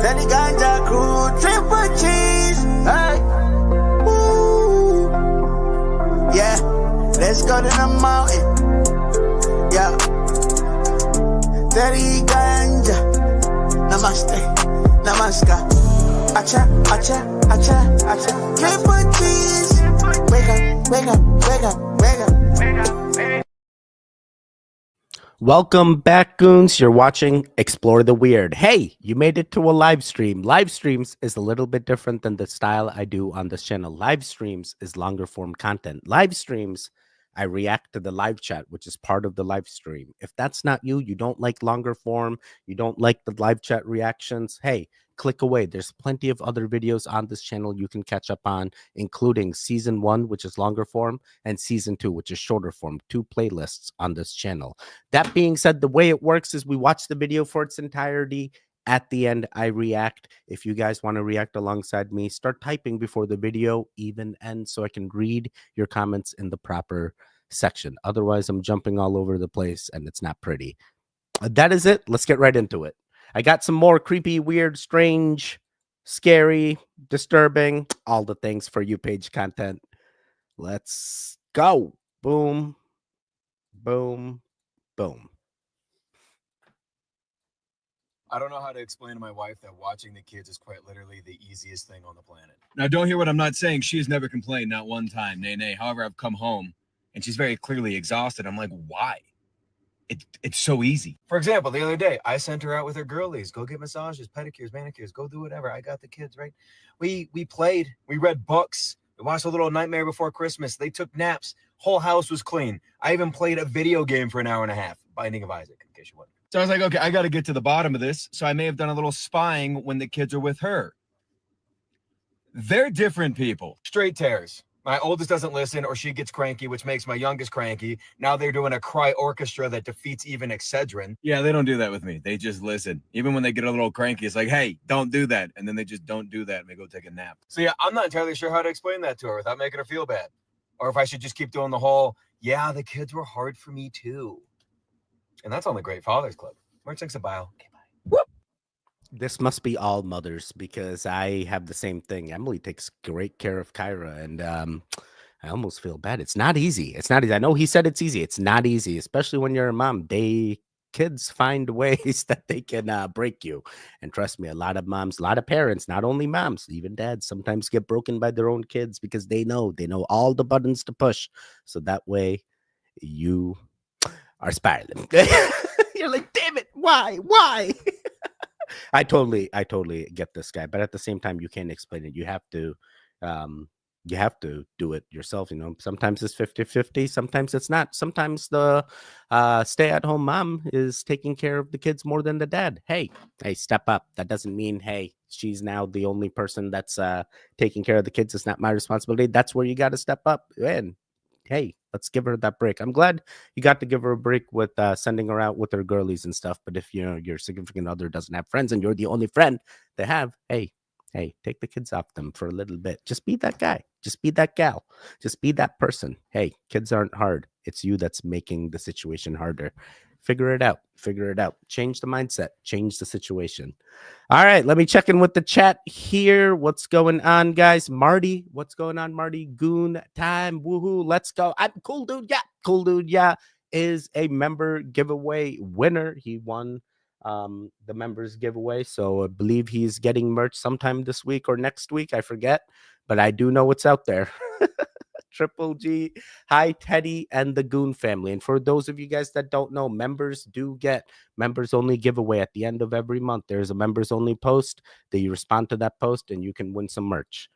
Tedi ganja crew, triple cheese. Hey, woo. Yeah, let's go to the mountain. Yeah, Tedi ganja. Namaste, namaskar. Acha, acha, acha, acha. Triple cheese. Wake up, wake up, wake up, wake up. Welcome back, goons. You're watching Explore the Weird. Hey, you made it to a live stream. Live streams is a little bit different than the style I do on this channel. Live streams is longer form content. Live streams, I react to the live chat, which is part of the live stream. If that's not you, you don't like longer form, you don't like the live chat reactions, hey, click away. There's plenty of other videos on this channel you can catch up on, including season 1, which is longer form, and season 2, which is shorter form. 2 playlists on this channel. That being said, the way it works is we watch the video for its entirety. At the end, I react. If you guys want to react alongside me, start typing before the video even ends so I can read your comments in the proper section. Otherwise, I'm jumping all over the place and it's not pretty. That is it. Let's get right into it. I got some more creepy, weird, strange, scary, disturbing, all the things for you page content. Let's go. Boom, boom, boom. I don't know how to explain to my wife that watching the kids is quite literally the easiest thing on the planet. Now, don't hear what I'm not saying. She has never complained, not one time. Nay. However, I've come home and she's very clearly exhausted. I'm like, why? It's so easy. For example, the other day, I sent her out with her girlies. Go get massages, pedicures, manicures. Go do whatever. I got the kids, right? We played. We read books. We watched a little Nightmare Before Christmas. They took naps. Whole house was clean. I even played a video game for an hour and a half, Binding of Isaac, in case you wouldn't. So I was like, okay, I got to get to the bottom of this. So I may have done a little spying when the kids are with her. They're different people. Straight tears. My oldest doesn't listen or she gets cranky, which makes my youngest cranky. Now they're doing a cry orchestra that defeats even Excedrin. Yeah, they don't do that with me. They just listen. Even when they get a little cranky, it's like, hey, don't do that. And then they just don't do that and they go take a nap. So yeah, I'm not entirely sure how to explain that to her without making her feel bad. Or if I should just keep doing the whole, yeah, the kids were hard for me too. And that's on the Great Fathers Club. Merch links a bio. Okay, bye. Whoop. This must be all mothers because I have the same thing. Emily takes great care of Kyra, and I almost feel bad. It's not easy. It's not easy. I know he said it's easy. It's not easy, especially when you're a mom. Kids find ways that they can break you. And trust me, a lot of moms, a lot of parents, not only moms, even dads, sometimes get broken by their own kids because they know all the buttons to push. So that way you are spiraling. You're like, damn it, why? I totally get this guy, but at the same time, you can't explain it. You have to do it yourself. Sometimes it's 50-50. Sometimes it's not. Sometimes the stay-at-home mom is taking care of the kids more than the dad. Hey, step up. That doesn't mean, hey, she's now the only person that's taking care of the kids. It's not my responsibility. That's where you got to step up. And hey, let's give her that break. I'm glad you got to give her a break with sending her out with her girlies and stuff. But if your significant other doesn't have friends and you're the only friend they have, hey, take the kids off them for a little bit. Just be that guy. Just be that gal. Just be that person. Hey, kids aren't hard. It's you that's making the situation harder. Figure it out. Change the mindset. Change the situation. All right, let me check in with the chat here. What's going on, guys? Marty, what's going on, Marty? Goon time. Woohoo. Let's go. I'm cool, dude. Yeah. Cool, dude. Yeah. Is a member giveaway winner. He won the members giveaway. So I believe he's getting merch sometime this week or next week. I forget, but I do know what's out there. Triple G, hi Teddy and the Goon family. And for those of you guys that don't know, members do get members only giveaway at the end of every month. There's a members only post that you respond to that post and you can win some merch.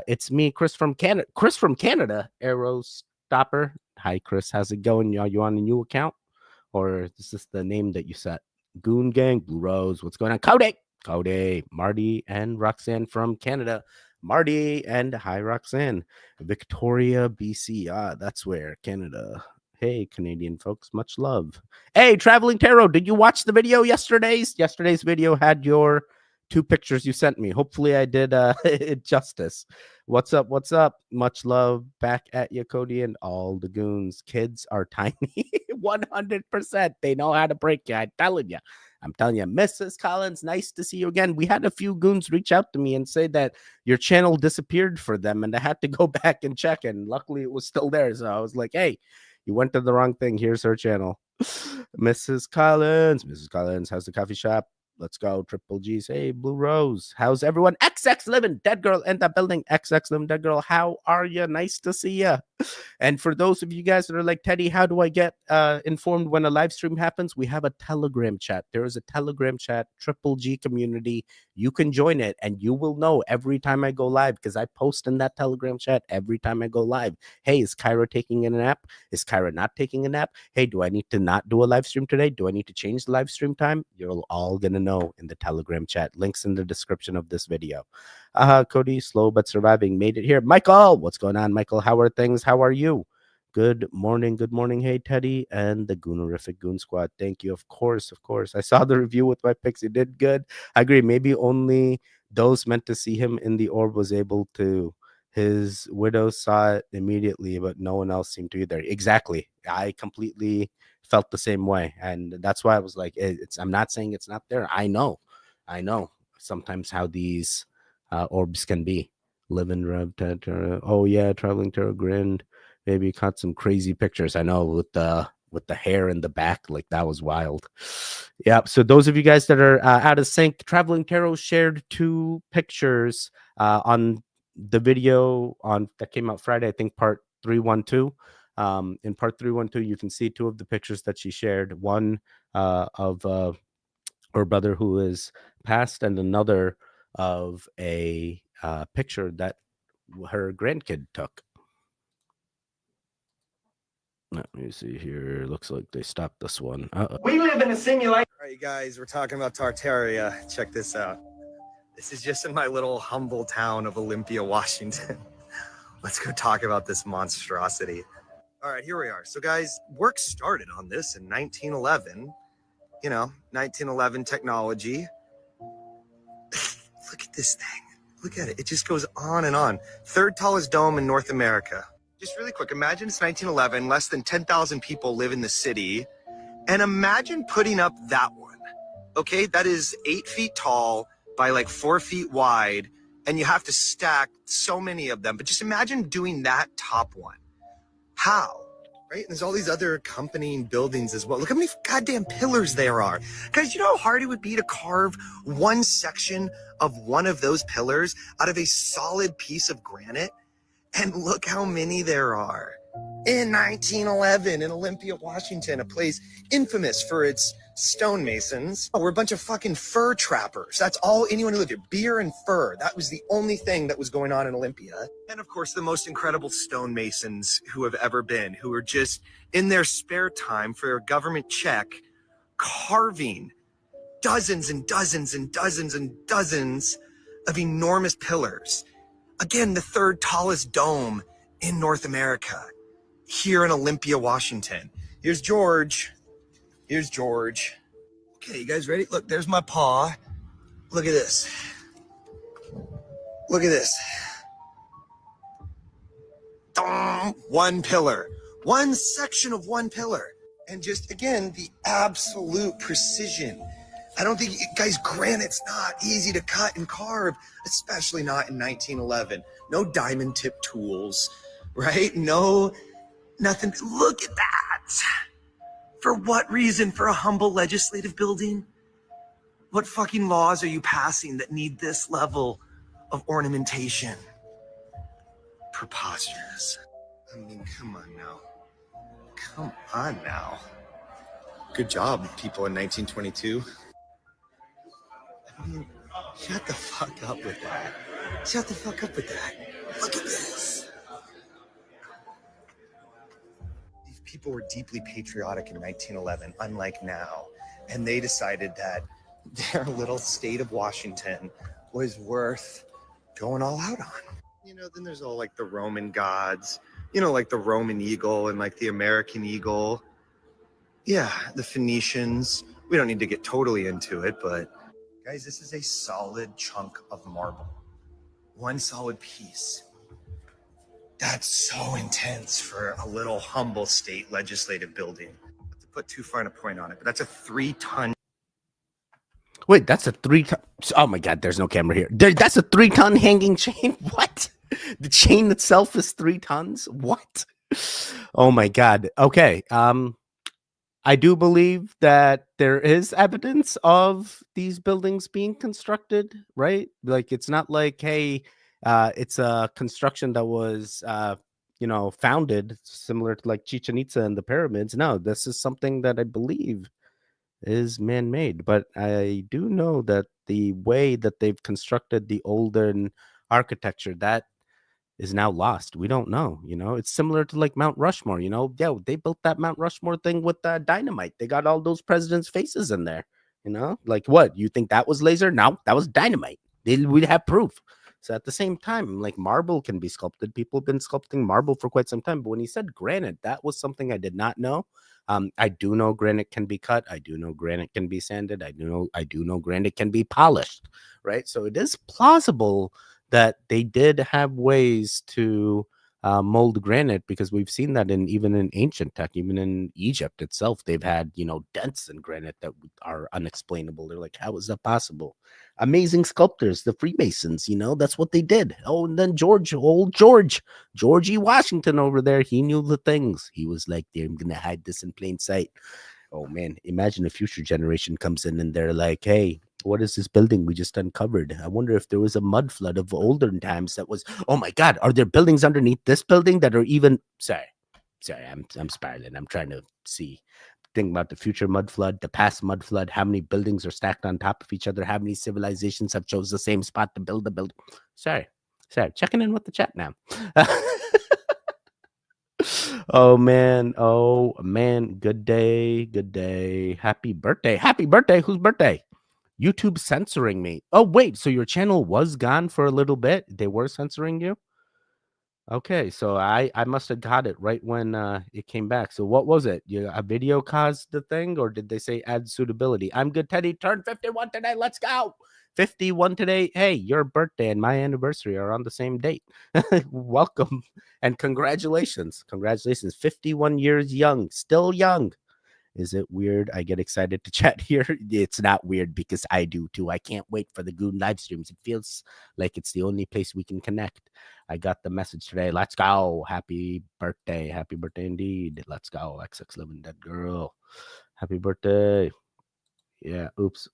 It's me, Chris from Canada. Chris from Canada, Arrow Stopper. Hi Chris, how's it going? You on a new account or is this the name that you set? Goon Gang, Blue Rose. What's going on? Cody, Marty and Roxanne from Canada. Marty and hi Roxanne. Victoria, BC. That's where Canada. Hey, Canadian folks, much love. Hey, Traveling Tarot, did you watch the video yesterday's? Yesterday's video had your 2 pictures you sent me. Hopefully I did it justice. What's up? Much love back at you, Cody, and all the goons. Kids are tiny. 100%. They know how to break you. I'm telling you. I'm telling you, Mrs. Collins, nice to see you again. We had a few goons reach out to me and say that your channel disappeared for them, and I had to go back and check, and luckily it was still there. So I was like, hey, you went to the wrong thing. Here's her channel. Mrs. Collins, how's the coffee shop? Let's go. Triple G's. Hey, Blue Rose. How's everyone? XX Living. Dead Girl in the building. XX Living. Dead Girl. How are you? Nice to see you. And for those of you guys that are like, Teddy, how do I get informed when a live stream happens? We have a Telegram chat. There is a Telegram chat, Triple G community. You can join it and you will know every time I go live because I post in that Telegram chat every time I go live. Hey, is Kyra taking a nap? Is Kyra not taking a nap? Hey, do I need to not do a live stream today? Do I need to change the live stream time? You're all going to know in the Telegram chat. Links in the description of this video. Cody, slow but surviving, made it here. Michael, what's going on, Michael? How are things? How are you? Good morning. Good morning. Hey, Teddy and the Goonerific Goon Squad. Thank you. Of course. I saw the review with my picks. You did good. I agree. Maybe only those meant to see him in the orb was able to. His widow saw it immediately, but no one else seemed to either. Exactly. I completely felt the same way. And that's why I was like, I'm not saying it's not there. I know sometimes how these orbs can be. Living Rev Tartaria. Oh yeah, traveling Terror grinned. Maybe caught some crazy pictures. I know with the hair in the back, like that was wild. Yeah. So those of you guys that are out of sync, Traveling Tarot shared 2 pictures on the video that came out Friday. I think part 312. In part 312, you can see 2 of the pictures that she shared. One of her brother who is passed, and another of a picture that her grandkid took. Let me see here. Looks like they stopped this one. We live in a simulation. All right, you guys, we're talking about Tartaria. Check this out. This is just in my little humble town of Olympia, Washington. Let's go talk about this monstrosity. All right, here we are. So guys, work started on this in 1911. 1911 technology. Look at this thing. Look at it. It just goes on and on. 3rd tallest dome in North America. Just really quick, imagine it's 1911, less than 10,000 people live in the city, and imagine putting up that one, okay? That is 8 feet tall by like 4 feet wide, and you have to stack so many of them, but just imagine doing that top one. How? Right? And there's all these other accompanying buildings as well. Look how many goddamn pillars there are. Guys, you know how hard it would be to carve one section of one of those pillars out of a solid piece of granite? And look how many there are. In 1911, in Olympia, Washington, a place infamous for its stonemasons. We're a bunch of fucking fur trappers. That's all anyone who lived here. Beer and fur. That was the only thing that was going on in Olympia. And of course, the most incredible stonemasons who have ever been, who are just in their spare time for a government check, carving dozens and dozens and dozens and dozens of enormous pillars. Again, the 3rd tallest dome in North America, here in Olympia, Washington. Here's George. Here's George. Okay, you guys ready? Look, there's my paw. Look at this. Look at this. One pillar. One section of one pillar. And just, again, the absolute precision. I don't think, guys, granite's not easy to cut and carve, especially not in 1911. No diamond tip tools, right? No, nothing. Look at that. For what reason? For a humble legislative building? What fucking laws are you passing that need this level of ornamentation? Preposterous. I mean, come on now. Come on now. Good job, people in 1922. I mean, shut the fuck up with that. Shut the fuck up with that. Look at this. These people were deeply patriotic in 1911, unlike now. And they decided that their little state of Washington was worth going all out on. Then there's all like the Roman gods, like the Roman eagle and like the American eagle. Yeah, the Phoenicians. We don't need to get totally into it, but guys, this is a solid chunk of marble. One solid piece. That's so intense for a little humble state legislative building. Not to put too fine a point on it, but that's a 3-ton. Wait, that's a 3-ton. Oh my God, there's no camera here. That's a 3-ton hanging chain. What? The chain itself is 3 tons. What? Oh my God. Okay. I do believe that there is evidence of these buildings being constructed, right? Like it's not like, hey, it's a construction that was, founded similar to like Chichen Itza and the pyramids. No, this is something that I believe is man-made, but I do know that the way that they've constructed the olden architecture, that is now lost. We don't know, it's similar to like Mount Rushmore, yeah, they built that Mount Rushmore thing with dynamite. They got all those presidents' faces in there, like what? You think that was laser? No, that was dynamite. We'd have proof. So at the same time, like marble can be sculpted. People have been sculpting marble for quite some time. But when he said granite, that was something I did not know. I do know granite can be cut. I do know granite can be sanded. I do know granite can be polished, right? So it is plausible that they did have ways to mold granite, because we've seen that even in ancient tech, even in Egypt itself, they've had, dents in granite that are unexplainable. They're like, how is that possible? Amazing sculptors, the Freemasons, that's what they did. Oh, and then Georgie Washington over there, he knew the things. He was like, I'm going to hide this in plain sight. Oh man, imagine a future generation comes in and they're like, hey, what is this building we just uncovered? I wonder if there was a mud flood of olden times that was, oh my God, are there buildings underneath this building that are even, sorry, I'm spiraling. I'm trying to think about the future mud flood, the past mud flood, how many buildings are stacked on top of each other, how many civilizations have chose the same spot to build the building. Sorry, checking in with the chat now. Oh man, good day. Happy birthday. Whose birthday? YouTube censoring me. Oh wait, so your channel was gone for a little bit. They were censoring you? Okay, so I must have got it right when it came back. So what was it? A video caused the thing, or did they say add suitability? I'm good, Teddy. Turned 51 today. Let's go. 51 today. Hey, your birthday and my anniversary are on the same date. Welcome and congratulations. 51 years young, still young. Is it weird? I get excited to chat here. It's not weird because I do too. I can't wait for the Goon live streams. It feels like it's the only place we can connect. I got the message today. Let's go. Happy birthday. Happy birthday indeed. Let's go. XX Living Dead Girl. Happy birthday. Yeah. Oops.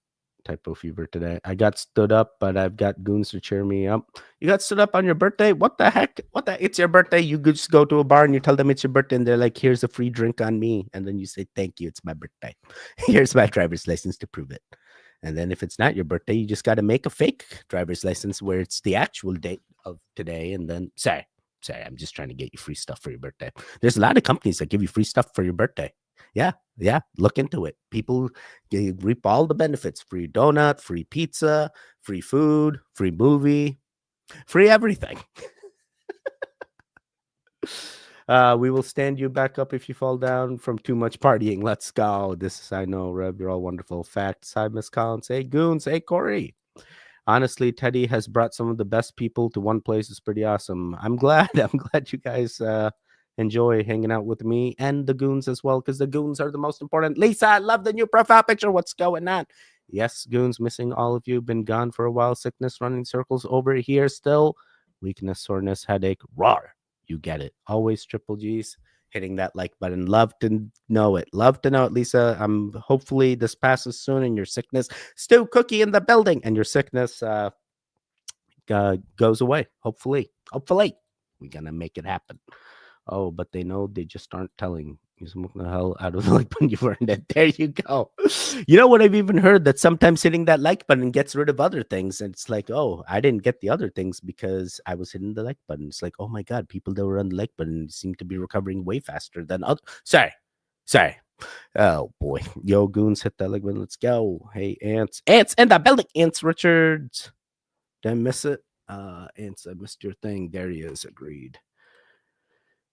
Typo fever today. I got stood up, but I've got goons to cheer me up. You got stood up on your birthday? What the heck? It's your birthday. You could just go to a bar and you tell them it's your birthday, and they're like, here's a free drink on me. And then you say, thank you. It's my birthday. Here's my driver's license to prove it. And then if it's not your birthday, you just got to make a fake driver's license where it's the actual date of today. And then sorry, I'm just trying to get you free stuff for your birthday. There's a lot of companies that give you free stuff for your birthday. Yeah. Look into it. People reap all the benefits: free donut, free pizza, free food, free movie, free everything. We will stand you back up if you fall down from too much partying. Let's go. This is I know, Reb. You're all wonderful. Facts. Hi, Miss Collins. Hey, Goons. Hey, Corey. Honestly, Teddy has brought some of the best people to one place. It's pretty awesome. I'm glad you guys enjoy hanging out with me and the Goons as well, because the Goons are the most important. Lisa, I love the new profile picture. What's going on? Yes, Goons, missing all of you. Been gone for a while. Sickness running circles over here still. Weakness, soreness, headache. Roar. You get it. Always triple G's. Hitting that like button. Love to know it, Lisa. Hopefully this passes soon and your sickness, Stu Cookie in the building, and your sickness goes away. Hopefully we're gonna make it happen. Oh, but they know, they just aren't telling. You smoke the hell out of the like button, you earned it. There you go. You know what? I've even heard that sometimes hitting that like button gets rid of other things. And it's like, oh, I didn't get the other things because I was hitting the like button. It's like, oh my God, people that were on the like button seem to be recovering way faster than other. Sorry. Oh boy. Yo, Goons, hit that like button. Let's go. Hey, Ants in the building. Ants Richards. Did I miss it? Ants, I missed your thing. There he is. Agreed.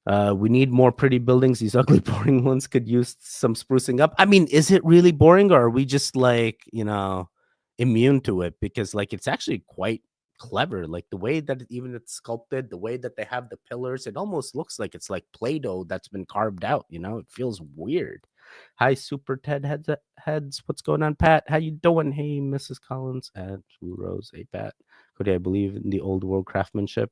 We need more pretty buildings. These ugly, boring ones could use some sprucing up. I mean, is it really boring, or are we just like, immune to it? Because like, it's actually quite clever. Like the way that it's sculpted, the way that they have the pillars, it almost looks like it's like Play-Doh that's been carved out. It feels weird. Hi, Super Ted heads. What's going on, Pat? How you doing? Hey, Mrs. Collins at Blue Rose. Hey, Pat. Cody, I believe in the old world craftsmanship.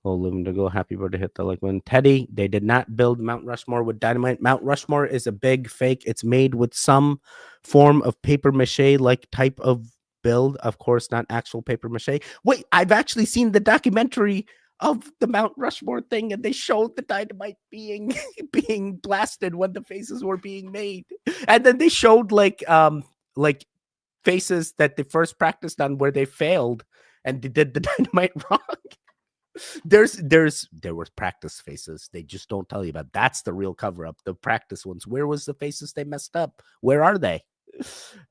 Oh, living to go. Happy birthday. Hit the like one. Teddy, they did not build Mount Rushmore with dynamite. Mount Rushmore is a big fake. It's made with some form of paper mache like type of build. Of course, not actual paper mache. Wait, I've actually seen the documentary of the Mount Rushmore thing, and they showed the dynamite being being blasted when the faces were being made. And then they showed like faces that they first practiced on where they failed and they did the dynamite wrong. There were practice faces. They just don't tell you about. That's the real cover up. The practice ones. Where was the faces they messed up? Where are they?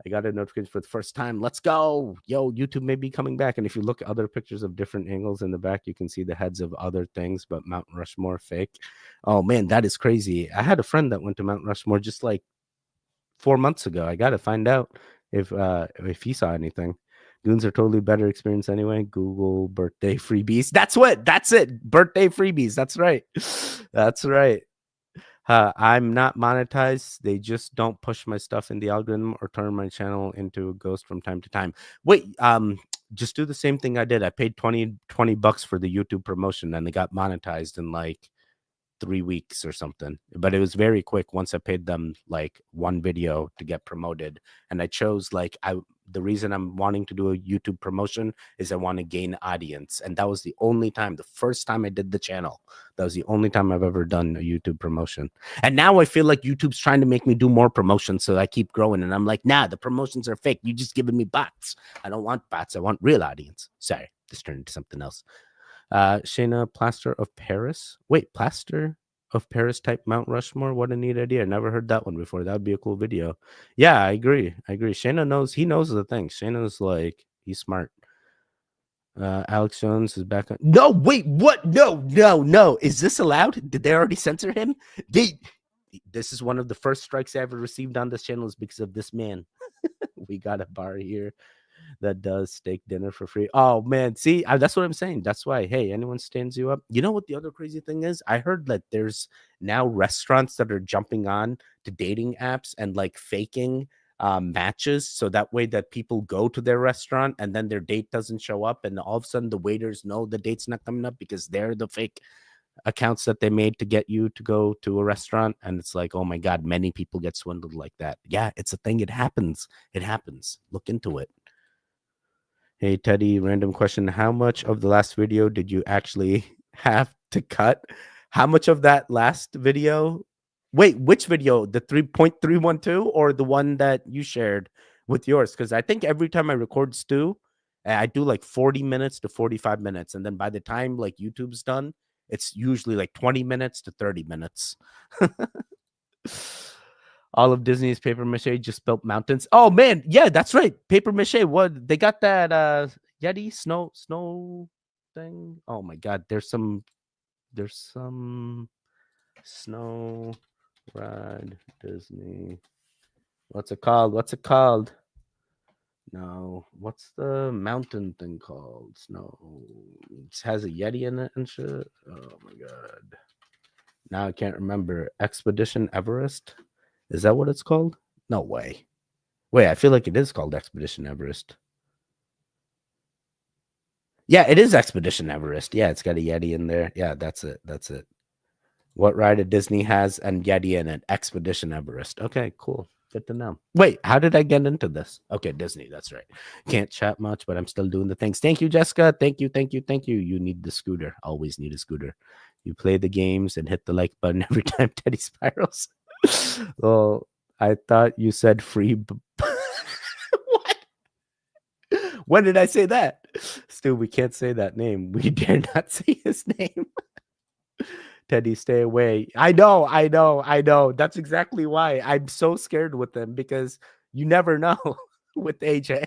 I got a notification for the first time. Let's go. Yo, YouTube may be coming back. And if you look at other pictures of different angles in the back, you can see the heads of other things, but Mount Rushmore fake. Oh man, that is crazy. I had a friend that went to Mount Rushmore just like 4 months ago. I gotta find out if he saw anything. Goons are totally better experience anyway. Google birthday freebies. That's it. Birthday freebies. That's right. That's right. I'm not monetized. They just don't push my stuff in the algorithm or turn my channel into a ghost from time to time. Wait, just do the same thing I did. I paid 20 bucks for the YouTube promotion and they got monetized in like 3 weeks or something, but it was very quick once I paid them like one video to get promoted. And I chose like the reason I'm wanting to do a YouTube promotion is I want to gain audience. And that was the only time, the first time I did the channel, that was the only time I've ever done a YouTube promotion. And now I feel like YouTube's trying to make me do more promotions so I keep growing. And I'm like, nah, the promotions are fake. You just giving me bots. I don't want bots. I want real audience. Sorry, this turned into something else. Shayna, plaster of Paris. Wait, plaster of Paris type Mount Rushmore. What a neat idea. Never heard that one before. That would be a cool video. Yeah, I agree. Shayna knows. He knows the thing. Shayna's like, he's smart. Alex Jones is back on. No, wait, what? No. Is this allowed? Did they already censor him? This is one of the first strikes I ever received on this channel is because of this man. We got a bar here that does steak dinner for free. Oh man, see, that's what I'm saying. That's why, hey, anyone stands you up. You know what the other crazy thing is? I heard that there's now restaurants that are jumping on to dating apps and like faking matches, so that way that people go to their restaurant and then their date doesn't show up, and all of a sudden the waiters know the date's not coming up because they're the fake accounts that they made to get you to go to a restaurant. And it's like, oh my god, many people get swindled like that. Yeah, it's a thing. It happens. Look into it. Hey, Teddy, random question. How much of the last video did you actually have to cut? How much of that last video? Wait, which video? The 3.312 or the one that you shared with yours? Because I think every time I record Stu, I do like 40 minutes to 45 minutes. And then by the time like YouTube's done, it's usually like 20 minutes to 30 minutes. All of Disney's paper mache just built mountains. Oh man, yeah, that's right. Paper mache. What they got that Yeti snow thing. Oh my god, there's some snow ride Disney. What's it called? No, what's the mountain thing called? Snow. It has a Yeti in it and shit. Oh my god. Now I can't remember. Expedition Everest. Is that what it's called? No way. Wait, I feel like it is called Expedition Everest. Yeah, it is Expedition Everest. Yeah, it's got a Yeti in there. Yeah, that's it. What ride at Disney has and Yeti in it? Expedition Everest. Okay, cool. Good to know. Wait, how did I get into this? Okay, Disney. That's right. Can't chat much, but I'm still doing the things. Thank you, Jessica. Thank you. You need the scooter. Always need a scooter. You play the games and hit the like button every time Teddy spirals. Well, I thought you said free. What? When did I say that? Stu, we can't say that name. We dare not say his name. Teddy, stay away. I know. That's exactly why I'm so scared with them, because you never know with AJ.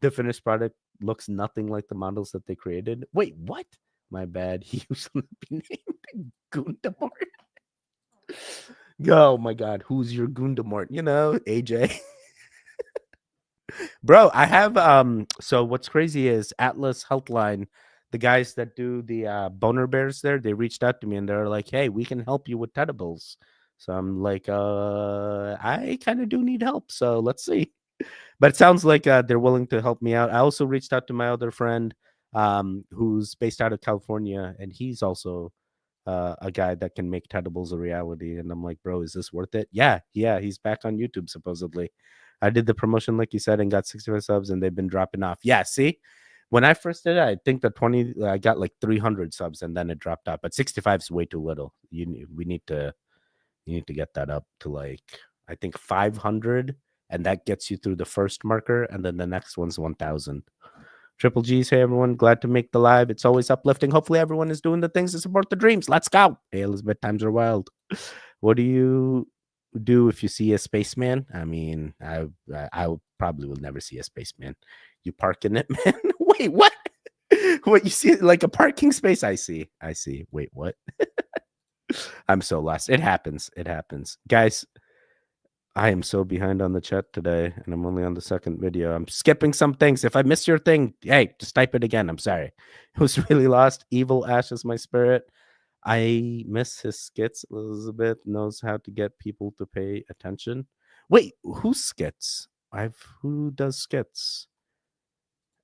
The finished product looks nothing like the models that they created. Wait, what? My bad. He used to be named Gundamort. Oh my god, who's your Gundamort? You know, AJ. Bro, I have so what's crazy is Atlas Healthline, the guys that do the boner bears there, they reached out to me and they're like, hey, we can help you with Tedibles. So I'm like, I kind of do need help. So let's see. But it sounds like they're willing to help me out. I also reached out to my other friend who's based out of California, and he's also a guy that can make Tedibles a reality. And I'm like, bro, is this worth it? Yeah, he's back on YouTube supposedly. I did the promotion like you said and got 65 subs, and they've been dropping off. Yeah, see, when I first did it, I think the 20 I got like 300 subs, and then it dropped out. But 65 is way too little. You need to get that up to like I think 500, and that gets you through the first marker, and then the next one's 1,000. Triple G's, hey everyone, glad to make the live. It's always uplifting. Hopefully everyone is doing the things to support the dreams. Let's go. Hey Elizabeth, times are wild. What do you do if you see a spaceman? I mean, I probably will never see a spaceman. You park in it, man. Wait, what? What you see like a parking space? I see. Wait, what? I'm so lost. It happens. Guys, I am so behind on the chat today, and I'm only on the second video. I'm skipping some things. If I miss your thing, hey, just type it again. I'm sorry. It was really lost. Evil Ash is my spirit. I miss his skits. Elizabeth knows how to get people to pay attention. Wait, who skits? Who does skits?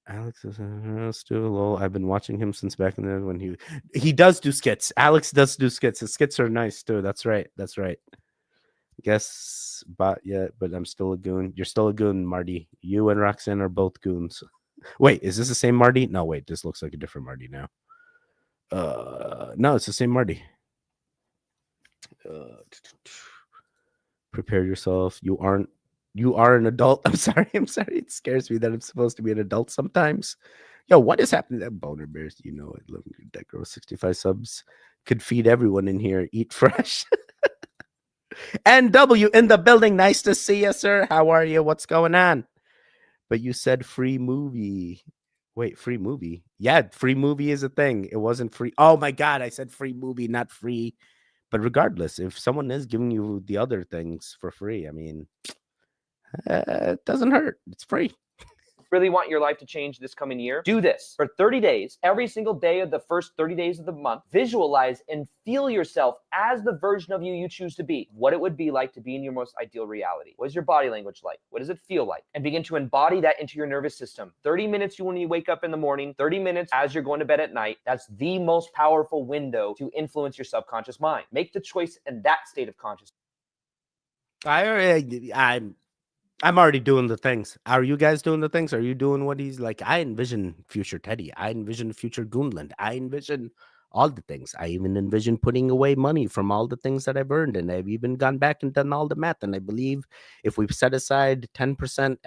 Alex is still low. I've been watching him since back in the when he does do skits. Alex does do skits. His skits are nice too. That's right. Guess but I'm still a goon. You're still a goon, Marty. You and Roxanne are both goons. Wait, is this the same Marty? No, wait, this looks like a different Marty now. No, it's the same Marty. Prepare yourself. You are an adult. I'm sorry. It scares me that I'm supposed to be an adult sometimes. Yo, what is happening? That boner bears, you know it. That girl 65 subs could feed everyone in here. Eat fresh. NW in the building. Nice to see you, sir. How are you? What's going on? But you said free movie. Wait, free movie? Yeah, free movie is a thing. It wasn't free. Oh my God, I said free movie, not free. But regardless, if someone is giving you the other things for free, I mean, it doesn't hurt. It's free. Really want your life to change this coming year? Do this for 30 days. Every single day of the first 30 days of the month, visualize and feel yourself as the version of you choose to be. What it would be like to be in your most ideal reality. What is your body language like? What does it feel like? And begin to embody that into your nervous system. 30 minutes when you wake up in the morning, 30 minutes as you're going to bed at night. That's the most powerful window to influence your subconscious mind. Make the choice in that state of consciousness. I'm already doing the things. Are you guys doing the things? Are you doing what he's like? I envision future Teddy. I envision future Goonland. I envision all the things. I even envision putting away money from all the things that I've earned. And I've even gone back and done all the math. And I believe if we've set aside 10%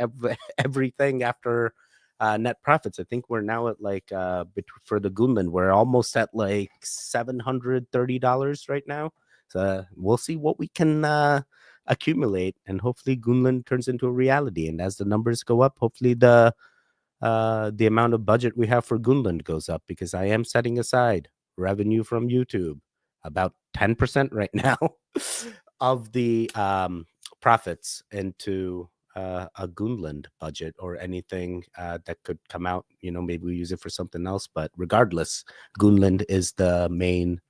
everything after net profits, I think we're now at like for the Goonland, we're almost at like $730 right now. So we'll see what we can accumulate, and hopefully Goonland turns into a reality. And as the numbers go up, hopefully the amount of budget we have for Goonland goes up, because I am setting aside revenue from YouTube, about 10% right now of the profits into a Goonland budget or anything that could come out. You know, maybe we use it for something else, but regardless, Goonland is the main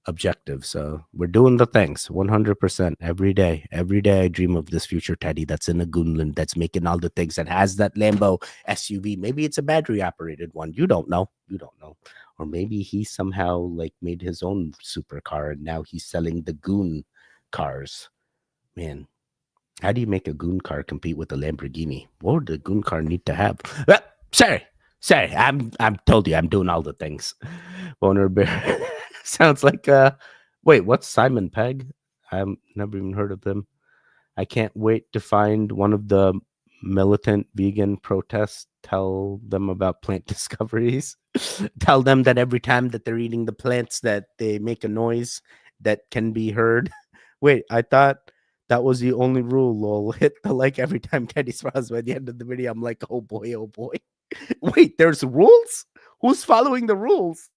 objective. So we're doing the things 100% every day. Every day I dream of this future Teddy that's in a Goonland, that's making all the things, that has that Lambo SUV. Maybe it's a battery operated one. You don't know. Or maybe he somehow like made his own supercar and now he's selling the Goon cars. Man, how do you make a Goon car compete with a Lamborghini? What would the Goon car need to have? Sorry, I'm told you I'm doing all the things. Boner Bear. Sounds like wait, what's Simon Pegg? I've never even heard of them. I can't wait to find one of the militant vegan protests. Tell them about plant discoveries. Tell them that every time that they're eating the plants that they make a noise that can be heard. Wait, I thought that was the only rule, lol. Hit the like every time Teddy smiles. By the end of the video, I'm like, oh boy. Wait, there's rules? Who's following the rules?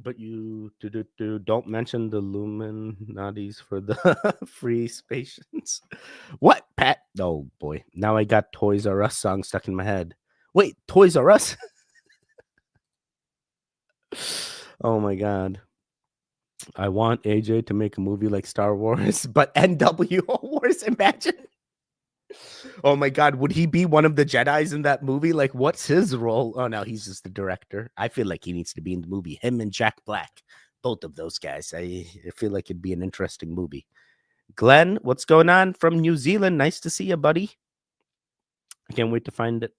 But you don't mention the Illuminati's for the free patients. What, Pat? Oh boy, now I got Toys R Us song stuck in my head. Wait, Toys R Us? Oh my god. I want AJ to make a movie like Star Wars, but NWO Wars, imagine. Oh my god, would he be one of the Jedis in that movie? Like, what's his role? Oh no, he's just the director. I feel like he needs to be in the movie. Him and Jack Black, both of those guys. I feel like it'd be an interesting movie. Glenn, what's going on from New Zealand? Nice to see you, buddy. I can't wait to find it.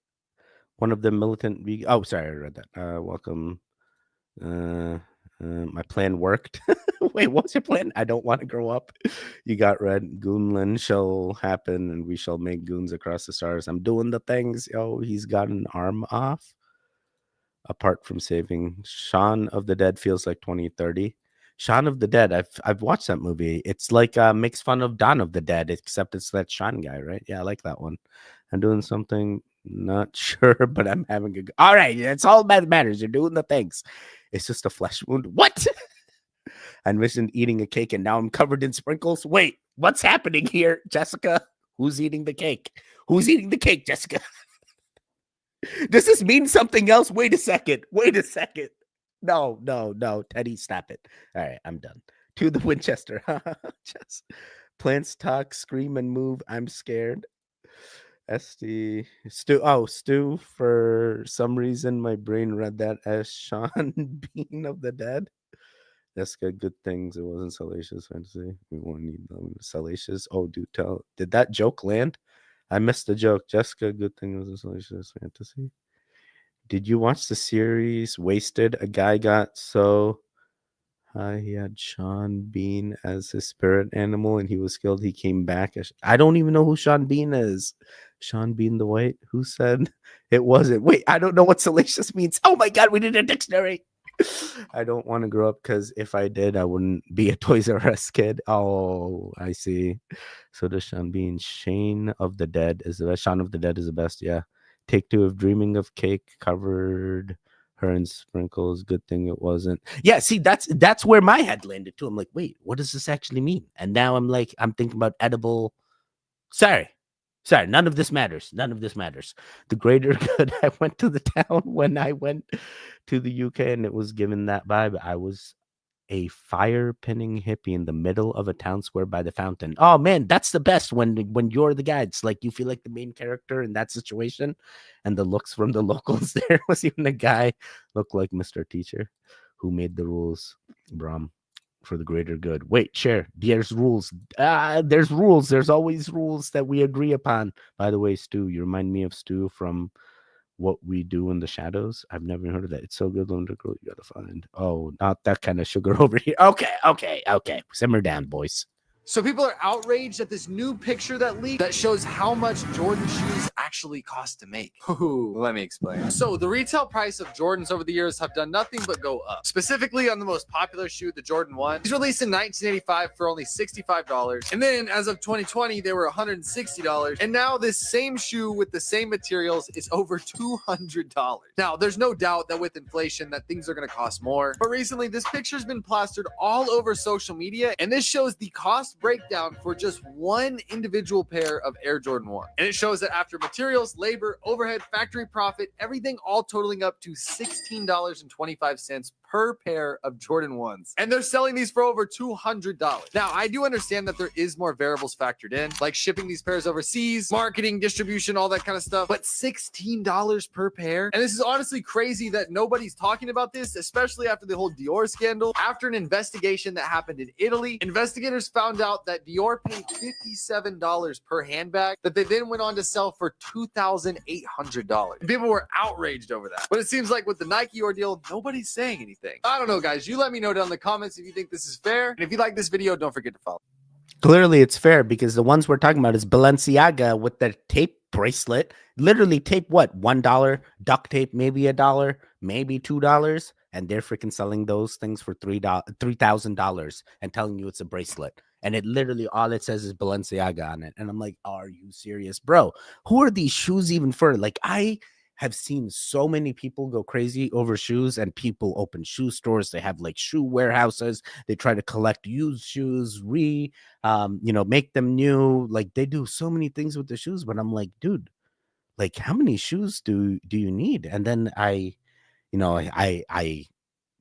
One of the militant. Oh, sorry, I read that. Welcome. My plan worked. Wait, what's your plan? I don't want to grow up. You got red. Goonland shall happen, and we shall make goons across the stars. I'm doing the things. Oh, he's got an arm off. Apart from saving Shaun of the Dead feels like 2030. Shaun of the Dead. I've watched that movie. It's like makes fun of Dawn of the Dead, except it's that Shaun guy, right? Yeah, I like that one. I'm doing something. Not sure, but I'm having a. All right, it's all that matters. You're doing the things. It's just a flesh wound. What? I envisioned eating a cake and now I'm covered in sprinkles. Wait, what's happening here, Jessica? Who's eating the cake? Who's eating the cake, Jessica? Does this mean something else? Wait a second. No. Teddy, stop it. All right, I'm done. To the Winchester. Just plants talk, scream, and move. I'm scared. SD Stu. Oh, Stu. For some reason, my brain read that as Sean Bean of the Dead. Jessica, good things. It wasn't salacious fantasy. We won't need them. Salacious. Oh, do tell. Did that joke land? I missed the joke. Jessica, good thing it wasn't salacious fantasy. Did you watch the series Wasted? A guy got so he had Sean Bean as his spirit animal and he was killed. He came back. I don't even know who Sean Bean is. Sean Bean the White? Who said it wasn't? Wait, I don't know what salacious means. Oh my God, we need a dictionary. I don't want to grow up because if I did, I wouldn't be a Toys R Us kid. Oh, I see. So does Sean Bean. Shane of the Dead is the best. Shaun of the Dead is the best. Yeah. Take Two of Dreaming of Cake covered her in sprinkles. Good thing it wasn't. Yeah, see, that's where my head landed too. I'm like, wait, what does this actually mean? And now I'm thinking about edible. Sorry, none of this matters. The greater good. I went to the town when I went to the UK and it was given that vibe. I was a fire pinning hippie in the middle of a town square by the fountain. Oh man, that's the best when you're the guy. It's like you feel like the main character in that situation. And the looks from the locals there was even a guy looked like Mr. Teacher who made the rules. Brom. For the greater good. Wait, chair. There's rules. There's rules. There's always rules that we agree upon. By the way, Stu, you remind me of Stu from What We Do in the Shadows. I've never heard of that. It's so good, Linda Girl. You gotta find. Oh, not that kind of sugar over here. Okay. Simmer down, boys. So people are outraged at this new picture that leaked that shows how much Jordan shoes actually cost to make. Ooh, let me explain. So the retail price of Jordans over the years have done nothing but go up. Specifically on the most popular shoe, the Jordan 1. It was released in 1985 for only $65. And then as of 2020, they were $160. And now this same shoe with the same materials is over $200. Now, there's no doubt that with inflation that things are going to cost more. But recently, this picture's been plastered all over social media. And this shows the cost breakdown for just one individual pair of Air Jordan 1. And it shows that after materials, labor, overhead, factory profit, everything all totaling up to $16.25 per pair of Jordan 1s. And they're selling these for over $200. Now, I do understand that there is more variables factored in, like shipping these pairs overseas, marketing, distribution, all that kind of stuff, but $16 per pair? And this is honestly crazy that nobody's talking about this, especially after the whole Dior scandal. After an investigation that happened in Italy, investigators found out that Dior paid $57 per handbag that they then went on to sell for $2,800. People were outraged over that. But it seems like with the Nike ordeal, nobody's saying anything. I don't know, guys. You let me know down in the comments if you think this is fair. And if you like this video, don't forget to follow. Clearly it's fair because the ones we're talking about is Balenciaga with the tape bracelet. Literally tape what? $1, duct tape maybe $1, maybe $2, and they're freaking selling those things for $3,000 and telling you it's a bracelet. And it literally all it says is Balenciaga on it. And I'm like, are you serious, bro? Who are these shoes even for? Like, I have seen so many people go crazy over shoes, and people open shoe stores. They have like shoe warehouses. They try to collect used shoes, make them new. Like, they do so many things with the shoes, but I'm like, dude, like, how many shoes do you need? And then I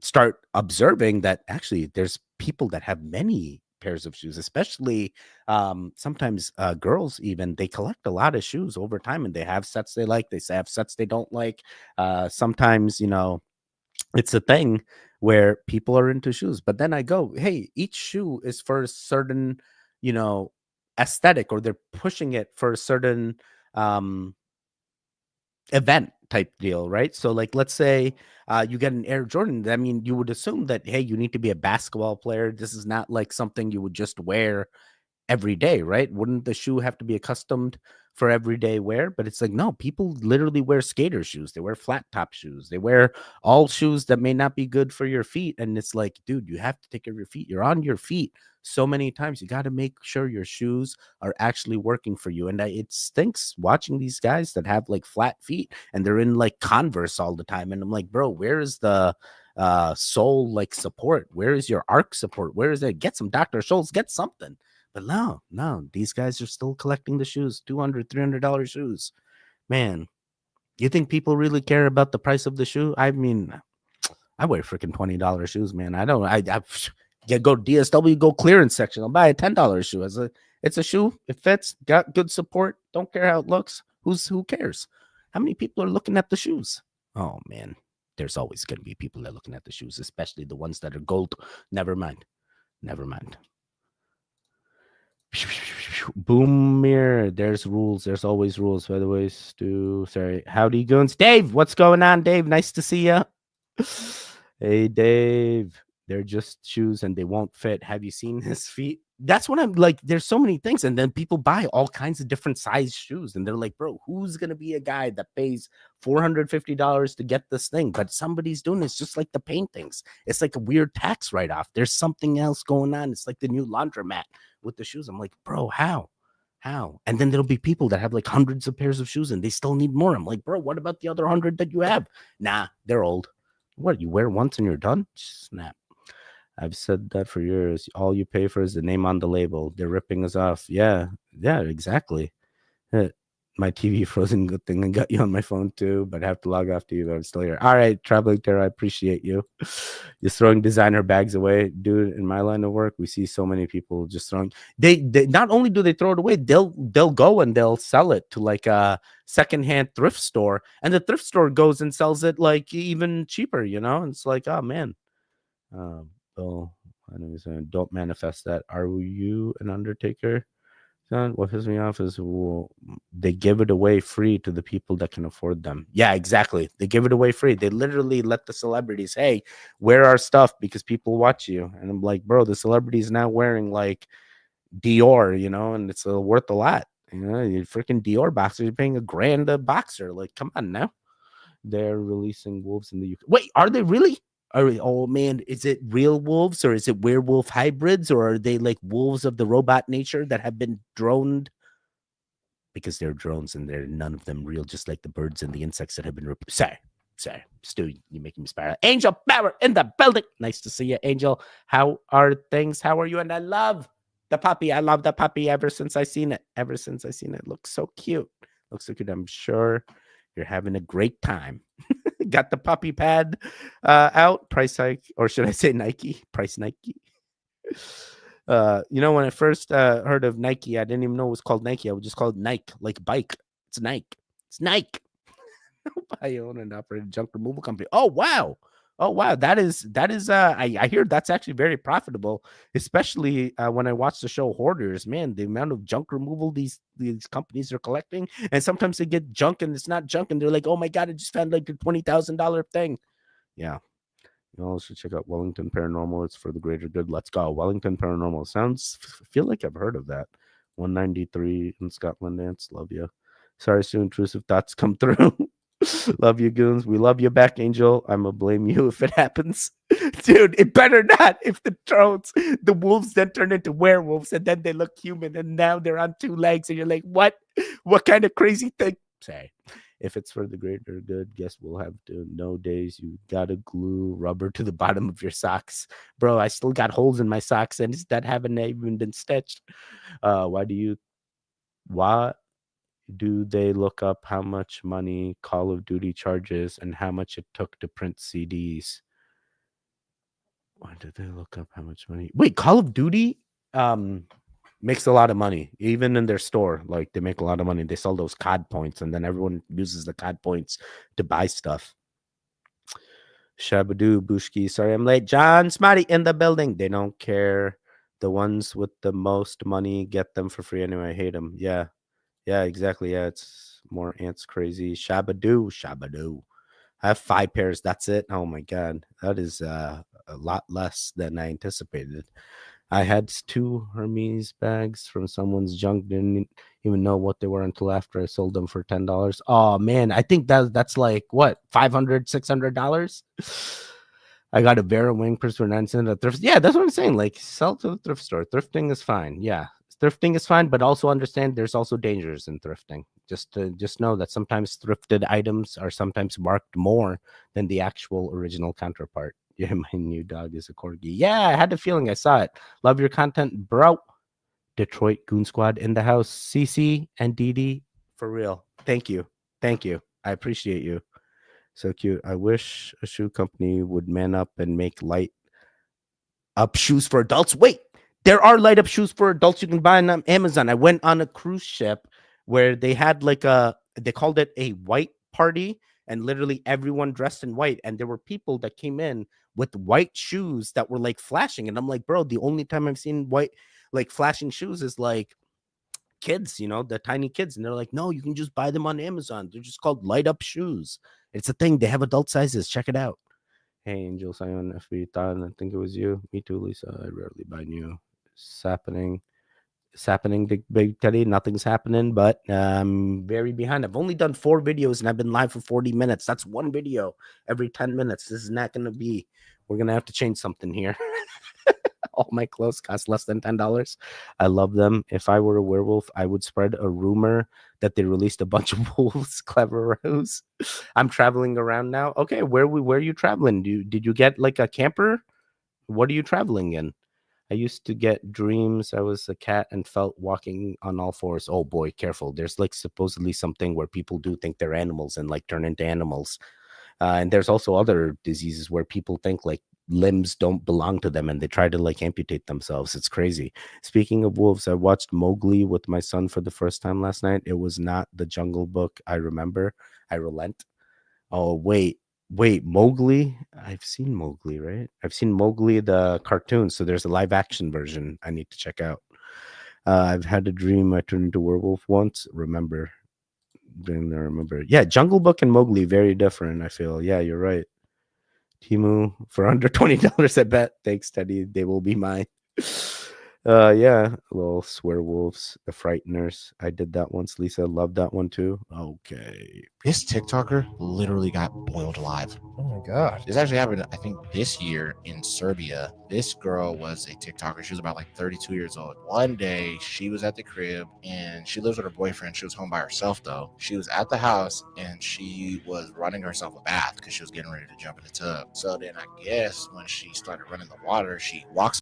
start observing that actually there's people that have many pairs of shoes, especially sometimes girls even, they collect a lot of shoes over time, and they have sets they like, they have sets they don't like. Sometimes, you know, it's a thing where people are into shoes, but then I go, hey, each shoe is for a certain, you know, aesthetic, or they're pushing it for a certain um event type deal, right? So like, let's say you get an Air Jordan. I mean, you would assume that, hey, you need to be a basketball player. This is not like something you would just wear every day, right? Wouldn't the shoe have to be accustomed for everyday wear? But it's like, no, people literally wear skater shoes. They wear flat top shoes. They wear all shoes that may not be good for your feet. And it's like, dude, you have to take care of your feet. You're on your feet so many times. You got to make sure your shoes are actually working for you. And it stinks watching these guys that have like flat feet and they're in like Converse all the time. And I'm like, bro, where is the sole like support? Where is your arc support? Where is it? Get some Dr. Scholl's, get something. But no, these guys are still collecting the shoes, $200, $300 shoes. Man, you think people really care about the price of the shoe? I mean, I wear freaking $20 shoes, man. I don't. I go DSW, go clearance section. I'll buy a $10 shoe. It's a shoe. It fits. Got good support. Don't care how it looks. Who cares? How many people are looking at the shoes? Oh man, there's always going to be people that are looking at the shoes, especially the ones that are gold. Never mind. Boom mirror. There's rules. There's always rules. By the way, Stu. Sorry. Howdy goons. Dave, what's going on, Dave? Nice to see you. Hey, Dave. They're just shoes and they won't fit. Have you seen his feet? That's what I'm like. There's so many things. And then people buy all kinds of different size shoes. And they're like, bro, who's going to be a guy that pays $450 to get this thing? But somebody's doing it. It's just like the paintings. It's like a weird tax write-off. There's something else going on. It's like the new laundromat with the shoes. I'm like, bro, how? And then there'll be people that have like hundreds of pairs of shoes and they still need more. I'm like, bro, what about the other 100 that you have? Nah, they're old. What, you wear once and you're done? Snap. I've said that for years. All you pay for is the name on the label. They're ripping us off. Yeah, exactly. My TV frozen. Good thing I got you on my phone too, but I have to log off to you, but I'm still here. All right, Traveling Terror, I appreciate you. Just throwing designer bags away. Dude, in my line of work, we see so many people just throwing. They not only do they throw it away, they'll go and they'll sell it to like a secondhand thrift store, and the thrift store goes and sells it like even cheaper, you know? And it's like, oh man. Bill, I know he's saying, don't manifest that. Are you an undertaker? What pisses me off is they give it away free to the people that can afford them. Yeah, exactly. They give it away free. They literally let the celebrities, hey, wear our stuff because people watch you. And I'm like, bro, the celebrity is now wearing like Dior, you know, and it's worth a lot. You know, you freaking Dior boxer, you're paying $1,000 a boxer. Like, come on now. They're releasing wolves in the UK. Wait, are they really? Oh man, is it real wolves or is it werewolf hybrids, or are they like wolves of the robot nature that have been droned? Because they're drones and they're none of them real, just like the birds and the insects that have been sorry, Stu, you're making me spiral. Angel Power in the building. Nice to see you, Angel. How are things? How are you? And I love the puppy. I love the puppy ever since I seen it. Looks so cute. I'm sure you're having a great time. Got the puppy pad out. Price hike, or should I say Nike? Price Nike. You know, when I first heard of Nike, I didn't even know it was called Nike. I would just call it Nike, like bike. It's Nike. I own and operate a junk removal company. Oh wow. That is I hear that's actually very profitable, especially when I watch the show Hoarders. Man, the amount of junk removal these companies are collecting, and sometimes they get junk and it's not junk, and they're like, oh my god, I just found like a $20,000 thing. Yeah. You all should check out Wellington Paranormal. It's for the greater good. Let's go. Wellington Paranormal. I feel like I've heard of that. 193 in Scotland Dance. Love you. Sorry, so intrusive thoughts come through. Love you, goons. We love you back, Angel. I'm gonna blame you if it happens. Dude, it better not. If the wolves then turn into werewolves and then they look human and now they're on two legs and you're like, what? What kind of crazy thing? Say, if it's for the greater good, guess we'll have to know days you gotta glue rubber to the bottom of your socks. Bro, I still got holes in my socks and that haven't even been stitched. Why do they look up how much money Call of Duty charges and how much it took to print CDs? Why did they look up how much money? Wait, Call of Duty makes a lot of money, even in their store. Like, they make a lot of money. They sell those COD points, and then everyone uses the COD points to buy stuff. Shabadoo, Bushki. Sorry, I'm late. John Smarty in the building. They don't care. The ones with the most money get them for free anyway. I hate them. Yeah. Yeah, exactly. Yeah, it's more ants crazy. Shabadoo, Shabadoo. I have 5 pairs. That's it. Oh my God. That is a lot less than I anticipated. I had 2 Hermes bags from someone's junk. Didn't even know what they were until after I sold them for $10. Oh man, I think that's like what, $500, $600. I got a Vera wing purse for 9 cents at thrift. Yeah, that's what I'm saying. Like, sell to the thrift store. Thrifting is fine. Yeah, thrifting is fine, but also understand there's also dangers in thrifting. Just know that sometimes thrifted items are sometimes marked more than the actual original counterpart. Yeah, my new dog is a corgi. Yeah, I had the feeling I saw it. Love your content, bro. Detroit Goon Squad in the house. CC and Didi, for real. Thank you. Thank you. I appreciate you. So cute. I wish a shoe company would man up and make light up shoes for adults. Wait, there are light up shoes for adults you can buy on Amazon. I went on a cruise ship where they had like they called it a white party, and literally everyone dressed in white. And there were people that came in with white shoes that were like flashing. And I'm like, bro, the only time I've seen white, like flashing shoes is like kids, you know, the tiny kids. And they're like, no, you can just buy them on Amazon. They're just called light up shoes. It's a thing. They have adult sizes. Check it out. Hey, Angel Sion, FB thought, I think it was you. Me too, Lisa. I rarely buy new. It's happening, Big Teddy. Nothing's happening, but I'm very behind. I've only done 4 videos and I've been live for 40 minutes. That's 1 video every 10 minutes. This is not going to be. We're going to have to change something here. All my clothes cost less than $10. I love them. If I were a werewolf, I would spread a rumor that they released a bunch of wolves. Clever Rose. I'm traveling around now. Okay, where are you traveling? Did you get like a camper? What are you traveling in? I used to get dreams I was a cat and felt walking on all 4s. Oh boy, careful. There's like supposedly something where people do think they're animals and like turn into animals. And there's also other diseases where people think like limbs don't belong to them and they try to like amputate themselves. It's crazy. Speaking of wolves, I watched Mowgli with my son for the first time last night. It was not the Jungle Book. I remember. I relent. Oh, wait, Mowgli. I've seen Mowgli, right? I've seen Mowgli, the cartoon. So there's a live action version I need to check out. I've had a dream I turned into a werewolf once. Remember. Yeah, Jungle Book and Mowgli, very different, I feel. Yeah, you're right. Timu, for under $20, I bet. Thanks, Teddy. They will be mine. Yeah, little swearwolves, the frighteners. I did that once. Lisa loved that one too. Okay. This TikToker literally got boiled alive. Oh my God. This actually happened, I think, this year in Serbia. This girl was a TikToker. She was about like 32 years old. One day, she was at the crib and she lives with her boyfriend. She was home by herself, though. She was at the house and she was running herself a bath because she was getting ready to jump in the tub. So then I guess when she started running the water, she walks.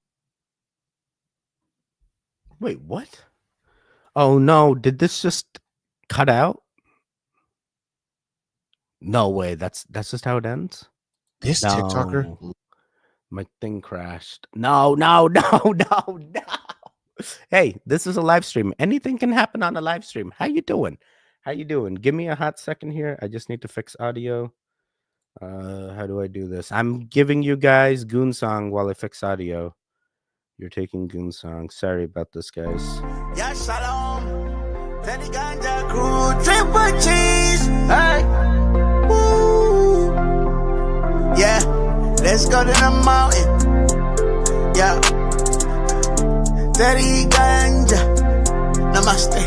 Wait, what? Oh no, did this just cut out? No way, that's just how it ends? This TikToker. My thing crashed. No. Hey, this is a live stream. Anything can happen on a live stream. How you doing? Give me a hot second here. I just need to fix audio. How do I do this? I'm giving you guys Goon Song while I fix audio. You're taking Goon Song. Sorry about this, guys. Yeah, shalom. Teddy Ganja crew, triple cheese. Hey. Woo. Yeah, let's go to the mountain. Yeah. Teddy Ganja. Namaste.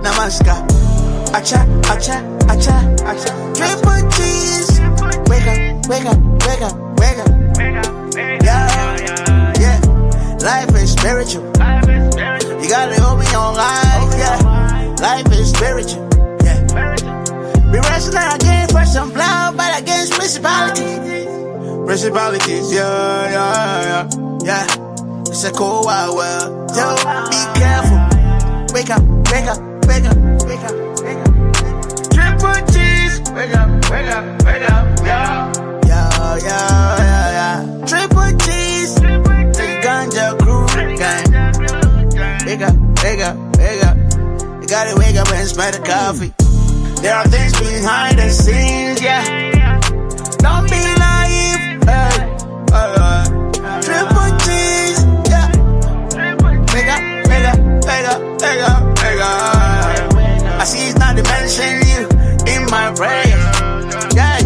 Namaskar. Acha, acha, acha, acha. Triple cheese. Wake up, wake up, wake up, wake up. Yeah. Life is spiritual. You gotta open your life, yeah. Life is spiritual, yeah. Be wrestling again for some blood, but against principalities. Principalities, yeah. It's a cold wild world. Yo, be careful. Wake up, wake up, wake up, wake up, wake up. Triple cheese. Wake up, wake up, wake up, yeah. Triple cheese. wake up, wake up. You gotta wake up and smell the coffee. There are things behind the scenes, yeah. Don't be naive, triple G's, yeah. Wake up, wake up, wake up, wake up, wake up. I see it's not to mention you in my prayers, yeah.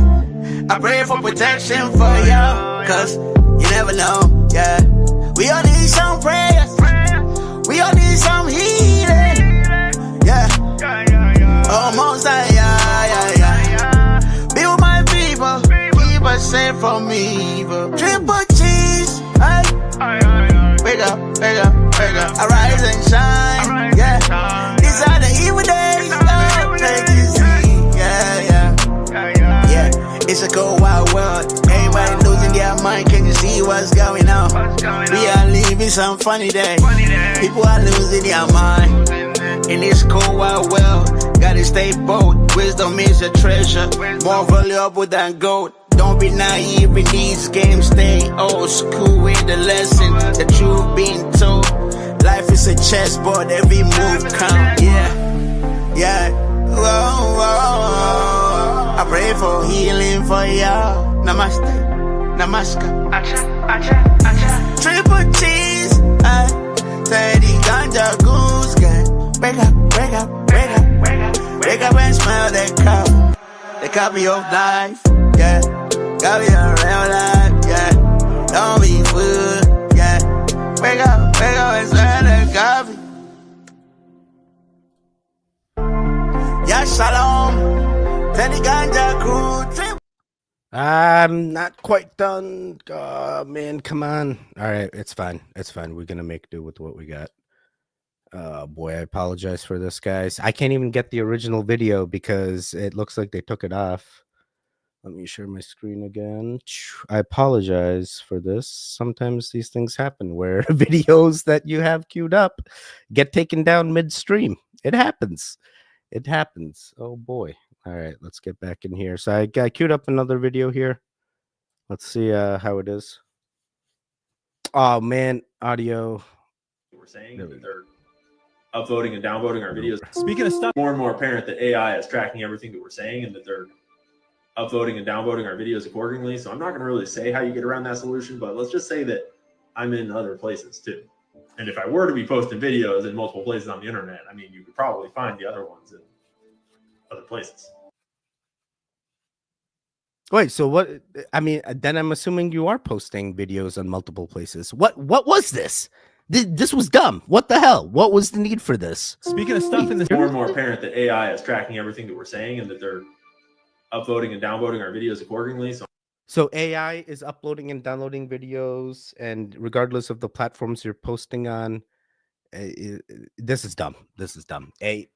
I pray for protection for you, cause you never know, yeah. We all need some prayers, we all need some healing, yeah. Almost, yeah. Be with my people, keep us safe from evil. Triple G's, hey. Wake up, wake up, wake up. Arise and shine, yeah. These are the evil days, take it easy, yeah. It's a cold wild world. Everybody losing their mind. Can you see what's going on? We are living some funny days. People are losing their mind in this cold wild world. Gotta stay bold. Wisdom is a treasure, more valuable than gold. Don't be naive in these games. Stay old school with the lesson. The truth being told. Life is a chessboard. Every move counts. Yeah. Whoa. I pray for healing for y'all. Namaste, namaskar. Acha. Triple G's, Tedi, ganja, goose, gang. Wake up, wake up, wake up, wake up. Wake up and smell that cup. The copy of life, yeah. Copy of real life, yeah. Don't be fooled, yeah. Wake up and smell that coffee. Yeah, shalom. Tedi ganja crew. I'm not quite done. Oh, man, come on. All right, it's fine. We're gonna make do with what we got. Boy, I apologize for this, guys. I can't even get the original video because it looks like they took it off. Let me share my screen again. I apologize for this. Sometimes these things happen where videos that you have queued up get taken down midstream. It happens. Oh boy. All right, let's get back in here. So I queued up another video here. Let's see how it is. Oh man, audio. We're saying that they're upvoting and downvoting our videos. Speaking of stuff, More and more apparent that AI is tracking everything that we're saying and that they're upvoting and downvoting our videos accordingly. So I'm not going to really say how you get around that solution, but let's just say that I'm in other places too. And if I were to be posting videos in multiple places on the internet, I mean, you could probably find the other ones in other places. Wait, so what? I mean, then I'm assuming you are posting videos on multiple places. What was this? This was dumb. What the hell? What was the need for this? speaking of stuff in this, More and more apparent that AI is tracking everything that we're saying and that they're upvoting and downvoting our videos accordingly. So AI is uploading and downloading videos, and regardless of the platforms you're posting on, this is dumb. Hey,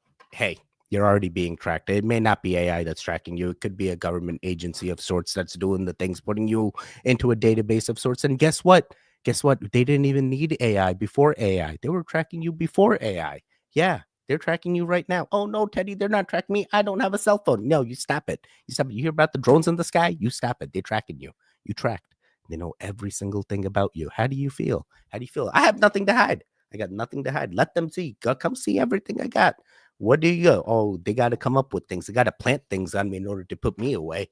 you're already being tracked. It may not be AI that's tracking you. It could be a government agency of sorts that's doing the things, putting you into a database of sorts. And guess what? They didn't even need AI before AI. They were tracking you before AI. Yeah, they're tracking you right now. Oh, no, Teddy, they're not tracking me. I don't have a cell phone. No, you stop it. You hear about the drones in the sky? You stop it. They're tracking you. You tracked. They know every single thing about you. How do you feel? I have nothing to hide. I got nothing to hide. Let them see. Come see everything I got. What do you go? Oh, they got to come up with things. They got to plant things on me in order to put me away.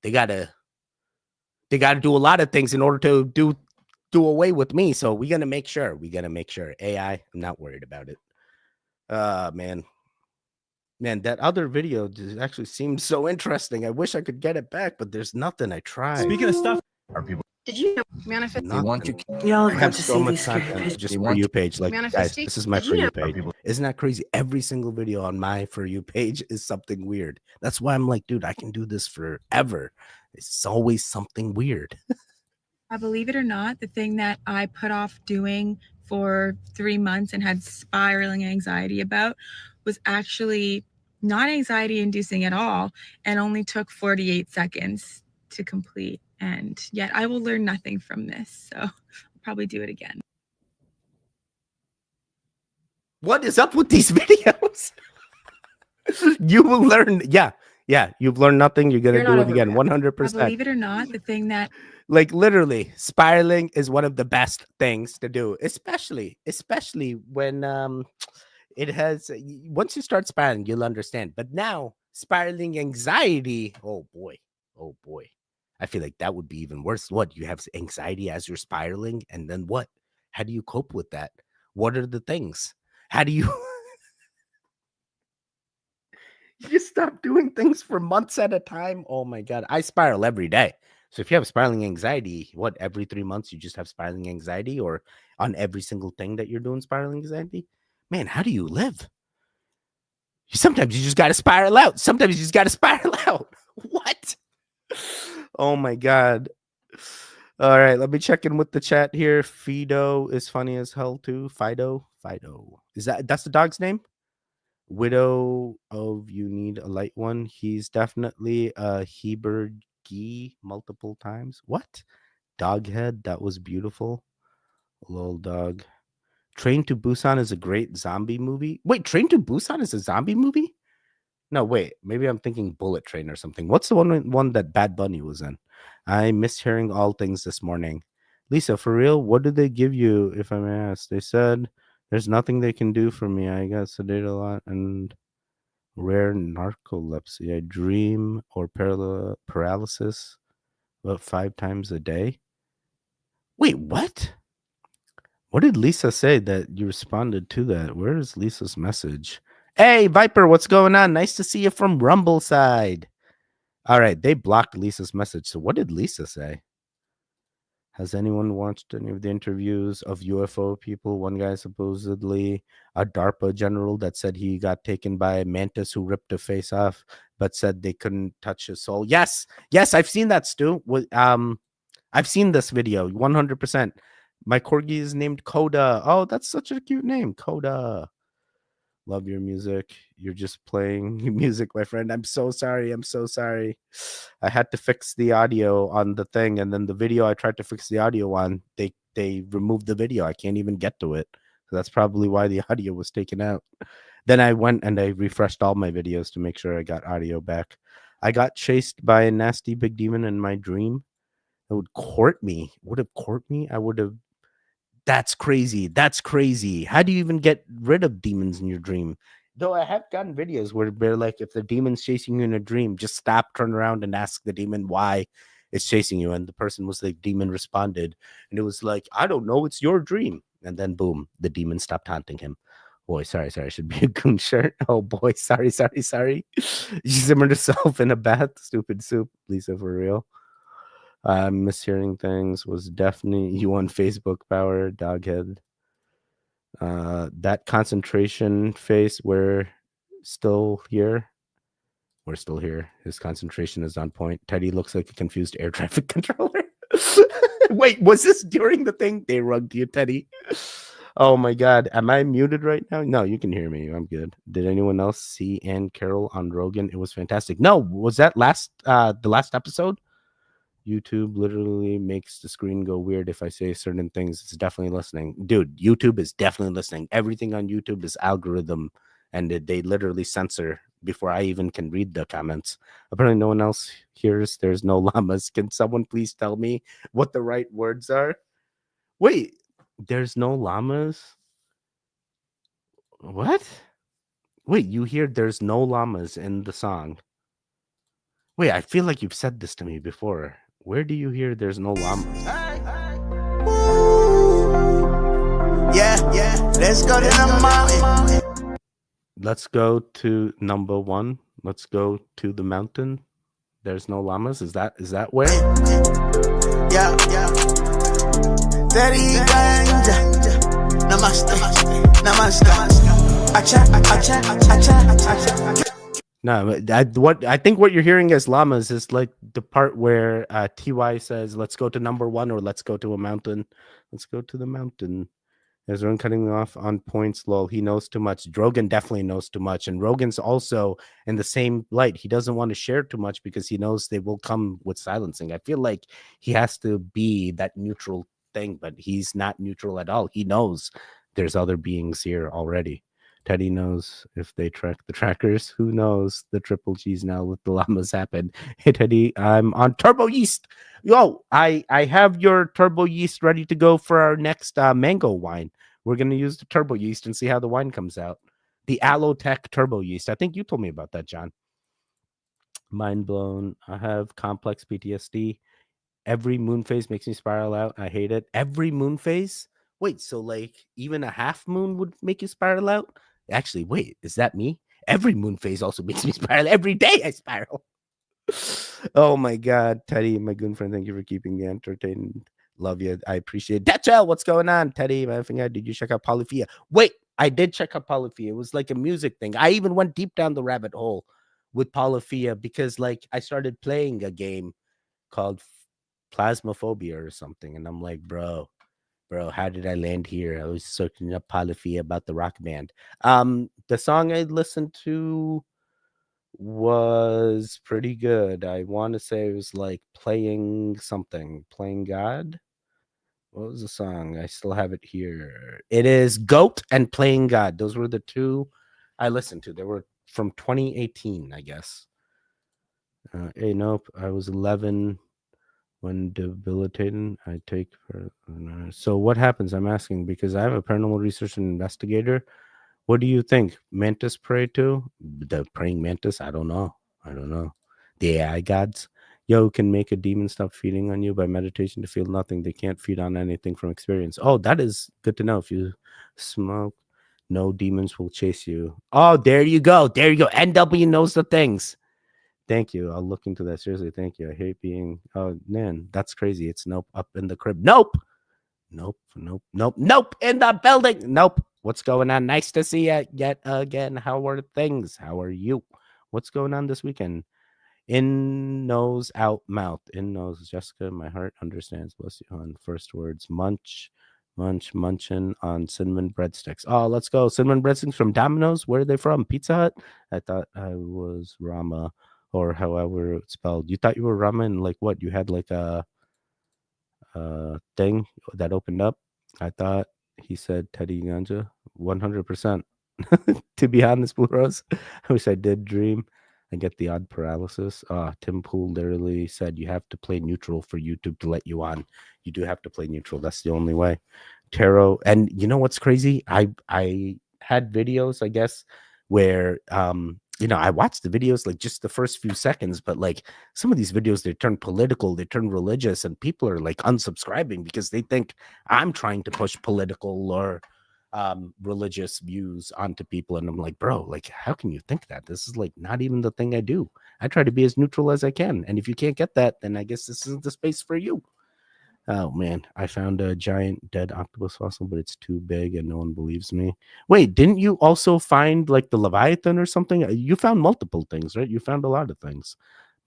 They got to do a lot of things in order to do away with me. So we're going to make sure. AI, I'm not worried about it. Man, that other video actually seemed so interesting. I wish I could get it back, but there's nothing. I tried. speaking of stuff, Are people Did you know manifest? they want you? Y'all I have so much content just for you page. Like, guys, Manifestation. this is my Did For you You know- page. Isn't that crazy? Every single video on my For You page is something weird. That's why I'm like, dude, I can do this forever. It's always something weird. Believe it or not, the thing that I put off doing for 3 months and had spiraling anxiety about was actually not anxiety inducing at all and only took 48 seconds to complete. And yet I will learn nothing from this. So I'll probably do it again. What is up with these videos? You will learn. Yeah. You've learned nothing. You're gonna do it again. 100%. Believe it or not, the thing that Like, literally, spiraling is one of the best things to do, especially when it has. Once you start spiraling, you'll understand. But now, spiraling anxiety. Oh boy. Oh boy. I feel like that would be even worse. What? You have anxiety as you're spiraling, and then what? How do you cope with that? What are the things? How do you? You just stop doing things for months at a time. Oh my god, I spiral every day. So if you have spiraling anxiety, what, every 3 months you just have spiraling anxiety, or on every single thing that you're doing spiraling anxiety? Man, how do you live? Sometimes you just got to spiral out. Sometimes you just got to spiral out. What? Oh my god. All right, let me check in with the chat here. Fido is funny as hell too. Fido. Is that's the dog's name? Widow of You Need a Light One. He's definitely a Hebergy multiple times. What? Doghead, that was beautiful. Lol dog. Train to Busan is a great zombie movie. Wait, Train to Busan is a zombie movie? No, wait. Maybe I'm thinking Bullet Train or something. What's the one that Bad Bunny was in? I missed hearing all things this morning. Lisa, for real, what did they give you, if I may ask? They said there's nothing they can do for me. I got sedated a lot and rare narcolepsy. I dream or paralysis about 5 times a day. Wait, what? What did Lisa say that you responded to that? Where is Lisa's message? Hey, Viper, what's going on? Nice to see you from Rumble side. All right, they blocked Lisa's message. So what did Lisa say? Has anyone watched any of the interviews of UFO people? One guy supposedly a DARPA general that said he got taken by a mantis who ripped a face off, but said they couldn't touch his soul. Yes, I've seen that, Stu. I've seen this video 100%. My corgi is named Coda. Oh, that's such a cute name, Coda. Love your music. You're just playing music, my friend. I'm so sorry. I had to fix the audio on the thing, and then the video I tried to fix the audio on, they removed the video. I can't even get to it. So that's probably why the audio was taken out. Then I went and I refreshed all my videos to make sure I got audio back. I got chased by a nasty big demon in my dream. It would court me. I would have. That's crazy. How do you even get rid of demons in your dream? Though I have gotten videos where they're like, if the demon's chasing you in a dream, just stop, turn around, and ask the demon why it's chasing you. And the person was like, demon responded, and it was like, I don't know, it's your dream. And then boom, the demon stopped haunting him. Boy, sorry, I should be a goon shirt. Oh boy, sorry. She simmered herself in a bath. Stupid soup, Lisa, for real. Mishearing things was definitely you on Facebook power, doghead. That concentration face, we're still here. His concentration is on point. Teddy looks like a confused air traffic controller. Wait, was this during the thing? They rugged you, Teddy. Oh my god. Am I muted right now? No, you can hear me. I'm good. Did anyone else see Ann Carroll on Rogan? It was fantastic. No, was that the last episode? YouTube literally makes the screen go weird if I say certain things. It's definitely listening. Dude, YouTube is definitely listening. Everything on YouTube is algorithm, and they literally censor before I even can read the comments. Apparently no one else hears there's no llamas. Can someone please tell me what the right words are? Wait, there's no llamas? What? Wait, you hear there's no llamas in the song? Wait, I feel like you've said this to me before. Where do you hear there's no llamas? Yeah, let's go to the mountain. Let's go to number 1. Let's go to the mountain. There's no llamas. Is that where? Yeah. Tedi ganja. Namaste. Acha. No, I think what you're hearing as llamas is like the part where TY says, let's go to number 1, or let's go to a mountain. Let's go to the mountain. There's one cutting me off on points, lol. He knows too much. Rogan definitely knows too much. And Rogan's also in the same light. He doesn't want to share too much because he knows they will come with silencing. I feel like he has to be that neutral thing, but he's not neutral at all. He knows there's other beings here already. Teddy knows if they track the trackers. Who knows? The triple G's now with the llamas happen. Hey, Teddy, I'm on Turbo Yeast. Yo, I have your Turbo Yeast ready to go for our next mango wine. We're going to use the Turbo Yeast and see how the wine comes out. The Allotech turbo yeast. I think you told me about that, John. Mind blown. I have complex PTSD. Every moon phase makes me spiral out. I hate it. Every moon phase? Wait, so like even a half moon would make you spiral out? Actually, wait, is that me? Every moon phase also makes me spiral. Every day I spiral. Oh my God, Teddy, my good friend, thank you for keeping me entertained. Love you. I appreciate it. Detchel, what's going on? Teddy, my finger, did you check out Polyphia? Wait, I did check out Polyphia. It was like a music thing. I even went deep down the rabbit hole with Polyphia because like I started playing a game called Plasmophobia or something. And I'm like, bro, how did I land here? I was searching up Polyphia about the rock band. The song I listened to was pretty good. I want to say it was like playing God. What was the song? I still have it here. It is Goat and Playing God. Those were the two I listened to. They were from 2018, I guess. Hey, nope. I was 11 when debilitating. I take for so what happens? I'm asking because I have a paranormal research investigator. What do you think? Mantis pray to? The praying mantis? I don't know. The AI gods. Yo, can make a demon stop feeding on you by meditation to feel nothing. They can't feed on anything from experience. Oh, that is good to know. If you smoke, no demons will chase you. Oh, there you go. NW knows the things. Thank you. I'll look into that. Seriously, thank you. I hate being. Oh, man, that's crazy. It's nope up in the crib. Nope. In the building. Nope. What's going on? Nice to see you yet again. How are things? How are you? What's going on this weekend? In nose, out mouth. In nose, Jessica, my heart understands. Bless you on first words. Munchin on cinnamon breadsticks. Oh, let's go. Cinnamon breadsticks from Domino's. Where are they from? Pizza Hut? I thought I was Rama or however it's spelled. You thought you were Rama and like what? You had like a thing that opened up. I thought he said Teddy Ganja 100%. To be honest, Blue Rose, I wish I did dream. I get the odd paralysis. Tim Pool literally said you have to play neutral for YouTube to let you on. You do have to play neutral. That's the only way. Tarot. And you know what's crazy? I had videos, I guess, where I watched the videos like just the first few seconds, but like some of these videos, they turn political, they turn religious, and people are like unsubscribing because they think I'm trying to push political or religious views onto people. And I'm like, bro, like, how can you think that? This is like not even the thing I do. I try to be as neutral as I can. And if you can't get that, then I guess this isn't the space for you. Oh man, I found a giant dead octopus fossil, but it's too big and no one believes me. Wait, didn't you also find like the Leviathan or something? You found multiple things, right? You found a lot of things.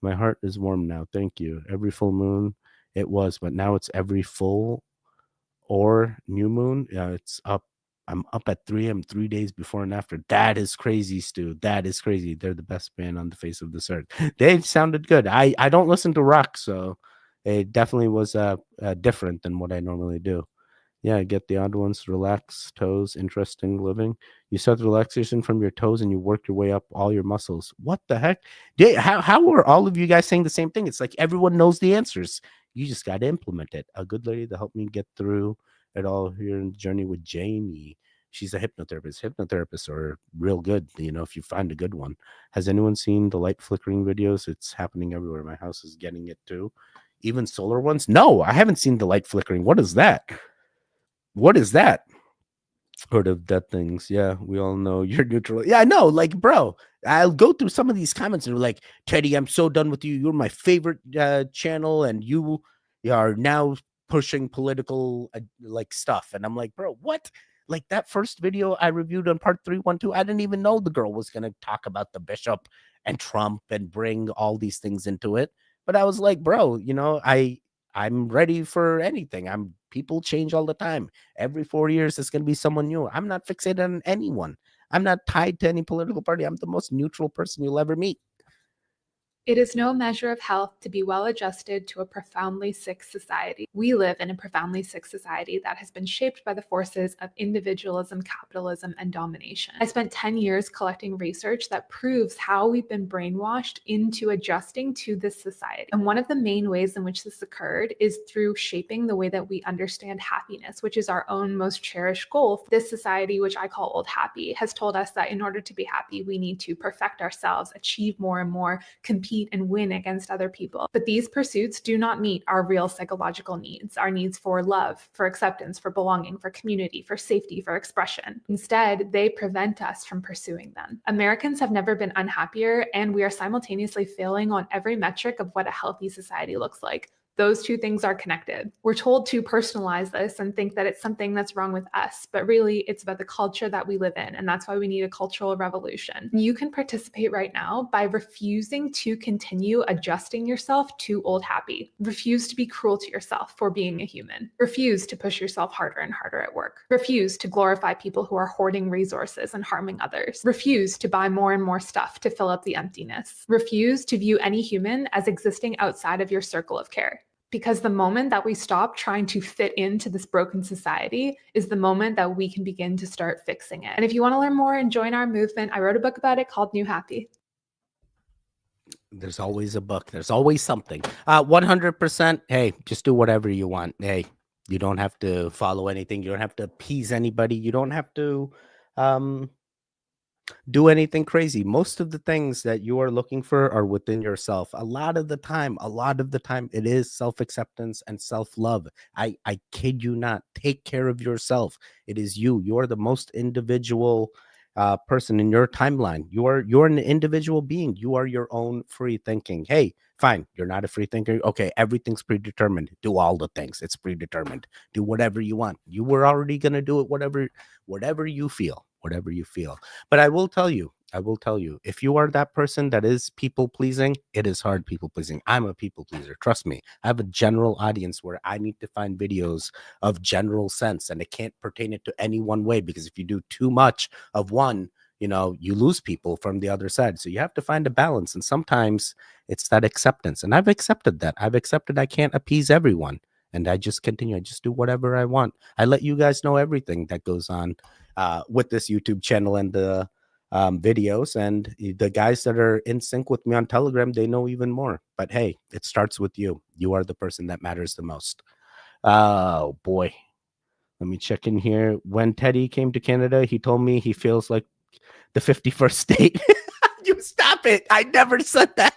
My heart is warm now. Thank you. Every full moon it was, but now it's every full or new moon. Yeah, it's up. I'm up at 3 a.m. 3 days before and after. That is crazy, Stu. That is crazy. They're the best band on the face of this earth. They sounded good. I don't listen to rock, so it definitely was different than what I normally do. Yeah, get the odd ones. Relax, toes, interesting living. You start the relaxation from your toes and you work your way up all your muscles. What the heck? How are all of you guys saying the same thing? It's like everyone knows the answers. You just got to implement it. A good lady to help me get through it all here in the journey with Jamie. She's a hypnotherapist. Hypnotherapists are real good, if you find a good one. Has anyone seen the light flickering videos? It's happening everywhere. My house is getting it too. Even solar ones? No, I haven't seen the light flickering. What is that? Heard of dead things. Yeah, we all know you're neutral. Yeah, I know. Like, bro, I'll go through some of these comments and like, Teddy, I'm so done with you. You're my favorite channel, and you are now pushing political like stuff. And I'm like, bro, what? Like that first video I reviewed on part 312, I didn't even know the girl was gonna talk about the bishop and Trump and bring all these things into it. But I was like, bro, I'm ready for anything. People change all the time. Every 4 years, it's going to be someone new. I'm not fixated on anyone. I'm not tied to any political party. I'm the most neutral person you'll ever meet. It is no measure of health to be well adjusted to a profoundly sick society. We live in a profoundly sick society that has been shaped by the forces of individualism, capitalism, and domination. I spent 10 years collecting research that proves how we've been brainwashed into adjusting to this society. And one of the main ways in which this occurred is through shaping the way that we understand happiness, which is our own most cherished goal. This society, which I call old happy, has told us that in order to be happy, we need to perfect ourselves, achieve more and more, compete and win against other people. But these pursuits do not meet our real psychological needs, our needs for love, for acceptance, for belonging, for community, for safety, for expression. Instead, they prevent us from pursuing them. Americans have never been unhappier, and we are simultaneously failing on every metric of what a healthy society looks like. Those two things are connected. We're told to personalize this and think that it's something that's wrong with us, but really it's about the culture that we live in, and that's why we need a cultural revolution. You can participate right now by refusing to continue adjusting yourself to old happy. Refuse to be cruel to yourself for being a human. Refuse to push yourself harder and harder at work. Refuse to glorify people who are hoarding resources and harming others. Refuse to buy more and more stuff to fill up the emptiness. Refuse to view any human as existing outside of your circle of care. Because the moment that we stop trying to fit into this broken society is the moment that we can begin to start fixing it. And if you want to learn more and join our movement, I wrote a book about it called New Happy. There's always a book. There's always something. 100%. Hey, just do whatever you want. Hey, you don't have to follow anything. You don't have to appease anybody. You don't have to do anything crazy. Most of the things that you are looking for are within yourself. A lot of the time, it is self-acceptance and self-love. I kid you not. Take care of yourself. It is you. You're the most individual person in your timeline. You're an individual being. You are your own free thinking. Hey, fine. You're not a free thinker. Okay, everything's predetermined. Do all the things. It's predetermined. Do whatever you want. You were already gonna do it. Whatever you feel. Whatever you feel. But I will tell you, if you are that person that is people pleasing, it is hard people pleasing. I'm a people pleaser. Trust me. I have a general audience where I need to find videos of general sense, and it can't pertain it to any one way, because if you do too much of one, you lose people from the other side. So you have to find a balance. And sometimes it's that acceptance. And I've accepted that. I've accepted I can't appease everyone. And I just continue. I just do whatever I want. I let you guys know everything that goes on with this YouTube channel and the videos. And the guys that are in sync with me on Telegram, they know even more. But hey, it starts with you. You are the person that matters the most. Oh, boy. Let me check in here. When Teddy came to Canada, he told me he feels like the 51st state. You stop it. I never said that.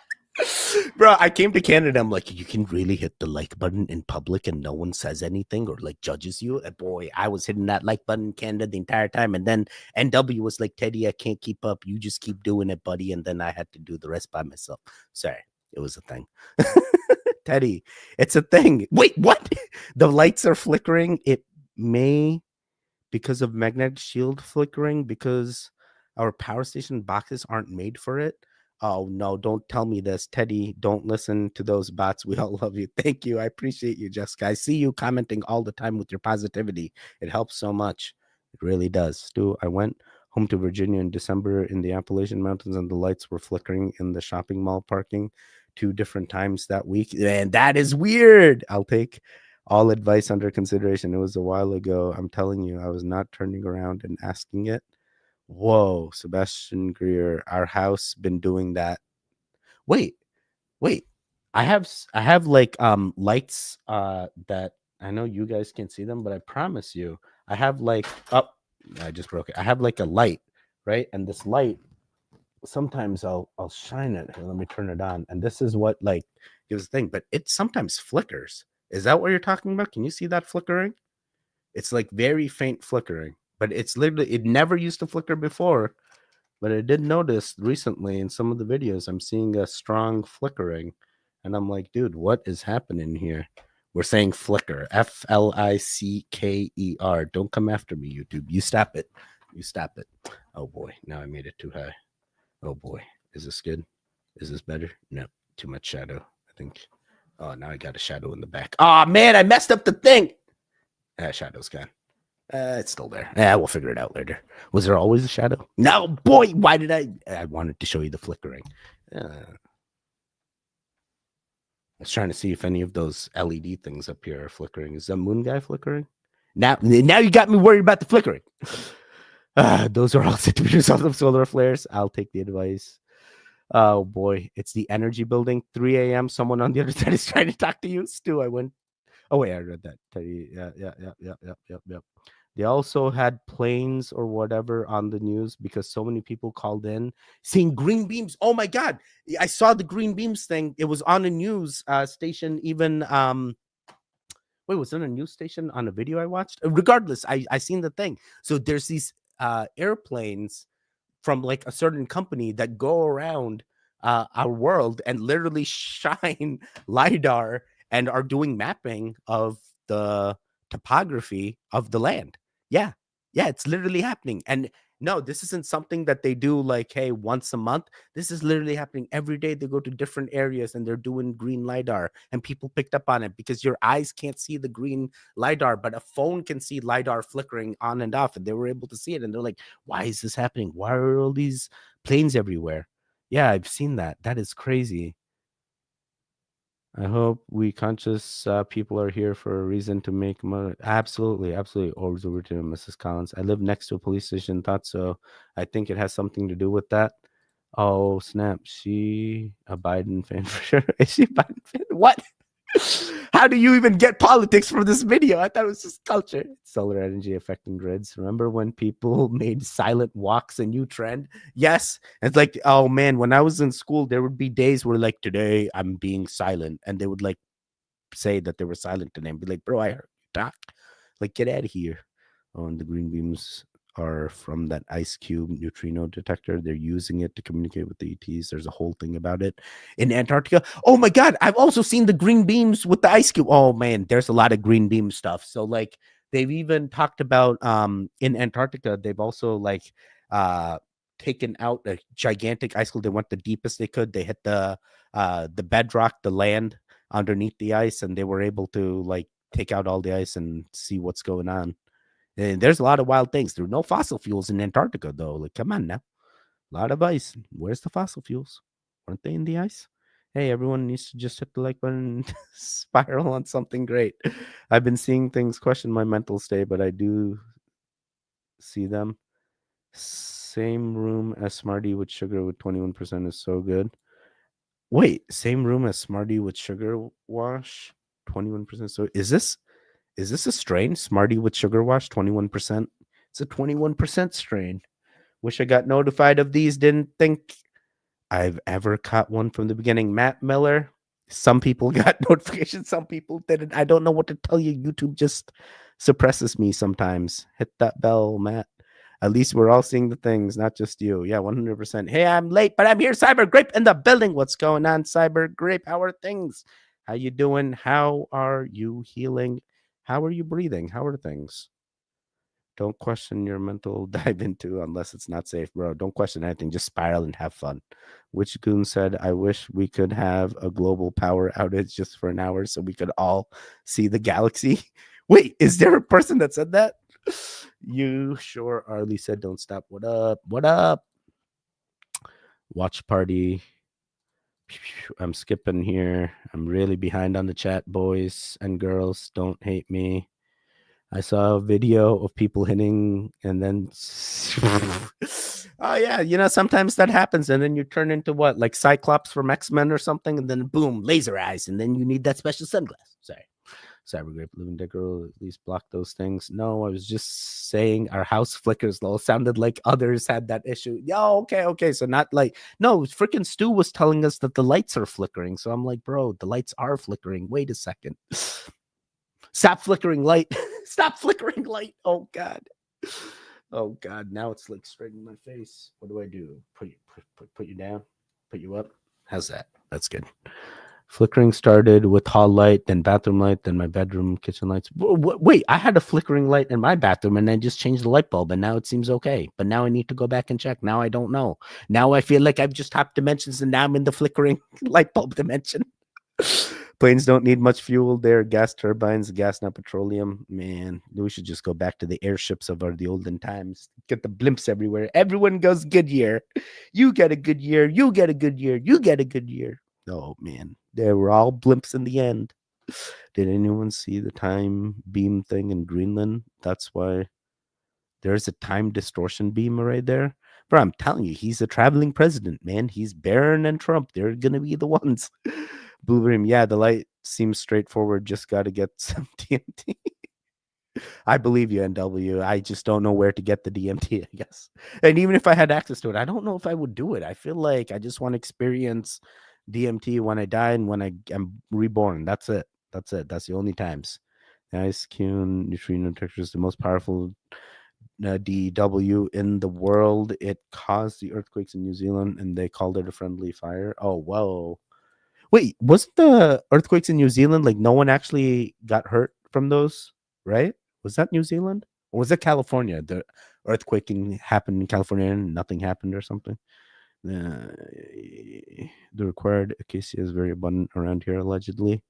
Bro, I came to Canada. I'm like, you can really hit the like button in public and no one says anything or like judges you. And boy, I was hitting that like button in Canada the entire time. And then NW was like, Teddy, I can't keep up. You just keep doing it, buddy. And then I had to do the rest by myself. Sorry, it was a thing. Teddy, it's a thing. Wait, what? The lights are flickering. It may, because of magnetic shield flickering, because our power station boxes aren't made for it. Oh, no, don't tell me this. Teddy, don't listen to those bots. We all love you. Thank you. I appreciate you, Jessica. I see you commenting all the time with your positivity. It helps so much. It really does. Stu, I went home to Virginia in December in the Appalachian Mountains, and the lights were flickering in the shopping mall parking 2 different times that week. And that is weird. I'll take all advice under consideration. It was a while ago. I'm telling you, I was not turning around and asking it. Whoa, Sebastian Greer, our house been doing that. Wait. I have like lights that I know you guys can't see them, but I promise you, I have like I just broke it. I have like a light, right? And this light, sometimes I'll shine it. Here, let me turn it on. And this is what like gives the thing, but it sometimes flickers. Is that what you're talking about? Can you see that flickering? It's like very faint flickering. But it's literally, it never used to flicker before, but I did notice recently in some of the videos, I'm seeing a strong flickering. And I'm like, dude, what is happening here? We're saying flicker, F-L-I-C-K-E-R. Don't come after me, YouTube. You stop it. You stop it. Oh, boy. Now I made it too high. Oh, boy. Is this good? Is this better? No, too much shadow, I think. Oh, now I got a shadow in the back. Oh, man, I messed up the thing. Shadow's gone. It's still there. We'll figure it out later. Was there always a shadow? No, boy. Why did I wanted to show you the flickering. was trying to see if any of those LED things up here are flickering. Is the moon guy flickering? Now you got me worried about the flickering. Those are all centimeters of solar flares. I'll take the advice. Oh boy, it's the energy building. 3 a.m. Someone on the other side is trying to talk to you. Stu, I went. Oh wait, I read that. Teddy, yeah. They also had planes or whatever on the news because so many people called in seeing green beams. Oh my god, I saw the green beams thing. It was on a news station. Even wait, was it a news station on a video I watched? Regardless, I seen the thing. So there's these airplanes from like a certain company that go around our world and literally shine LiDAR and are doing mapping of the topography of the land. Yeah. It's literally happening. And no, this isn't something that they do like, hey, once a month. This is literally happening every day. They go to different areas and they're doing green LiDAR, and people picked up on it because your eyes can't see the green LiDAR, but a phone can see LiDAR flickering on and off, and they were able to see it. And they're like, why is this happening? Why are all these planes everywhere? Yeah, I've seen that. That is crazy. I hope we conscious people are here for a reason to make money. Absolutely. Always over to Mrs. Collins. I live next to a police station. Thought so. I think it has something to do with that. Oh snap! She a Biden fan for sure. Is she a Biden fan? What? How do you even get politics from this video? I thought it was just culture. Solar energy affecting grids. Remember when people made silent walks a new trend? Yes. It's like, oh man, when I was in school, there would be days where like, today I'm being silent. And they would like say that they were silent today and be like, bro, I heard you talk. Like, get out of here. Oh, and the green beams are from that ice cube neutrino detector. They're using it to communicate with the ETs. There's a whole thing about it in Antarctica. Oh my god, I've also seen the green beams with the ice cube. Oh man, there's a lot of green beam stuff. So like they've even talked about in Antarctica, they've also like taken out a gigantic ice cube. They went the deepest they could. They hit the bedrock, the land underneath the ice, and they were able to like take out all the ice and see what's going on. And there's a lot of wild things. There are no fossil fuels in Antarctica, though. Like, come on now. A lot of ice. Where's the fossil fuels? Weren't they in the ice? Hey, everyone needs to just hit the like button and spiral on something great. I've been seeing things question my mental state, but I do see them. Same room as Smarty with sugar with 21% is so good. Wait, same room as Smarty with sugar wash? 21%. So is this a strain? Smarty with sugar wash, 21%. It's a 21% strain. Wish I got notified of these. Didn't think I've ever caught one from the beginning. Matt Miller. Some people got notifications, some people didn't. I don't know what to tell you. YouTube just suppresses me sometimes. Hit that bell, Matt. At least we're all seeing the things, not just you. Yeah, 100%. Hey, I'm late, but I'm here. Cyber Grape in the building. What's going on, Cyber Grape? How are things? How you doing? How are you healing? How are you breathing? How are things? Don't question your mental dive into unless it's not safe, bro. Don't question anything. Just spiral and have fun. Which goon said, I wish we could have a global power outage just for an hour so we could all see the galaxy. Wait, is there a person that said that? You sure Arlie said, don't stop. What up? What up? Watch party. I'm skipping here. I'm really behind on the chat, boys and girls. Don't hate me. I saw a video of people hitting and then oh yeah, sometimes that happens and then you turn into what, like Cyclops from X-Men or something, and then boom, laser eyes, and then you need that special sunglass. Sorry. Cyber Grape, Living Dead Girl, at least block those things. No, I was just saying our house flickers low. Sounded like others had that issue. Yo, okay. So not like, no, freaking Stu was telling us that the lights are flickering. So I'm like, bro, the lights are flickering. Wait a second. Stop flickering light. Stop flickering light. Oh God. Oh God. Now it's like straight in my face. What do I do? Put you down? Put you up? How's that? That's good. Flickering started with hall light, then bathroom light, then my bedroom, kitchen lights. Wait, I had a flickering light in my bathroom and I just changed the light bulb and now it seems okay. But now I need to go back and check. Now I don't know. Now I feel like I've just hopped dimensions and now I'm in the flickering light bulb dimension. Planes don't need much fuel. They're gas turbines, gas, not petroleum. Man, we should just go back to the airships of the olden times. Get the blimps everywhere. Everyone goes Goodyear. You get a good year. You get a good year. You get a good year. Oh man, they were all blimps in the end. Did anyone see the time beam thing in Greenland? That's why there's a time distortion beam right there. Bro, I'm telling you, he's a traveling president, man. He's Barron and Trump. They're gonna be the ones. Blue Beam, yeah, the light seems straightforward. Just got to get some DMT. I believe you, NW. I just don't know where to get the DMT, I guess. And even if I had access to it, I don't know if I would do it. I feel like I just want to experience DMT when I die and when I am reborn. That's it. That's it. That's the only times. Ice Cube neutrino detector is the most powerful DW in the world. It caused the earthquakes in New Zealand, and they called it a friendly fire. Oh, whoa. Wait, wasn't the earthquakes in New Zealand like no one actually got hurt from those, right? Was that New Zealand? Or was it California? The earthquake happened in California and nothing happened or something? The required acacia is very abundant around here, allegedly.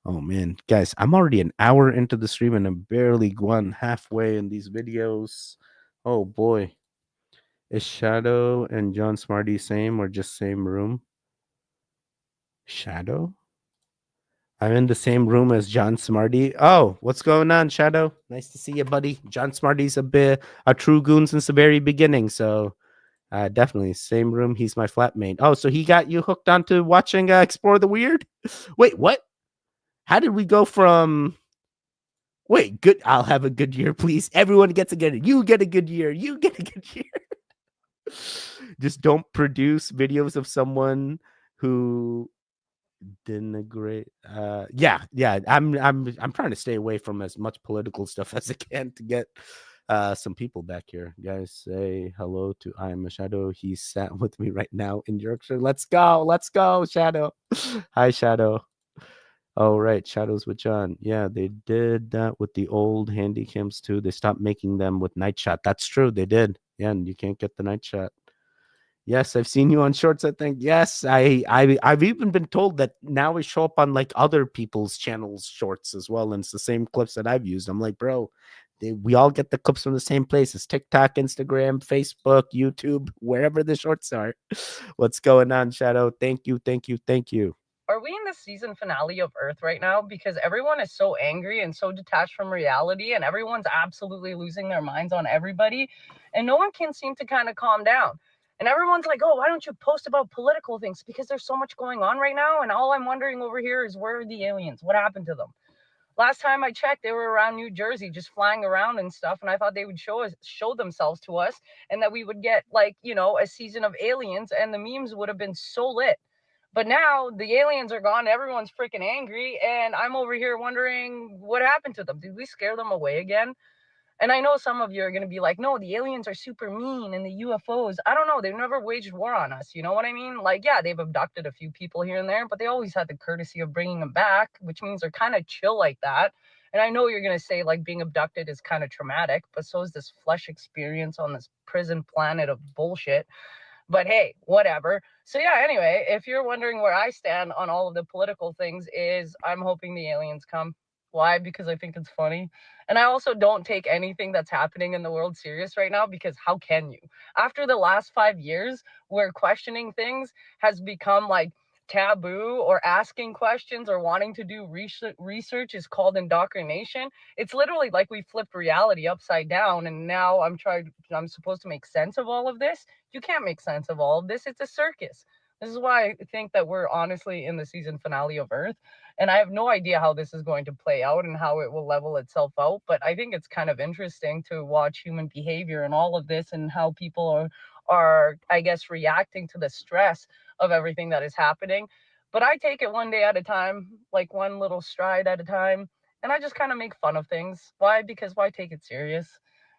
Oh man, guys, I'm already an hour into the stream and I'm barely gone halfway in these videos. Oh boy. Is Shadow and John Smarty same or just same room? Shadow? I'm in the same room as John Smarty. Oh, what's going on, Shadow? Nice to see you, buddy. John Smarty's a true goon since the very beginning, so definitely same room. He's my flatmate. Oh, so he got you hooked onto watching Explore the Weird? Wait, what? How did we go from? Wait, good. I'll have a good year, please. Everyone gets a good year. You get a good year. You get a good year. Just don't produce videos of someone who denigrate. Yeah. I'm trying to stay away from as much political stuff as I can to get some people back here. Guys, say hello to I am a Shadow. He sat with me right now in Yorkshire. Let's go, Shadow. Hi, Shadow. Oh, right. Shadows with John. Yeah, they did that with the old handy cams too. They stopped making them with night shot. That's true. They did. Yeah, and you can't get the night shot. Yes, I've seen you on shorts, I think. Yes, I've even been told that now we show up on like other people's channels shorts as well. And it's the same clips that I've used. I'm like, bro, we all get the clips from the same places. TikTok, Instagram, Facebook, YouTube, wherever the shorts are. What's going on, Shadow? Thank you. Are we in the season finale of Earth right now? Because everyone is so angry and so detached from reality, and everyone's absolutely losing their minds on everybody, and no one can seem to kind of calm down. And everyone's like, oh, why don't you post about political things? Because there's so much going on right now, and all I'm wondering over here is, where are the aliens? What happened to them? Last time I checked, they were around New Jersey, just flying around and stuff, and I thought they would show themselves to us, and that we would get, like, you know, a season of aliens, and the memes would have been so lit. But now the aliens are gone. Everyone's freaking angry. And I'm over here wondering what happened to them. Did we scare them away again? And I know some of you are going to be like, no, the aliens are super mean and the UFOs. I don't know. They've never waged war on us. You know what I mean? Like, yeah, they've abducted a few people here and there, but they always had the courtesy of bringing them back, which means they're kind of chill like that. And I know you're going to say, like, being abducted is kind of traumatic, but so is this flesh experience on this prison planet of bullshit. But hey, whatever. So yeah, anyway, if you're wondering where I stand on all of the political things, is I'm hoping the aliens come. Why? Because I think it's funny. And I also don't take anything that's happening in the world serious right now, because how can you? After the last 5 years where questioning things has become like taboo, or asking questions or wanting to do research is called indoctrination. It's literally like we flipped reality upside down, and now I'm supposed to make sense of all of this. You can't make sense of all of this. It's a circus. This is why I think that we're honestly in the season finale of Earth. And I have no idea how this is going to play out and how it will level itself out. But I think it's kind of interesting to watch human behavior and all of this, and how people are, I guess, reacting to the stress of everything that is happening. But I take it one day at a time, like one little stride at a time. And I just kind of make fun of things. Why? Because why take it serious?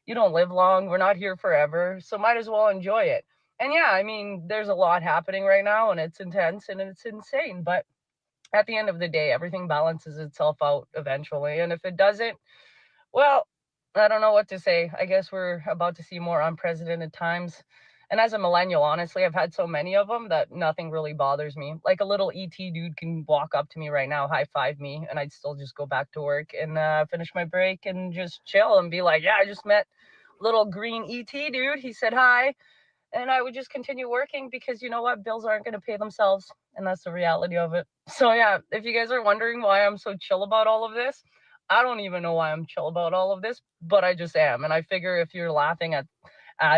You don't live long. We're not here forever. So might as well enjoy it. And yeah, I mean, there's a lot happening right now, and it's intense and it's insane. But at the end of the day, everything balances itself out eventually. And if it doesn't, well, I don't know what to say. I guess we're about to see more unprecedented times. And as a millennial, honestly, I've had so many of them that nothing really bothers me. Like a little ET dude can walk up to me right now, high five me, and I'd still just go back to work and finish my break and just chill and be like, yeah, I just met little green ET dude. He said hi. and I would just continue working because you know what? Bills aren't going to pay themselves. And that's the reality of it. So, yeah, if you guys are wondering why I'm so chill about all of this, I don't even know why I'm chill about all of this, but I just am. And I figure if you're laughing at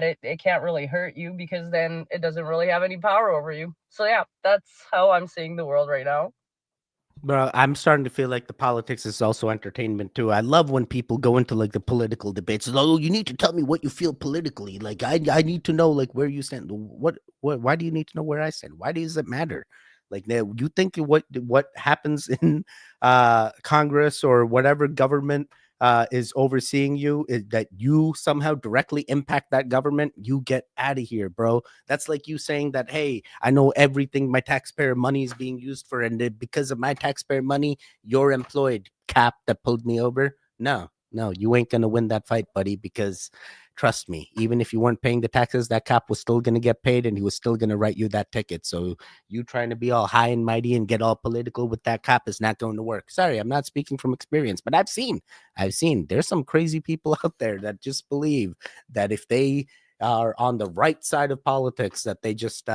it, it can't really hurt you because then it doesn't really have any power over you. So, yeah, that's how I'm seeing the world right now. Bro, I'm starting to feel like the politics is also entertainment too. I love when people go into like the political debates. Oh, you need to tell me what you feel politically. Like I need to know like where you stand. What why do you need to know where I stand? Why does it matter? Like now you think what happens in Congress or whatever government is overseeing you is that you somehow directly impact that government? You get out of here, bro. That's like you saying that, hey, I know everything my taxpayer money is being used for, and because of my taxpayer money, you're employed, cap that pulled me over. No, you ain't gonna win that fight, buddy, because trust me, even if you weren't paying the taxes, that cop was still gonna get paid and he was still gonna write you that ticket. So you trying to be all high and mighty and get all political with that cop is not going to work. Sorry, I'm not speaking from experience, but I've seen there's some crazy people out there that just believe that if they are on the right side of politics that they just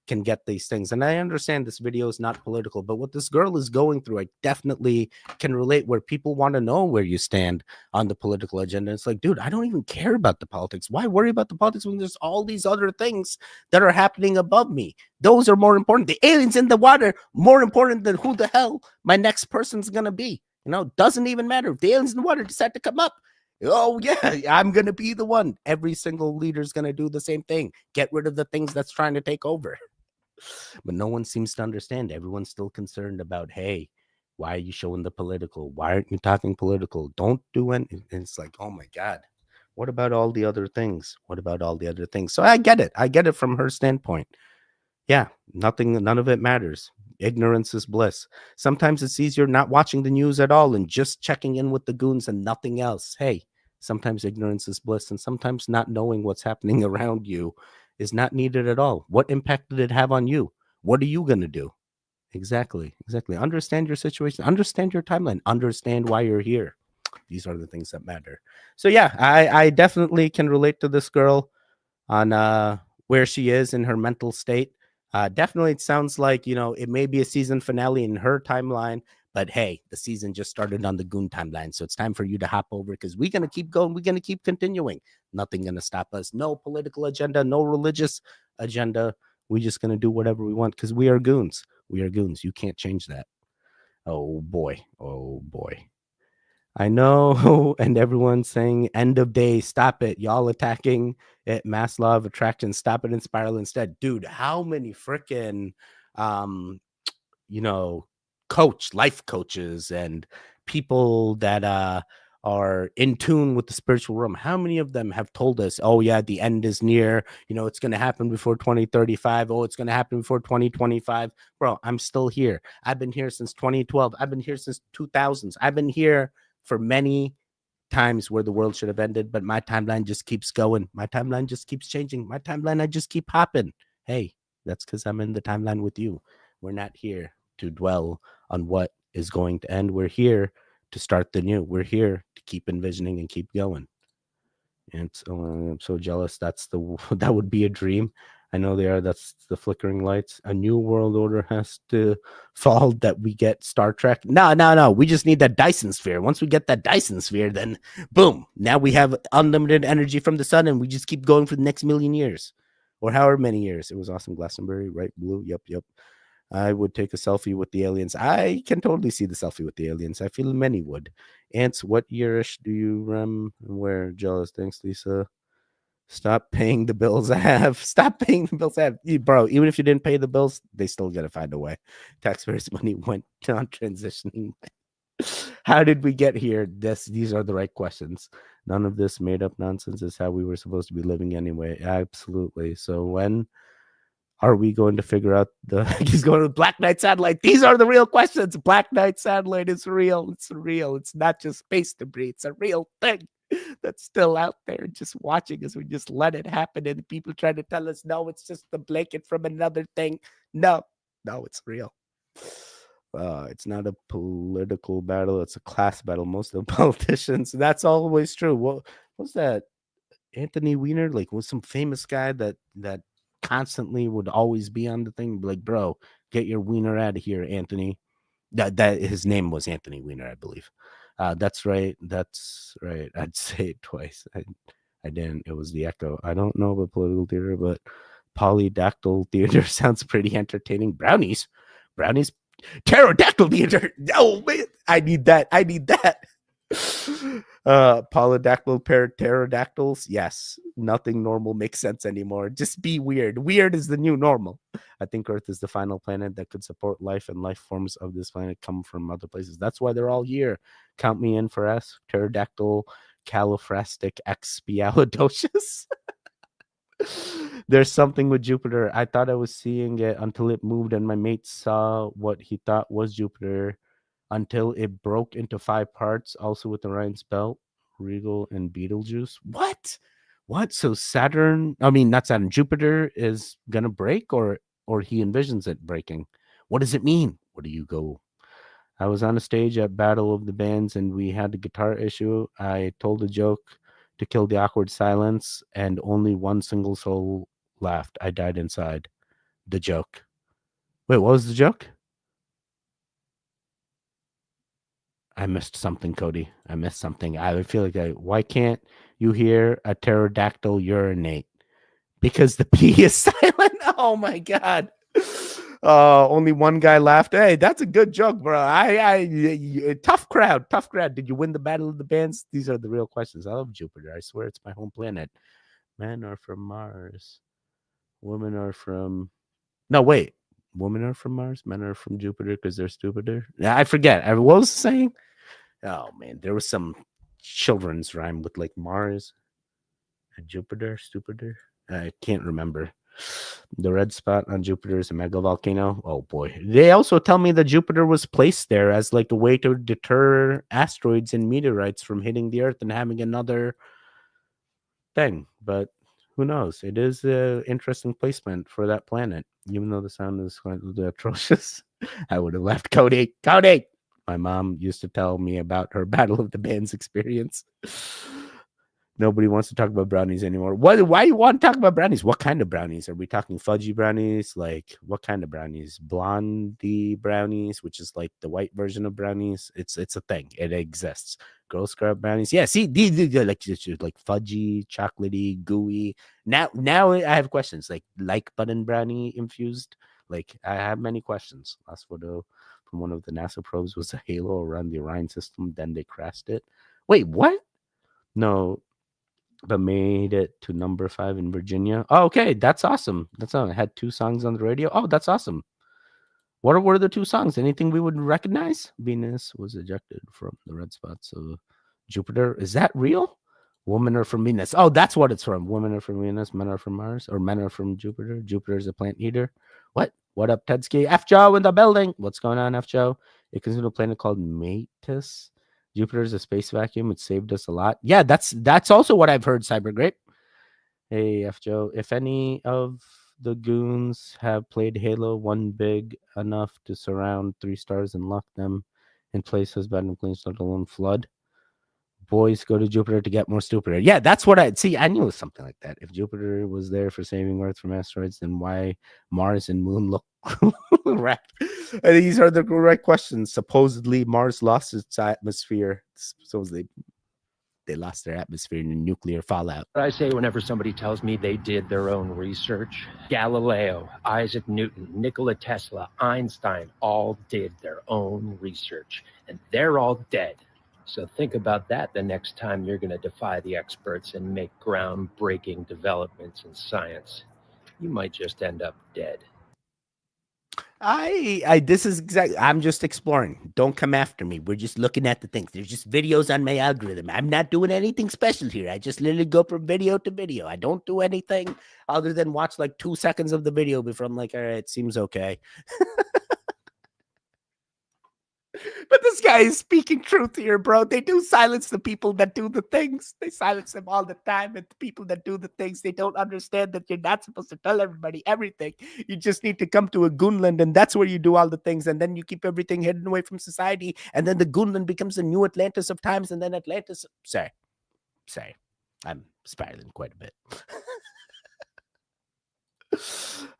can get these things. And I understand this video is not political, but what this girl is going through, I definitely can relate, where people want to know where you stand on the political agenda. It's like, dude, I don't even care about the politics. Why worry about the politics when there's all these other things that are happening above me? Those are more important. The aliens in the water, more important than who the hell my next person's gonna be. You know, doesn't even matter if the aliens in the water decide to come up. Oh yeah, I'm gonna be the one. Every single leader's gonna do the same thing. Get rid of the things that's trying to take over. But no one seems to understand. Everyone's still concerned about, hey, why are you showing the political? Why aren't you talking political? Don't do anything. It's like, oh my God, what about all the other things? What about all the other things? So I get it. I get it from her standpoint. Yeah, none of it matters. Ignorance is bliss. Sometimes it's easier not watching the news at all and just checking in with the goons and nothing else. Hey, sometimes ignorance is bliss, and sometimes not knowing what's happening around you is not needed at all. What impact did it have on you? What are you going to do? Exactly. Understand your situation, understand your timeline, understand why you're here. These are the things that matter. So yeah, I definitely can relate to this girl on where she is in her mental state. Definitely, it sounds like, it may be a season finale in her timeline, but hey, the season just started on the Goon timeline. So it's time for you to hop over because we're going to keep going. We're going to keep continuing. Nothing going to stop us. No political agenda, no religious agenda. We're just going to do whatever we want because we are goons. We are goons. You can't change that. Oh boy. Oh boy. I know, and everyone's saying end of day, stop it. Y'all attacking it, mass law of attraction, stop it and spiral instead. Dude, how many freaking life coaches and people that are in tune with the spiritual realm, how many of them have told us, oh yeah, the end is near, it's going to happen before 2035, oh, it's going to happen before 2025. Bro, I'm still here. I've been here since 2012. I've been here since 2000s. I've been here for many times where the world should have ended, but my timeline just keeps going. My timeline just keeps changing. My timeline, I just keep hopping. Hey, that's because I'm in the timeline with you. We're not here to dwell on what is going to end. We're here to start the new. We're here to keep envisioning and keep going. And so I'm so jealous. That would be a dream. I know they are. That's the flickering lights. A new world order has to fall that we get Star Trek. No. We just need that Dyson sphere. Once we get that Dyson sphere, then boom. Now we have unlimited energy from the sun and we just keep going for the next million years or however many years. It was awesome. Glastonbury, right? Blue. Yep. I would take a selfie with the aliens. I can totally see the selfie with the aliens. I feel many would. Ants, what yearish do you wear? Jealous. Thanks, Lisa. Stop paying the bills I have. Stop paying the bills I have. Bro, even if you didn't pay the bills, they still got to find a way. Taxpayers' money went on transitioning. How did we get here? These are the right questions. None of this made up nonsense is how we were supposed to be living anyway. Absolutely. So when are we going to figure out he's going to Black Knight satellite? These are the real questions. Black Knight satellite is real. It's real. It's not just space debris. It's a real thing that's still out there just watching us. We just let it happen. And people try to tell us, no, it's just the blanket from another thing. No, it's real. It's not a political battle. It's a class battle. Most of the politicians, that's always true. What was that? Anthony Weiner, like was some famous guy that constantly would always be on the thing. Like, bro, get your wiener out of here, Anthony. That his name was Anthony Weiner, I believe. That's right. That's right. I'd say it twice. I didn't. It was the echo. I don't know about political theater, but polydactyl theater sounds pretty entertaining. Brownies, pterodactyl theater. Oh man, I need that. Polydactyl pterodactyls. Yes, nothing normal makes sense anymore. Just be weird. Weird is the new normal. I think Earth is the final planet that could support life, and life forms of this planet come from other places. That's why they're all here. Count me in for S. Pterodactyl califrastic expialidocious. There's something with Jupiter. I thought I was seeing it until it moved, and my mate saw what he thought was Jupiter until it broke into 5 parts, also with Orion's belt, Regal, and Betelgeuse. What? So Saturn, I mean, not Saturn, Jupiter is gonna break, or he envisions it breaking. What does it mean? Where do you go? I was on a stage at Battle of the Bands, and we had a guitar issue. I told a joke to kill the awkward silence, and only one single soul laughed. I died inside. The joke. Wait, what was the joke? I missed something, Cody. I missed something. I would feel like, why can't you hear a pterodactyl urinate? Because the P is silent. Oh my God. Only one guy laughed. Hey, that's a good joke, bro. Tough crowd. Did you win the Battle of the Bands? These are the real questions. I love Jupiter. I swear it's my home planet. Men are from Mars. Women are from. No, wait. Women are from Mars. Men are from Jupiter because they're stupider. I forget. What was the saying? Oh man, there was some children's rhyme with like Mars and Jupiter, stupider. I can't remember. The red spot on Jupiter is a megavolcano. Oh boy. They also tell me that Jupiter was placed there as like a way to deter asteroids and meteorites from hitting the Earth and having another thing. But who knows? It is an interesting placement for that planet, even though the sound is quite atrocious. I would have left Cody. My mom used to tell me about her Battle of the Bands experience. Nobody wants to talk about brownies anymore. Why you want to talk about brownies? What kind of brownies? Are we talking fudgy brownies? Like what kind of brownies? Blondie brownies, which is like the white version of brownies. It's a thing. It exists. Girl Scout brownies. Yeah, see, these like fudgy, chocolatey, gooey. Now I have questions. Like button brownie infused. Like I have many questions. Last photo from one of the NASA probes was a halo around the Orion system. Then they crashed it. Wait, what? No, but made it to number 5 in Virginia. Oh, okay, that's awesome. It had 2 songs on the radio. Oh, that's awesome. What were the 2 songs? Anything we would recognize? Venus was ejected from the red spots of Jupiter. Is that real? Women are from Venus. Oh, that's what it's from. Women are from Venus. Men are from Mars. Or men are from Jupiter. Jupiter is a plant eater. What up, Tedski? F Joe in the building. What's going on, F Joe? It comes from a planet called Metis. Jupiter is a space vacuum. It saved us a lot. Yeah, that's also what I've heard, Cybergrape. Hey, F Joe. If any of the goons have played Halo 1 big enough to surround 3 stars and lock them in places bad and clean, let alone flood, boys go to Jupiter to get more stupider. Yeah, that's what I'd see. I knew it was something like that. If Jupiter was there for saving Earth from asteroids, then why Mars and Moon look wrecked? These are the correct questions. Supposedly, Mars lost its atmosphere. Supposedly, they lost their atmosphere in a nuclear fallout. I say whenever somebody tells me they did their own research, Galileo, Isaac Newton, Nikola Tesla, Einstein all did their own research, and they're all dead. So think about that the next time you're going to defy the experts and make groundbreaking developments in science. You might just end up dead. This is exactly, I'm just exploring. Don't come after me. We're just looking at the things. There's just videos on my algorithm. I'm not doing anything special here. I just literally go from video to video. I don't do anything other than watch like 2 seconds of the video before I'm like, all right, it seems okay. But this guy is speaking truth here, bro. They do silence the people that do the things. They silence them all the time. And the people that do the things, they don't understand that you're not supposed to tell everybody everything. You just need to come to a Goonland, and that's where you do all the things. And then you keep everything hidden away from society. And then the Goonland becomes the new Atlantis of times. And then Atlantis, I'm spiraling quite a bit.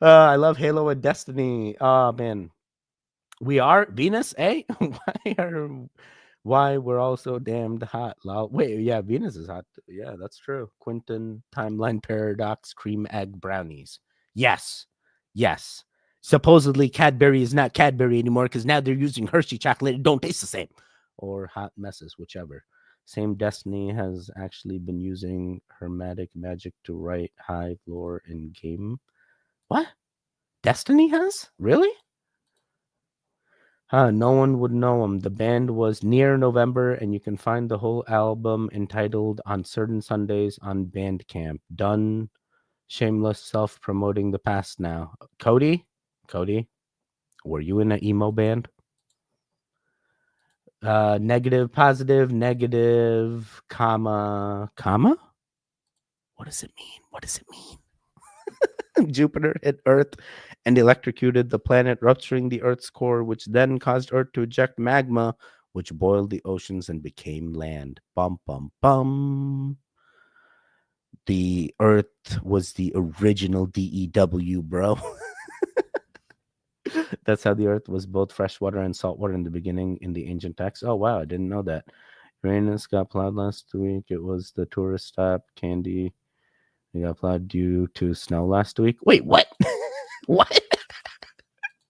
I love Halo and Destiny. Oh man, we are Venus, eh? Why we're all so damned hot? Lol. Wait, yeah, Venus is hot. Yeah, that's true. Quentin timeline paradox cream egg brownies. Yes, yes. Supposedly Cadbury is not Cadbury anymore because now they're using Hershey chocolate. It don't taste the same. Or hot messes, whichever. Same Destiny has actually been using hermetic magic to write hive lore in game. What? Destiny has? Really? No one would know him. The band was Near November, and you can find the whole album entitled On Certain Sundays on Bandcamp. Done. Shameless self-promoting the past now. Cody, were you in an emo band? Negative, positive, negative, comma. What does it mean? What does it mean? Jupiter hit Earth and electrocuted the planet, rupturing the Earth's core, which then caused Earth to eject magma, which boiled the oceans and became land. Bum, bum, bum. The Earth was the original DEW, bro. That's how the Earth was both freshwater and saltwater in the beginning in the ancient texts. Oh, wow. I didn't know that. Uranus got plowed last week. It was the tourist stop. Candy. It got plowed due to snow last week. Wait, what? What?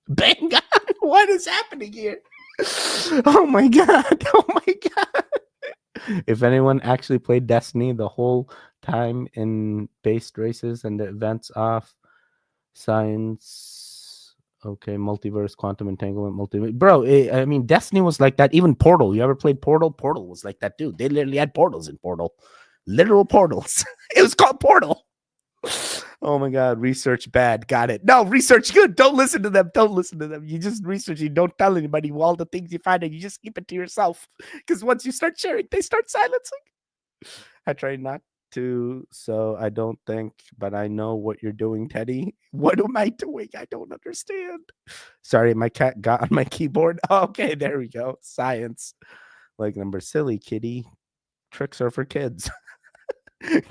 Bang on. What is happening here? Oh my god. Oh my god. If anyone actually played Destiny the whole time in based races and the events off science, okay, multiverse, quantum entanglement, bro, I mean, Destiny was like that. Even Portal. You ever played Portal? Portal was like that, dude. They literally had portals in Portal. Literal portals. It was called Portal. Oh my god, research bad. Got it. No, research good. Don't listen to them. Don't listen to them. You just research. You don't tell anybody all the things you find, and you just keep it to yourself. Because once you start sharing, they start silencing. I try not to, so I don't think, but I know what you're doing, Teddy. What am I doing? I don't understand. Sorry, my cat got on my keyboard. Okay, there we go. Science. Like number silly, kitty. Tricks are for kids.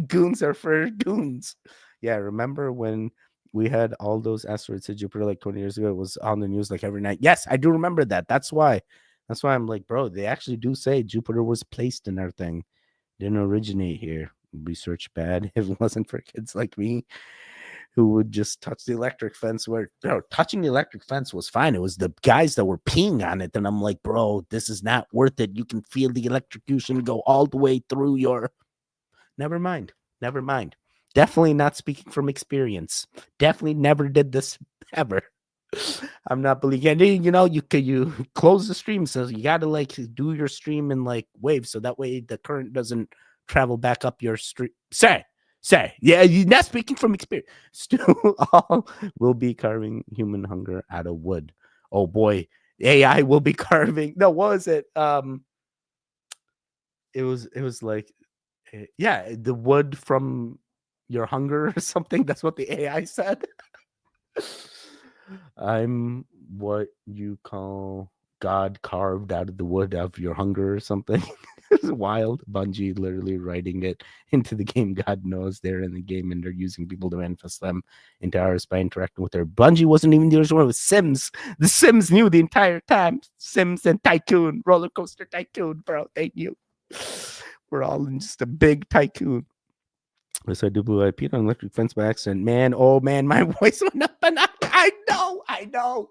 Goons are for goons. Yeah, remember when we had all those asteroids hit Jupiter like 20 years ago? It was on the news like every night. Yes, I do remember that. That's why I'm like, bro, they actually do say Jupiter was placed in our thing. Didn't originate here. Research bad. If it wasn't for kids like me who would just touch the electric fence, where touching the electric fence was fine. It was the guys that were peeing on it. And I'm like, bro, this is not worth it. You can feel the electrocution go all the way through your... Never mind. Definitely not speaking from experience. Definitely never did this ever. I'm not believing. You know, you close the stream, so you got to like do your stream in like waves, so that way the current doesn't travel back up your stream. Say, yeah, you're not speaking from experience. Still, all will be carving human hunger out of wood. Oh boy, AI will be carving. No, what was it? It was like, yeah, the wood from your hunger or something. That's what the AI said. I'm what you call God carved out of the wood of your hunger or something. It's wild. Bungie literally writing it into the game. God knows they're in the game and they're using people to manifest them into ours by interacting with their... Bungie wasn't even the original one. It was Sims. The Sims knew the entire time. Sims and Tycoon, Roller Coaster Tycoon, bro. They knew. We're all in just a big tycoon. Yes, I do blue. I peed on electric fence by accident. Man, oh man, my voice went up and up. I know.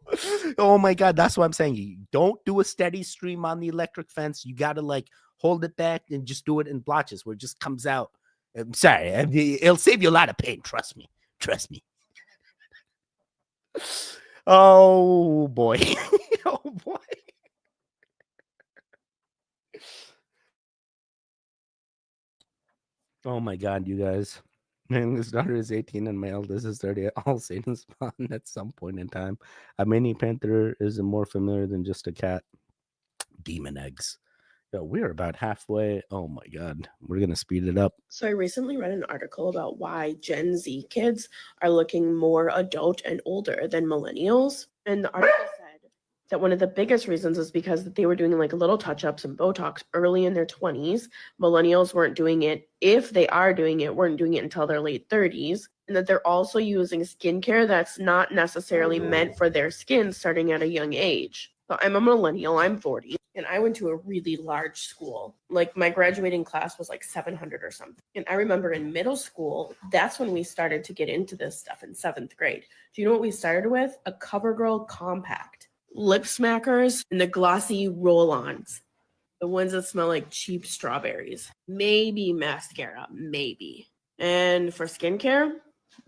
Oh my god, that's what I'm saying. You don't do a steady stream on the electric fence. You gotta like hold it back and just do it in blotches where it just comes out. I'm sorry, it'll save you a lot of pain. Trust me. Oh boy. Oh boy. Oh my god, you guys. My youngest daughter is 18 and my eldest is 30. All Satan spawn at some point in time. A mini panther is more familiar than just a cat. Demon eggs. Yo, we're about halfway. Oh my god. We're gonna speed it up. So I recently read an article about why Gen Z kids are looking more adult and older than millennials. And the article said that one of the biggest reasons is because they were doing like little touch-ups and Botox early in their 20s. Millennials weren't doing it. If they are doing it, weren't doing it until their late 30s. And that they're also using skincare that's not necessarily meant for their skin starting at a young age. So I'm a millennial, I'm 40, and I went to a really large school. Like my graduating class was like 700 or something. And I remember in middle school, that's when we started to get into this stuff in 7th grade. Do you know what we started with? A CoverGirl compact, lip smackers, and the glossy roll-ons. The ones that smell like cheap strawberries. Maybe mascara, maybe. And for skincare,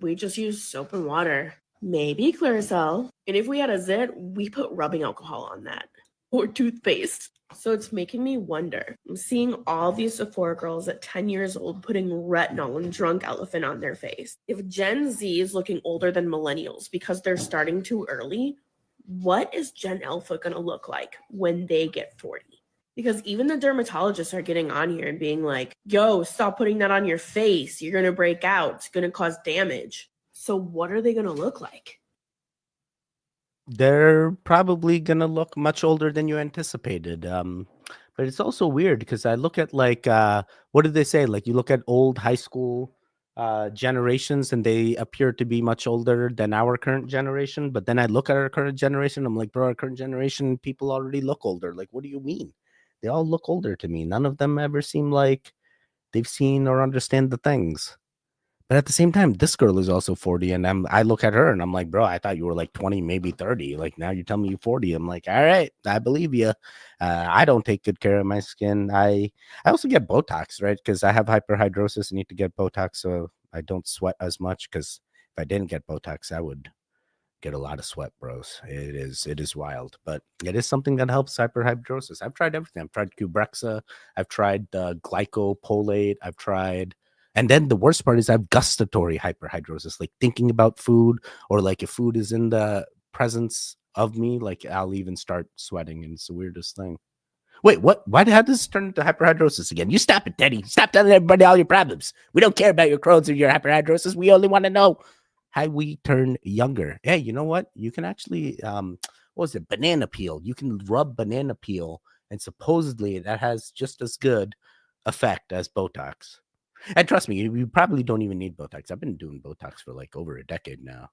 we just use soap and water. Maybe Clearasil. And if we had a zit, we put rubbing alcohol on that. Or toothpaste. So it's making me wonder. I'm seeing all these Sephora girls at 10 years old putting retinol and drunk elephant on their face. If Gen Z is looking older than millennials because they're starting too early, what is Gen Alpha going to look like when they get 40? Because even the dermatologists are getting on here and being like, yo, stop putting that on your face. You're going to break out. It's going to cause damage. So what are they going to look like? They're probably going to look much older than you anticipated. But it's also weird because I look at like, what did they say? Like you look at old high school generations and they appear to be much older than our current generation. But then I look at our current generation. I'm like, bro, our current generation, people already look older. Like, what do you mean? They all look older to me. None of them ever seem like they've seen or understand the things. But at the same time, this girl is also 40, and I look at her and I'm like, bro, I thought you were like 20, maybe 30. Like now you tell me you're 40. I'm like, all right, I believe you. I don't take good care of my skin. I also get Botox, right? Because I have hyperhidrosis. I need to get Botox so I don't sweat as much. Because if I didn't get Botox, I would get a lot of sweat, bros. It is wild, but it is something that helps hyperhidrosis. I've tried everything. I've tried Qbrexza. I've tried glycopolate. I've tried. And then the worst part is I have gustatory hyperhidrosis, like thinking about food or like if food is in the presence of me, like I'll even start sweating. And it's the weirdest thing. Wait, what? How does this turn into hyperhidrosis again? You stop it, Teddy. Stop telling everybody all your problems. We don't care about your Crohn's or your hyperhidrosis. We only want to know how we turn younger. Hey, you know what? You can actually, what was it? Banana peel. You can rub banana peel, and supposedly that has just as good effect as Botox. And trust me, you probably don't even need Botox. I've been doing Botox for like over a decade now.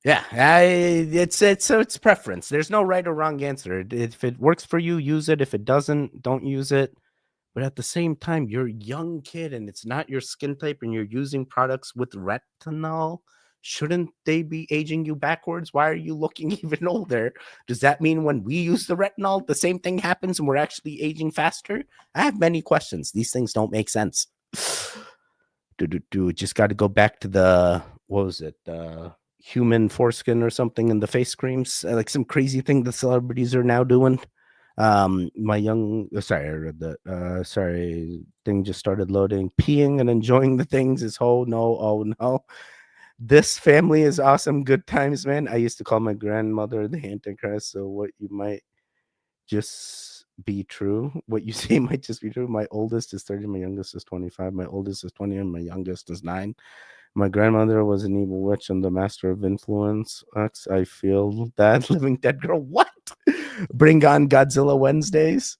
Yeah, it's preference. There's no right or wrong answer. If it works for you, use it. If it doesn't, don't use it. But at the same time, you're a young kid and it's not your skin type and you're using products with retinol. Shouldn't they be aging you backwards? Why are you looking even older? Does that mean when we use the retinol, the same thing happens and we're actually aging faster? I have many questions. These things don't make sense. Just got to go back to the, what was it? Human foreskin or something in the face creams. Like some crazy thing the celebrities are now doing. My young sorry thing just started loading. Peeing and enjoying the things is oh no. This family is awesome. Good times, man. I used to call my grandmother the Antichrist. So what you might just be true. What you say might just be true. My oldest is 30, my youngest is 25, my oldest is 20, and my youngest is 9. My grandmother was an evil witch and the master of influence. I feel that. Living Dead girl. What? Bring on Godzilla Wednesdays.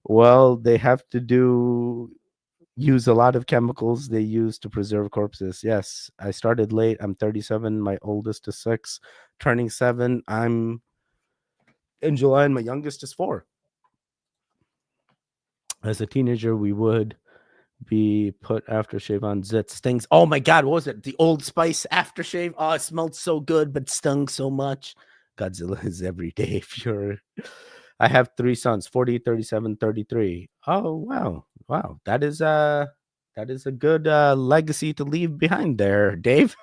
Well, they have to use a lot of chemicals they use to preserve corpses. Yes, I started late. I'm 37. My oldest is 6, turning 7. I'm in July, and my youngest is 4. As a teenager, we would be put aftershave on zits. Stings. Oh my God, what was it? The Old Spice aftershave. Oh, it smelled so good, but stung so much. Godzilla is every day. If you're, I have 3 sons, 40, 37, 33. Oh wow. That is a good legacy to leave behind there, Dave.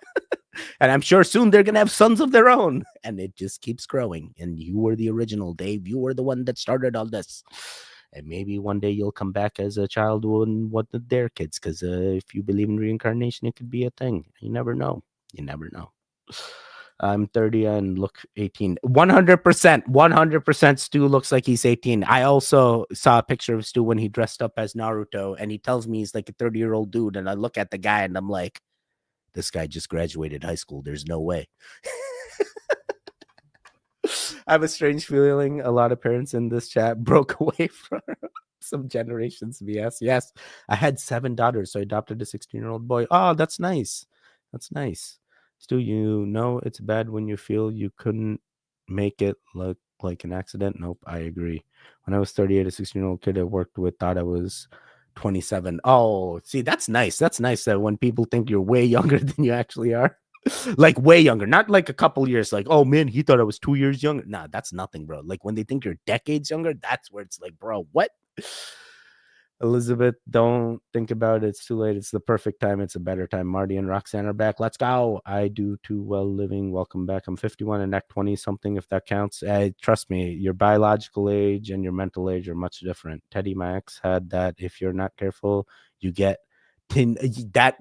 And I'm sure soon they're gonna have sons of their own, and it just keeps growing. And you were the original, Dave. You were the one that started all this. And maybe one day you'll come back as a child and what their kids, because if you believe in reincarnation, it could be a thing. You never know. I'm 30 and look 18. 100%. Stu looks like he's 18. I also saw a picture of Stu when he dressed up as Naruto, and he tells me he's like a 30-year-old dude. And I look at the guy and I'm like, this guy just graduated high school. There's no way. I have a strange feeling a lot of parents in this chat broke away from some generations BS. Yes, I had 7 daughters, so I adopted a 16-year-old boy. Oh, that's nice. That's nice. Stu, you know it's bad when you feel you couldn't make it look like an accident. Nope, I agree. When I was 38, a 16-year-old kid I worked with thought I was 27. Oh, see, that's nice. That's nice that when people think you're way younger than you actually are. Like way younger, not like a couple years, like, oh man, he thought I was 2 years younger. Nah, that's nothing, bro. Like when they think you're decades younger, that's where it's like, bro, what? Elizabeth, don't think about it. It's too late. It's the perfect time. It's a better time. Marty and Roxanne are back. Let's go. I do too well living. Welcome back. I'm 51 and act 20 something, if that counts. Trust me, your biological age and your mental age are much different. Teddy, my ex, had that. If you're not careful, you get that.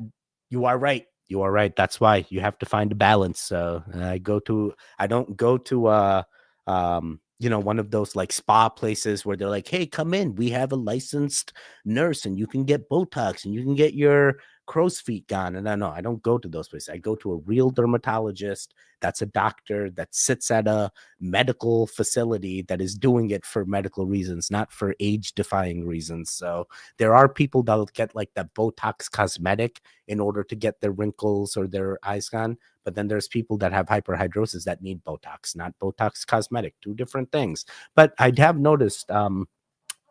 You are right. You are right. That's why you have to find a balance. So I don't go to one of those like spa places where they're like, hey, come in, we have a licensed nurse and you can get Botox and you can get your crow's feet gone. And I don't go to those places. I go to a real dermatologist that's a doctor that sits at a medical facility that is doing it for medical reasons, not for age defying reasons. So there are people that'll get like the Botox cosmetic in order to get their wrinkles or their eyes gone. But then there's people that have hyperhidrosis that need Botox, not Botox cosmetic, 2 different things. But I have noticed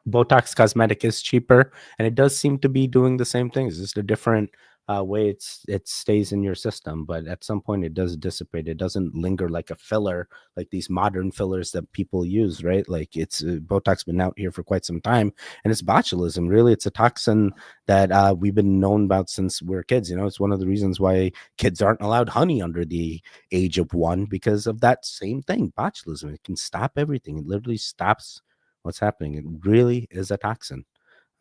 Botox cosmetic is cheaper, and it does seem to be doing the same things. It's just a different way it stays in your system, but at some point it does dissipate. It doesn't linger like a filler, like these modern fillers that people use, right? Like it's Botox been out here for quite some time, and it's botulism. Really, it's a toxin that we've been known about since we're kids. It's one of the reasons why kids aren't allowed honey under the age of 1 because of that same thing, botulism. It can stop everything. It literally stops what's happening. It really is a toxin.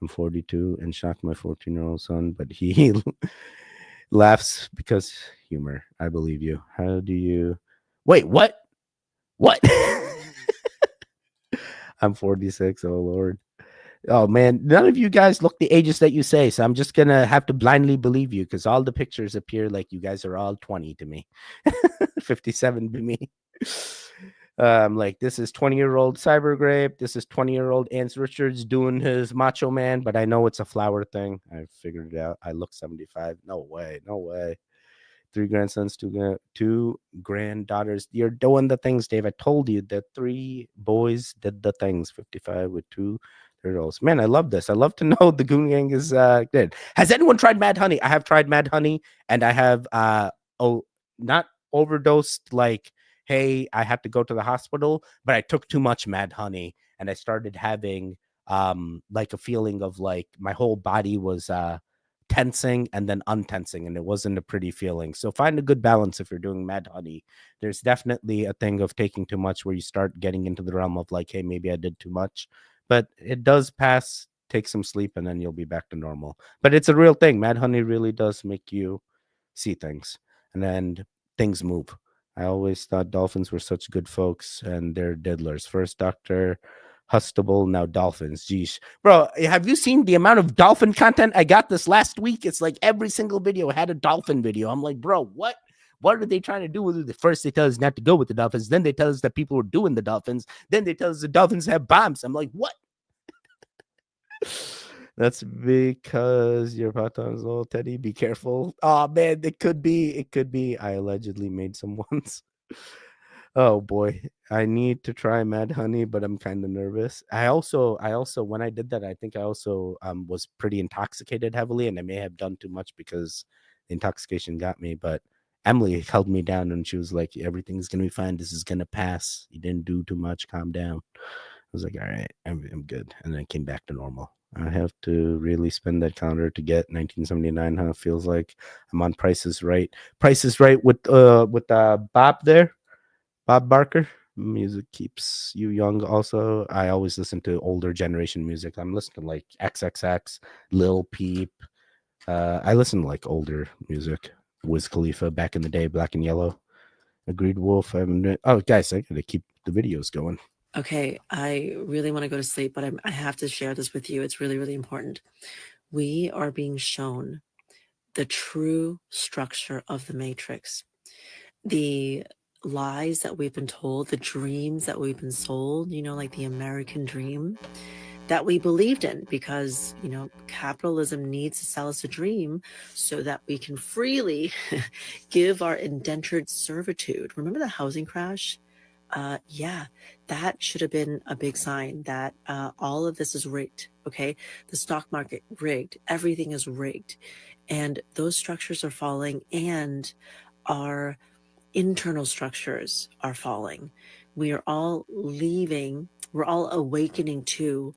I'm 42 and shocked my 14-year-old son, but he laughs because humor. I believe you. How do you wait? What? I'm 46. Oh Lord. Oh man, none of you guys look the ages that you say, so I'm just gonna have to blindly believe you because all the pictures appear like you guys are all 20 to me. 57 to me. Like this is 20-year-old Cyber Grape. This is 20-year-old Ans Richards doing his Macho Man, but I know it's a flower thing. I figured it out. I look 75. No way. 3 grandsons, 2 granddaughters. You're doing the things, Dave. I told you that 3 boys did the things. 55 with 2 girls. Man, I love this. I love to know the Goon Gang is good. Has anyone tried Mad Honey? I have tried Mad Honey, and I have not overdosed like, hey, I have to go to the hospital, but I took too much Mad Honey and I started having like a feeling of like my whole body was tensing and then untensing, and it wasn't a pretty feeling. So find a good balance if you're doing Mad Honey. There's definitely a thing of taking too much where you start getting into the realm of like, hey, maybe I did too much, but it does pass. Take some sleep and then you'll be back to normal. But it's a real thing. Mad Honey really does make you see things, and then things move. I always thought dolphins were such good folks, and they're diddlers. First Dr. Hustable, now dolphins. Geesh. Bro, have you seen the amount of dolphin content I got this last week? It's like every single video had a dolphin video. I'm like, bro, what? What are they trying to do with it? First, they tell us not to go with the dolphins. Then they tell us that people are doing the dolphins. Then they tell us the dolphins have bombs. I'm like, what? That's because your python's little Teddy. Be careful. Oh man, it could be. It could be. I allegedly made some once. Oh boy, I need to try Mad Honey, but I'm kind of nervous. I also, when I did that, I think I also was pretty intoxicated heavily, and I may have done too much because the intoxication got me. But Emily held me down, and she was like, "Everything's gonna be fine. This is gonna pass. You didn't do too much. Calm down." I was like, all right, I'm good. And then I came back to normal. I have to really spend that calendar to get 1979. How it feels like I'm on Price is Right. Price is Right with Bob there, Bob Barker. Music keeps you young. Also, I always listen to older generation music. I'm listening to like XXX, Lil Peep. I listen to like older music. Wiz Khalifa back in the day, Black and Yellow. Agreed Wolf. Oh, guys, I gotta keep the videos going. Okay, I really want to go to sleep, but I have to share this with you. It's really, really important. We are being shown the true structure of the Matrix. The lies that we've been told, the dreams that we've been sold, like the American dream that we believed in, because, capitalism needs to sell us a dream so that we can freely give our indentured servitude. Remember the housing crash? Yeah, that should have been a big sign that all of this is rigged. Okay. The stock market rigged, everything is rigged. And those structures are falling, and our internal structures are falling. We are all leaving, we're all awakening to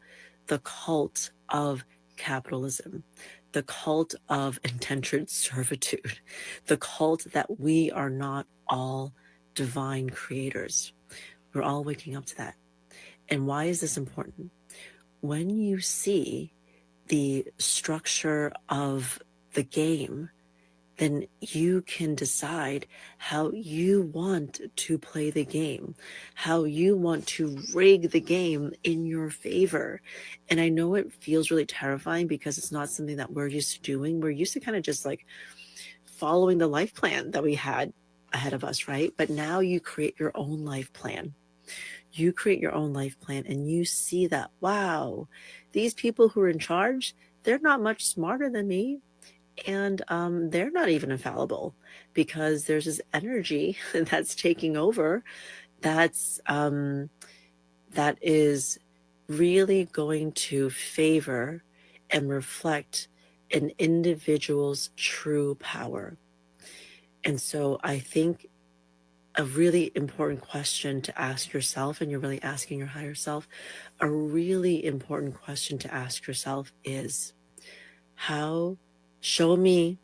the cult of capitalism, the cult of indentured servitude, the cult that we are not all divine creators. We're all waking up to that. And why is this important? When you see the structure of the game, then you can decide how you want to play the game, how you want to rig the game in your favor. And I know it feels really terrifying because it's not something that we're used to doing. We're used to kind of just like following the life plan that we had ahead of us, right? But now you create your own life plan. You create your own life plan, and you see that, wow, these people who are in charge, they're not much smarter than me. And they're not even infallible, because there's this energy that's taking over that is really going to favor and reflect an individual's true power. And so I think a really important question to ask yourself, and you're really asking your higher self, a really important question to ask yourself is, show me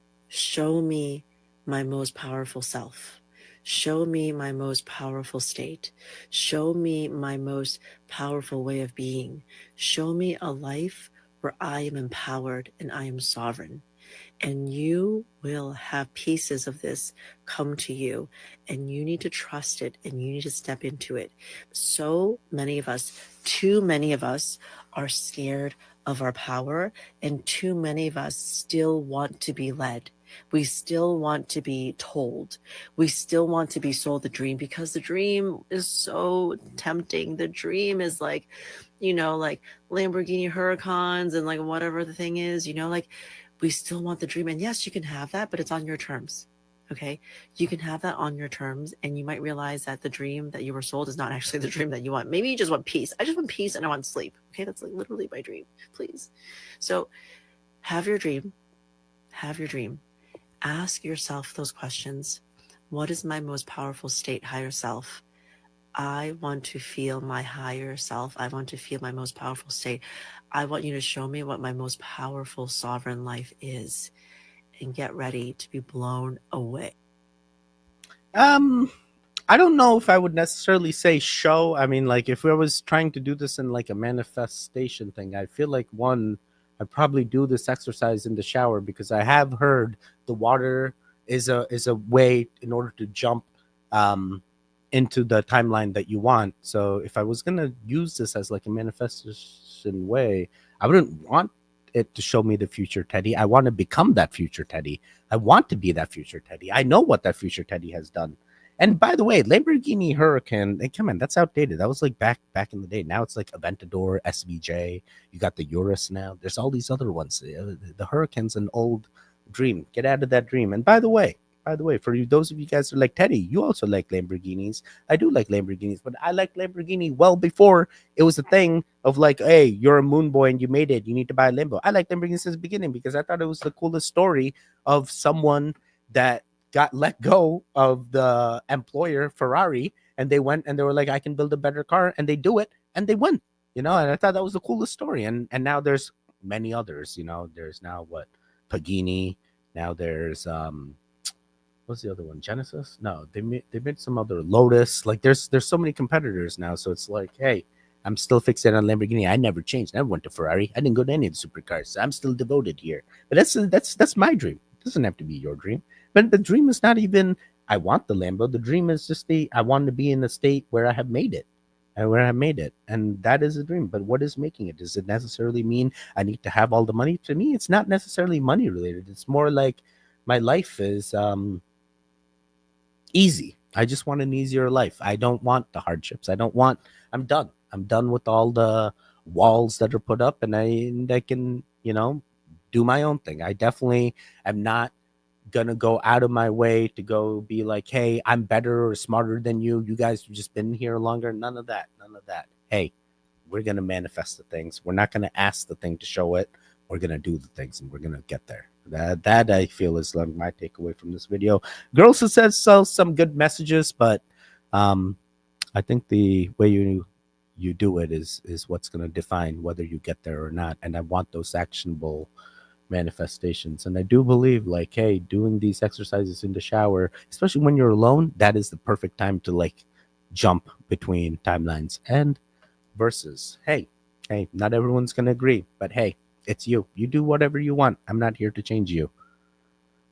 my most powerful self. Show me my most powerful state. Show me my most powerful way of being. Show me a life where I am empowered and I am sovereign. And you will have pieces of this come to you, and you need to trust it, and you need to step into it. So many of us, too many of us, are scared of our power, and too many of us still want to be led. We still want to be told. We still want to be sold the dream, because the dream is so tempting. The dream is like, like Lamborghini Huracans and like whatever the thing is, like we still want the dream. And yes, you can have that, but it's on your terms. Okay. You can have that on your terms, and you might realize that the dream that you were sold is not actually the dream that you want. Maybe you just want peace. I just want peace and I want sleep. Okay. That's like literally my dream, please. So have your dream. Have your dream. Ask yourself those questions. What is my most powerful state, higher self? I want to feel my higher self. I want to feel my most powerful state. I want you to show me what my most powerful sovereign life is, and get ready to be blown away. I don't know if I would necessarily say show. I mean, like if I was trying to do this in like a manifestation thing, I feel like I'd probably do this exercise in the shower, because I have heard the water is a way in order to jump into the timeline that you want. So if I was gonna use this as like a manifestation way, I wouldn't want it to show me the future Teddy. I want to become that future Teddy. I want to be that future Teddy. I know what that future Teddy has done. And by the way, Lamborghini Huracan, come on, that's outdated. That was like back in the day. Now it's like Aventador, SVJ. You got the Urus now. There's all these other ones. The Huracan's an old dream. Get out of that dream. And by the way, for you, those of you guys who are like Teddy, you also like Lamborghinis. I do like Lamborghinis, but I like Lamborghini well before it was a thing of like, hey, you're a moon boy and you made it. You need to buy a Lambo. I like Lamborghini since the beginning, because I thought it was the coolest story of someone that got let go of the employer Ferrari, and they went and they were like, I can build a better car, and they do it and they win, and I thought that was the coolest story. And now there's many others. There's now Pagani, now there's what's the other one, Genesis? No, they made some other Lotus. Like there's so many competitors now, so it's like, hey, I'm still fixated on Lamborghini. I never changed. I never went to Ferrari. I didn't go to any of the supercars. I'm still devoted here. But that's my dream. It doesn't have to be your dream. But the dream is not even I want the Lambo. The dream is just I want to be in a state where I have made it. And that is a dream. But what is making it? Does it necessarily mean I need to have all the money? To me, it's not necessarily money related. It's more like my life is easy. I just want an easier life. I don't want the hardships. I'm done. I'm done with all the walls that are put up, and I can, do my own thing. I definitely am not gonna go out of my way to go be like, hey, I'm better or smarter than you. You guys have just been here longer. None of that. None of that. Hey, we're gonna manifest the things. We're not gonna ask the thing to show it. We're gonna do the things, and we're gonna get there. That I feel is like my takeaway from this video. Girls who says some good messages, but I think the way you do it is what's gonna define whether you get there or not. And I want those actionable manifestations. And I do believe, like, hey, doing these exercises in the shower, especially when you're alone, that is the perfect time to like jump between timelines and verses. Hey, not everyone's gonna agree, but hey, it's you. You do whatever you want. I'm not here to change you.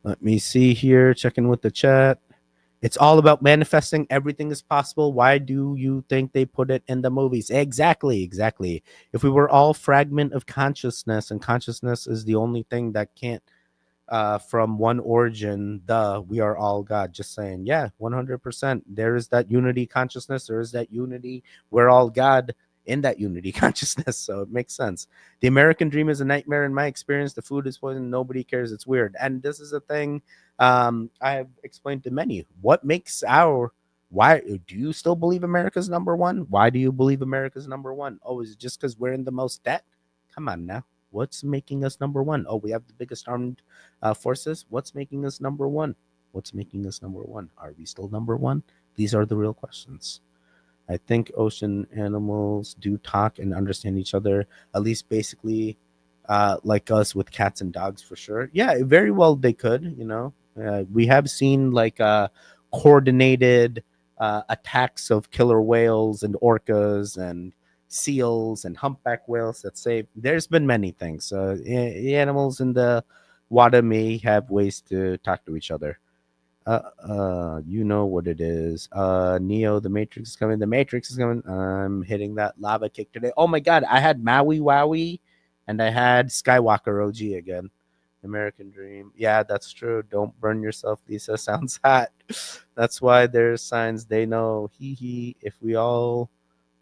Let me see here, checking with the chat. It's all about manifesting. Everything is possible. Why do you think they put it in the movies? Exactly. If we were all fragment of consciousness, and consciousness is the only thing that can't from one origin, we are all God. Just saying. Yeah, 100%. There is that unity consciousness. There is that unity. We're all God in that unity consciousness. So it makes sense. The American dream is a nightmare in my experience. The food is poison. Nobody cares. It's weird. And this is a thing I have explained to many. Why do you still believe America's number one? Why do you believe America's number one? Oh, is it just because we're in the most debt? Come on now. What's making us number one? Oh, we have the biggest armed forces. What's making us number one? What's making us number one? Are we still number one? These are the real questions. I think ocean animals do talk and understand each other, at least basically like us with cats and dogs for sure. Yeah, very well they could, we have seen like coordinated attacks of killer whales and orcas and seals and humpback whales that say there's been many things. The animals in the water may have ways to talk to each other. You know what it is. Neo, the Matrix is coming. The Matrix is coming. I'm hitting that lava kick today. Oh my god, I had Maui Wowie and I had Skywalker OG again. American Dream. Yeah, that's true. Don't burn yourself, Lisa. Sounds hot. That's why there's signs they know. Hee. If we all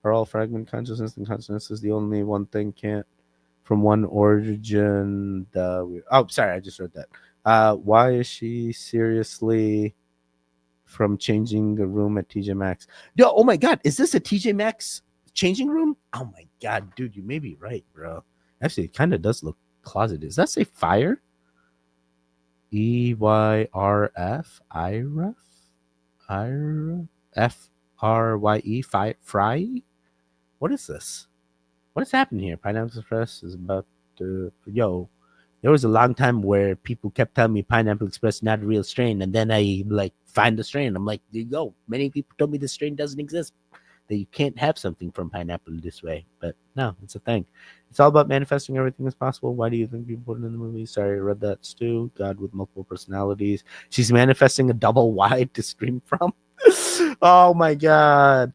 are all fragment consciousness, and consciousness is the only one thing can't from one origin. Sorry, I just read that. Why is she seriously from changing the room at TJ Maxx? Yo, oh my god, is this a TJ Maxx changing room? Oh my god, dude, you may be right, bro. Actually, it kind of does look closeted. Does that say fire? EYRF IRF FRYE Fry? What is this? What is happening here? Pineapple Express is about to there was a long time where people kept telling me Pineapple Express not a real strain, and then I like find the strain. I'm like, many people told me the strain doesn't exist, that you can't have something from pineapple this way. But no, it's a thing. It's all about manifesting. Everything is possible. Why do you think people put it in the movie? Sorry, I read that, Stu. God with multiple personalities. She's manifesting a double wide to stream from. Oh my god.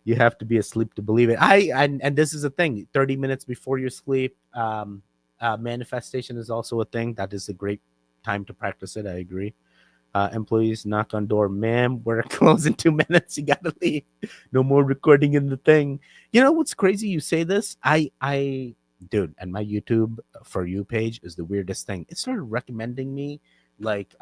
You have to be asleep to believe it. And this is a thing. 30 minutes before you sleep, manifestation is also a thing. That is a great time to practice it. I agree. Employees knock on door. Ma'am, we're closing 2 minutes. You gotta leave. No more recording in the thing. You know what's crazy? You say this. Dude, and my YouTube For You page is the weirdest thing. It started recommending me like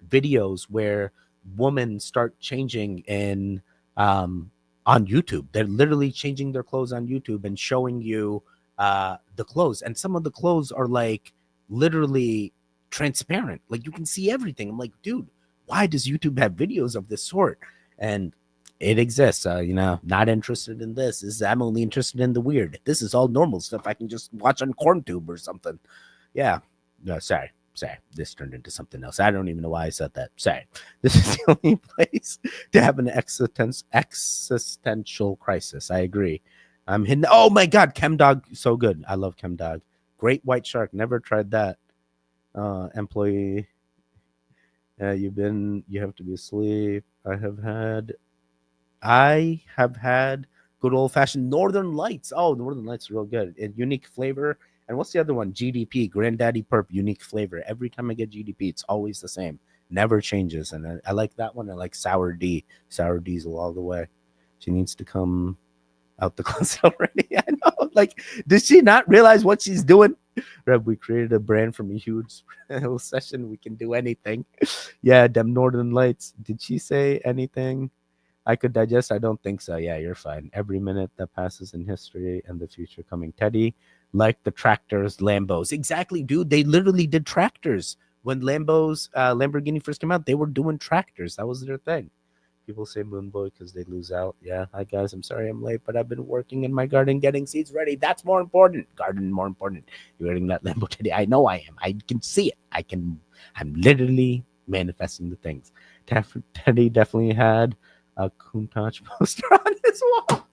videos where women start changing in on YouTube. They're literally changing their clothes on YouTube and showing you the clothes. And some of the clothes are like literally transparent. Like you can see everything. I'm like, dude, why does YouTube have videos of this sort? And it exists. Not interested in this. I'm only interested in the weird. This is all normal stuff I can just watch on CornTube or something. Yeah. No, sorry. This turned into something else. I don't even know why I said that. Sorry. This is the only place to have an existential crisis. I agree. I'm hidden. Oh my god, ChemDog, so good. I love ChemDog. Great white shark. Never tried that. Employee. You have to be asleep. I have had good old-fashioned Northern Lights. Oh, Northern Lights are real good. A unique flavor. And what's the other one? GDP, Granddaddy Perp, unique flavor. Every time I get GDP, it's always the same. never changes. And I like that one. I like Sour Diesel all the way. She needs to come out the closet already. I know. Like, does she not realize what she's doing? Reb, we created a brand from a huge session. We can do anything. Yeah, them Northern Lights. Did she say anything I could digest? I don't think so. Yeah, you're fine. Every minute that passes in history and the future coming. Teddy, like the tractors, Lambos. Exactly, dude. They literally did tractors. When Lamborghini first came out, they were doing tractors. That was their thing. People say Moon Boy because they lose out. Yeah, hi guys. I'm sorry I'm late, but I've been working in my garden getting seeds ready. That's more important. Garden more important. You're getting that Lambo today. I know I am. I can see it. I'm literally manifesting the things. Teddy definitely had a Countach poster on his wall.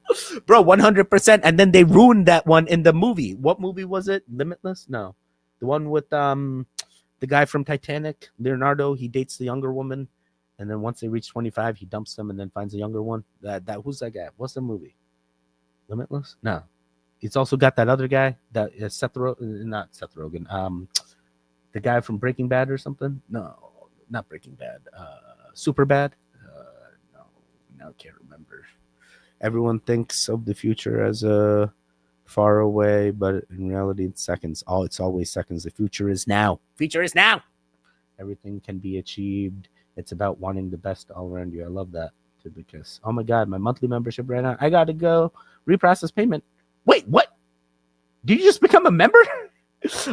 Bro, 100%. And then they ruined that one in the movie. What movie was it? Limitless? No. The one with the guy from Titanic, Leonardo. He dates the younger woman. And then once they reach 25, he dumps them and then finds a younger one. That who's that guy? What's the movie? Limitless? No. It's also got that other guy, that not Seth Rogen. The guy from Breaking Bad or something? No, not Breaking Bad. Super Bad? No, I can't remember. Everyone thinks of the future as a far away, but in reality, it's seconds. It's always seconds. The future is now. Future is now. Everything can be achieved. It's about wanting the best all around you. I love that too, because oh my god, my monthly membership right now. I gotta go reprocess payment. Wait, what? Did you just become a member?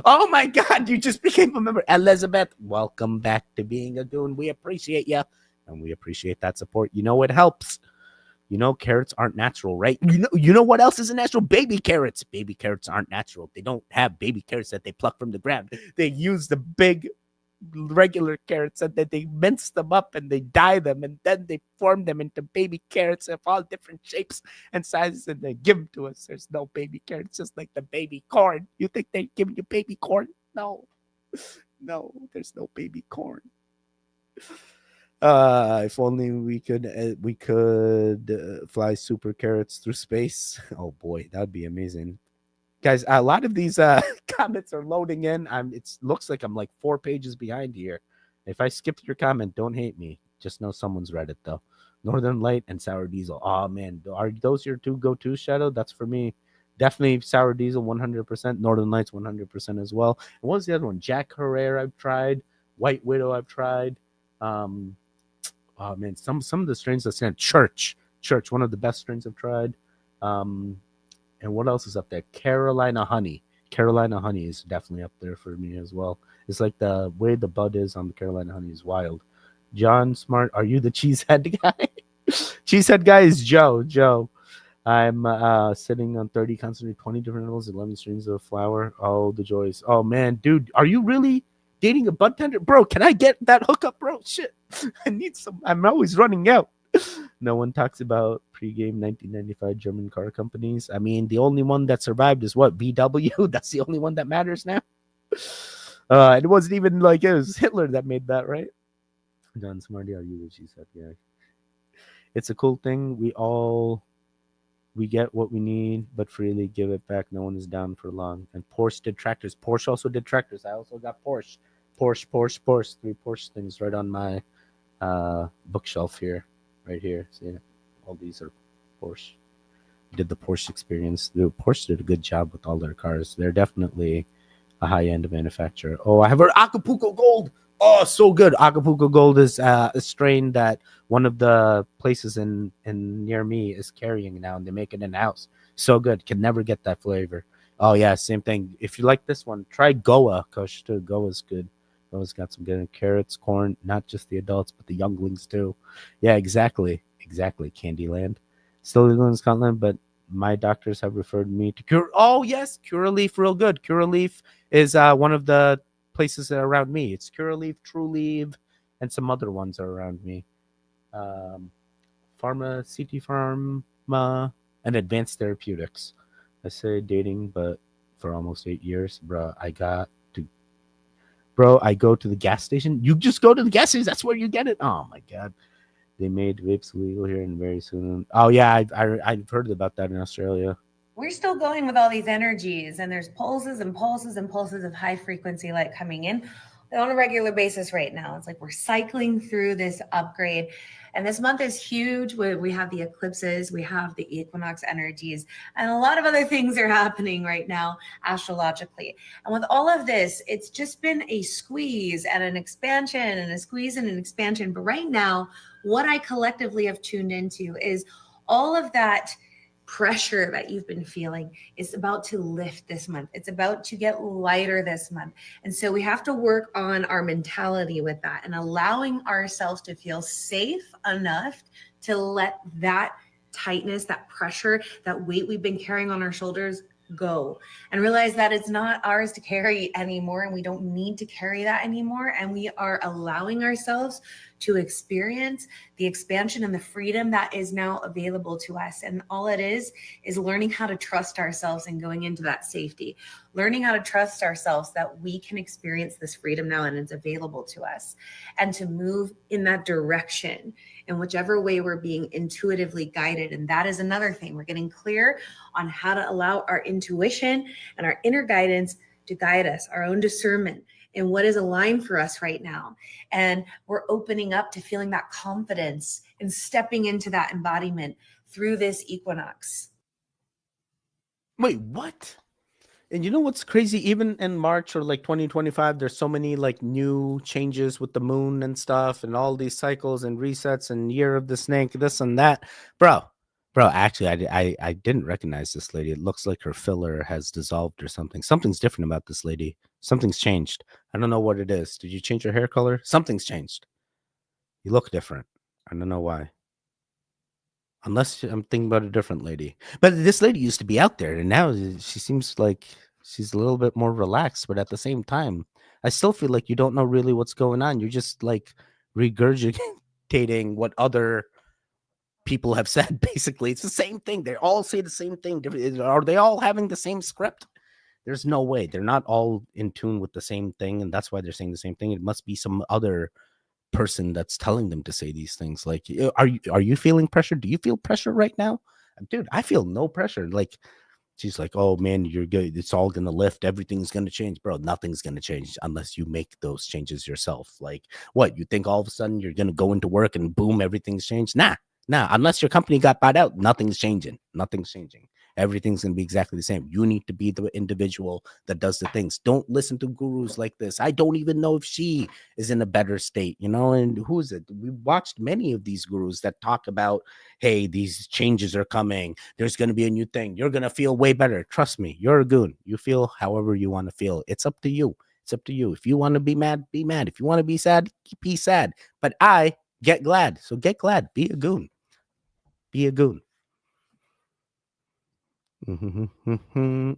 Oh my god, you just became a member. Elizabeth, welcome back to being a goon. We appreciate you, and we appreciate that support. You know it helps. You know carrots aren't natural, right? You know what else isn't natural? Baby carrots. Baby carrots aren't natural. They don't have baby carrots that they pluck from the ground. They use the big regular carrots and then they mince them up and they dye them and then they form them into baby carrots of all different shapes and sizes and they give them to us. There's no baby carrots, just like the baby corn. You think they're giving you baby corn? No, there's no baby corn. If only we could fly super carrots through space. Oh boy, that'd be amazing. Guys, a lot of these comments are loading in. It looks like I'm like 4 pages behind here. If I skipped your comment, don't hate me. Just know someone's read it though. Northern Light and Sour Diesel. Oh man, are those your two go-to, Shadow? That's for me. Definitely Sour Diesel 100%. Northern Lights 100% as well. And what was the other one? Jack Herrera I've tried. White Widow I've tried. Oh man, some of the strains that stand. Church, one of the best strains I've tried. And what else is up there? Carolina Honey. Carolina Honey is definitely up there for me as well. It's like the way the bud is on the Carolina Honey is wild. John Smart, are you the cheesehead guy? Cheesehead guy is Joe. I'm sitting on 30 constantly 20 different levels, 11 strings of flour. Oh, the joys. Oh man, dude, are you really dating a bud tender? Bro, can I get that hookup, bro? Shit. I need some. I'm always running out. No one talks about pre-game 1995 German car companies. I mean, the only one that survived is what? VW? That's the only one that matters now. It wasn't even like it was Hitler that made that, right? John Smarty, are you what she said? Yeah. It's a cool thing. We get what we need, but freely give it back. No one is down for long. And Porsche did tractors. Porsche also did tractors. I also got Porsche. 3 Porsche things right on my bookshelf here. Right here. See, all these are Porsche. Did the Porsche experience. The Porsche did a good job with all their cars. They're definitely a high-end manufacturer. Oh, I have heard Acapulco Gold. Oh, so good. Acapulco Gold is a strain that one of the places in near me is carrying now, and they make it in-house. So good. Can never get that flavor. Oh, yeah, same thing. If you like this one, try Goa, Kush, too. Goa's good. Goa's got some good carrots, corn, not just the adults, but the younglings, too. Yeah, exactly. Candyland. Still legal in Scotland, but my doctors have referred me to Cure. Oh, yes, Curaleaf, real good. Curaleaf is one of the places that are around me. It's Curaleaf, Trueleaf, and some other ones are around me. Pharma, CT Pharma, and Advanced Therapeutics. I say dating, but for almost 8 years, I go to the gas station. You just go to the gas station. That's where you get it. Oh my god. They made vapes legal here and very soon. Oh yeah, I've heard about that in Australia. We're still going with all these energies, and there's pulses and pulses and pulses of high frequency light coming in. on a regular basis right now. It's like we're cycling through this upgrade. And this month is huge. We have the eclipses, we have the equinox energies, and a lot of other things are happening right now astrologically. And with all of this, it's just been a squeeze and an expansion and a squeeze and an expansion. But right now, what I collectively have tuned into is all of that pressure that you've been feeling is about to lift this month. It's about to get lighter this month. And so we have to work on our mentality with that and allowing ourselves to feel safe enough to let that tightness, that pressure, that weight we've been carrying on our shoulders go, and realize that it's not ours to carry anymore, and we don't need to carry that anymore. And we are allowing ourselves to experience the expansion and the freedom that is now available to us. And all it is learning how to trust ourselves and going into that safety, learning how to trust ourselves that we can experience this freedom now and it's available to us, and to move in that direction in whichever way we're being intuitively guided. And that is another thing. We're getting clear on how to allow our intuition and our inner guidance to guide us, our own discernment in what is aligned for us right now. And we're opening up to feeling that confidence and stepping into that embodiment through this equinox. Wait, what? And you know what's crazy? Even in March or like 2025, there's so many like new changes with the moon and stuff, and all these cycles and resets and year of the snake, this and that. Bro, actually, I didn't recognize this lady. It looks like her filler has dissolved or something. Something's different about this lady. Something's changed. I don't know what it is. Did you change your hair color? Something's changed. You look different. I don't know why. Unless I'm thinking about a different lady. But this lady used to be out there, and now she seems like she's a little bit more relaxed. But at the same time, I still feel like you don't know really what's going on. You're just like regurgitating what other people have said. Basically, it's the same thing. They all say the same thing. Are they all having the same script? There's no way. They're not all in tune with the same thing, and that's why they're saying the same thing. It must be some other person that's telling them to say these things. Like, are you feeling pressure? Do you feel pressure right now? Dude, I feel no pressure. Like, she's like, oh man, you're good, it's all gonna lift, everything's gonna change. Bro, nothing's gonna change unless you make those changes yourself. Like, what, you think all of a sudden you're gonna go into work and boom, everything's changed? Nah, unless your company got bought out, nothing's changing. Everything's going to be exactly the same. You need to be the individual that does the things. Don't listen to gurus like this. I don't even know if she is in a better state, and who is it? We watched many of these gurus that talk about, hey, these changes are coming. There's going to be a new thing. You're going to feel way better. Trust me, you're a goon. You feel however you want to feel. It's up to you. If you want to be mad, be mad. If you want to be sad, be sad. But I get glad. So get glad. Be a goon.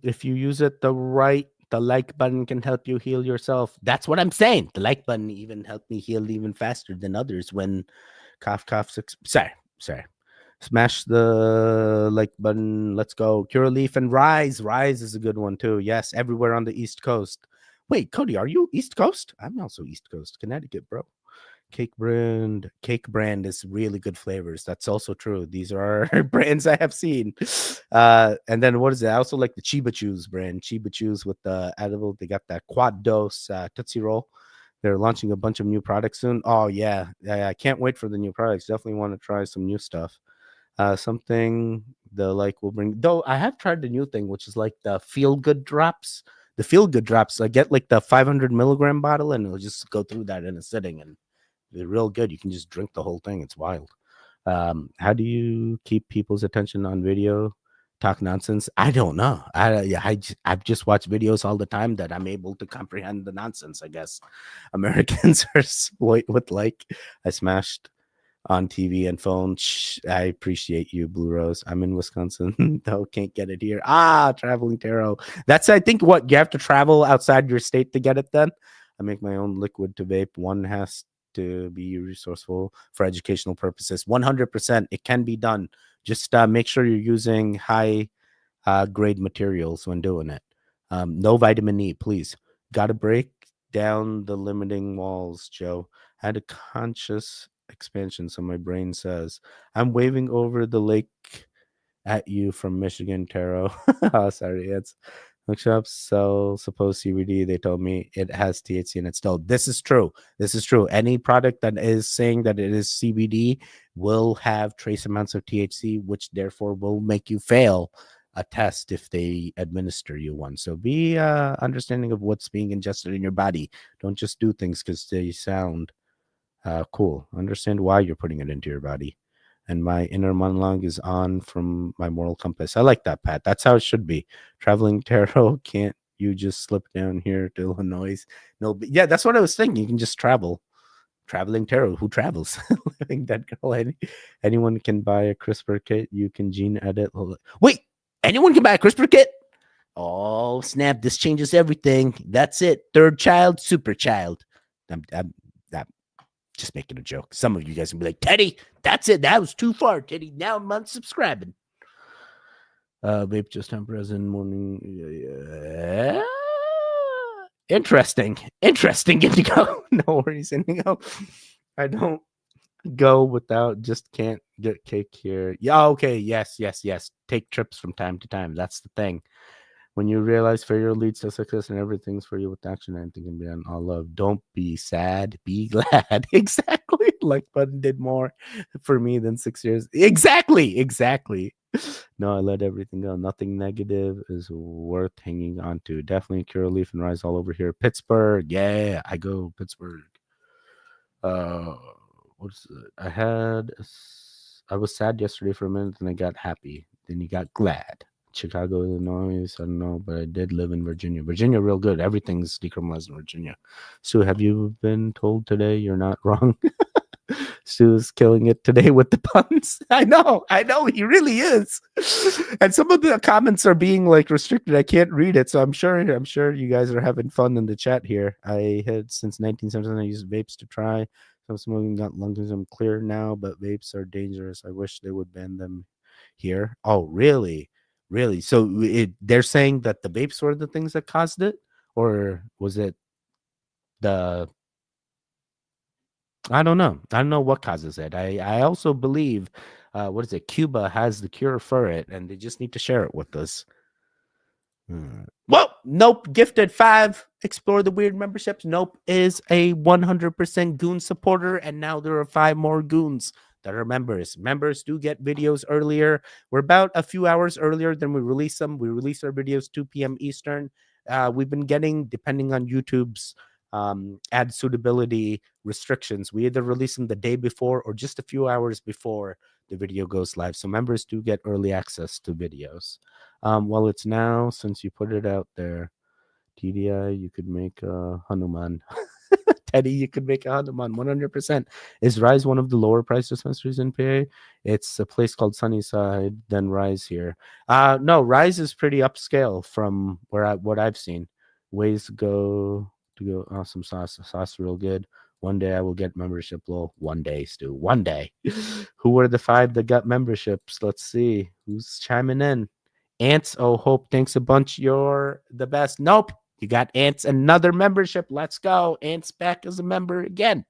If you use it the like button can help you heal yourself. That's what I'm saying. The like button even helped me heal even faster than others when sorry. Smash the like button. Let's go. Curaleaf and Rise. Rise is a good one too. Yes, everywhere on the East Coast. Wait, Cody, are you East Coast? I'm also East Coast, Connecticut, bro. Cake brand is really good flavors. That's also true. These are brands I have seen. And then what is it? I also like the Chiba Chews brand. Chiba Chews with the edible. They got that quad dose Tootsie Roll. They're launching a bunch of new products soon. Oh yeah. I can't wait for the new products. Definitely want to try some new stuff. Something the like will bring. Though I have tried the new thing, which is like the feel good drops. The feel good drops. I get like the 500 milligram bottle, and it'll just go through that in a sitting, and they're real good. You can just drink the whole thing. It's wild. How do you keep people's attention on video? Talk nonsense? I don't know. I've just watched videos all the time that I'm able to comprehend the nonsense. I guess Americans are spoiled with like I smashed on TV and phone. Shh, I appreciate you, Blue Rose. I'm in Wisconsin, though can't get it here. Traveling tarot. That's I think what you have to travel outside your state to get it. Then I make my own liquid to vape. One has to be resourceful for educational purposes. 100%, it can be done. Just make sure you're using high grade materials when doing it. No vitamin E, please. Got to break down the limiting walls, Joe. Had a conscious expansion, so my brain says. I'm waving over the lake at you from Michigan, Tarot. Oh, sorry, it's Bookshops sell supposed CBD. They told me it has THC in it still. This is true. This is true. Any product that is saying that it is CBD will have trace amounts of THC, which therefore will make you fail a test if they administer you one. So be understanding of what's being ingested in your body. Don't just do things because they sound cool. Understand why you're putting it into your body. And my inner monologue is on from my moral compass. I like that, Pat. That's how it should be. Traveling tarot, can't you just slip down here to Illinois? No, but yeah, that's what I was thinking. You can just travel. Traveling tarot. Who travels? Living Dead Girl. Anyone can buy a CRISPR kit. You can gene edit. Wait, anyone can buy a CRISPR kit? Oh, snap. This changes everything. That's it. Third child, super child. I'm just making a joke. Some of you guys can be like, Teddy, that's it. That was too far, Teddy. Now I'm unsubscribing. Vape just temper as in morning. Interesting. Indigo. No worries, Indigo. I don't go without, just can't get cake here. Yeah, okay. Yes. Take trips from time to time. That's the thing. When you realize failure leads to success and everything's for you with action, anything can be done. All love. Don't be sad. Be glad. Exactly. Like Button did more for me than 6 years. Exactly. No, I let everything go. Nothing negative is worth hanging on to. Definitely Cure Leaf and Rise all over here. Pittsburgh. Yeah, I go Pittsburgh. What's it? I was sad yesterday for a minute, and I got happy. Then you got glad. Chicago, Illinois, I don't know, but I did live in Virginia. Virginia, real good. Everything's decriminalized in Virginia. Stu, have you been told today you're not wrong? Stu's killing it today with the puns. I know, he really is. And some of the comments are being like restricted. I can't read it, so I'm sure you guys are having fun in the chat here. I had since 1979 I used vapes to try. Some smoking got lung cancer. I'm clear now, but vapes are dangerous. I wish they would ban them here. Oh, really? So they're saying that the vapes were the things that caused it, or was it the? I don't know what causes it. I also believe, what is it? Cuba has the cure for it, and they just need to share it with us. Well, Nope gifted 5. Explore the weird memberships. Nope is a 100% Goon supporter, and now there are 5 more Goons that are members. Members do get videos earlier. We're about a few hours earlier than we release them. We release our videos 2 p.m. Eastern. We've been getting, depending on YouTube's ad suitability restrictions, we either release them the day before or just a few hours before the video goes live. So members do get early access to videos. Well, it's now, since you put it out there, TDI, you could make a Hanuman. Teddy, you could make a Hanuman 100%. Is Rise one of the lower price dispensaries in PA? It's a place called Sunnyside, then Rise here. No, Rise is pretty upscale from what I've seen. Ways to go. Awesome sauce real good. One day I will get membership. Lol. One day, Stu. One day. Who were the 5 that got memberships? Let's see who's chiming in. Ants. Oh, Hope, thanks a bunch. You're the best. Nope. You got Ants, another membership. Let's go. Ants back as a member again.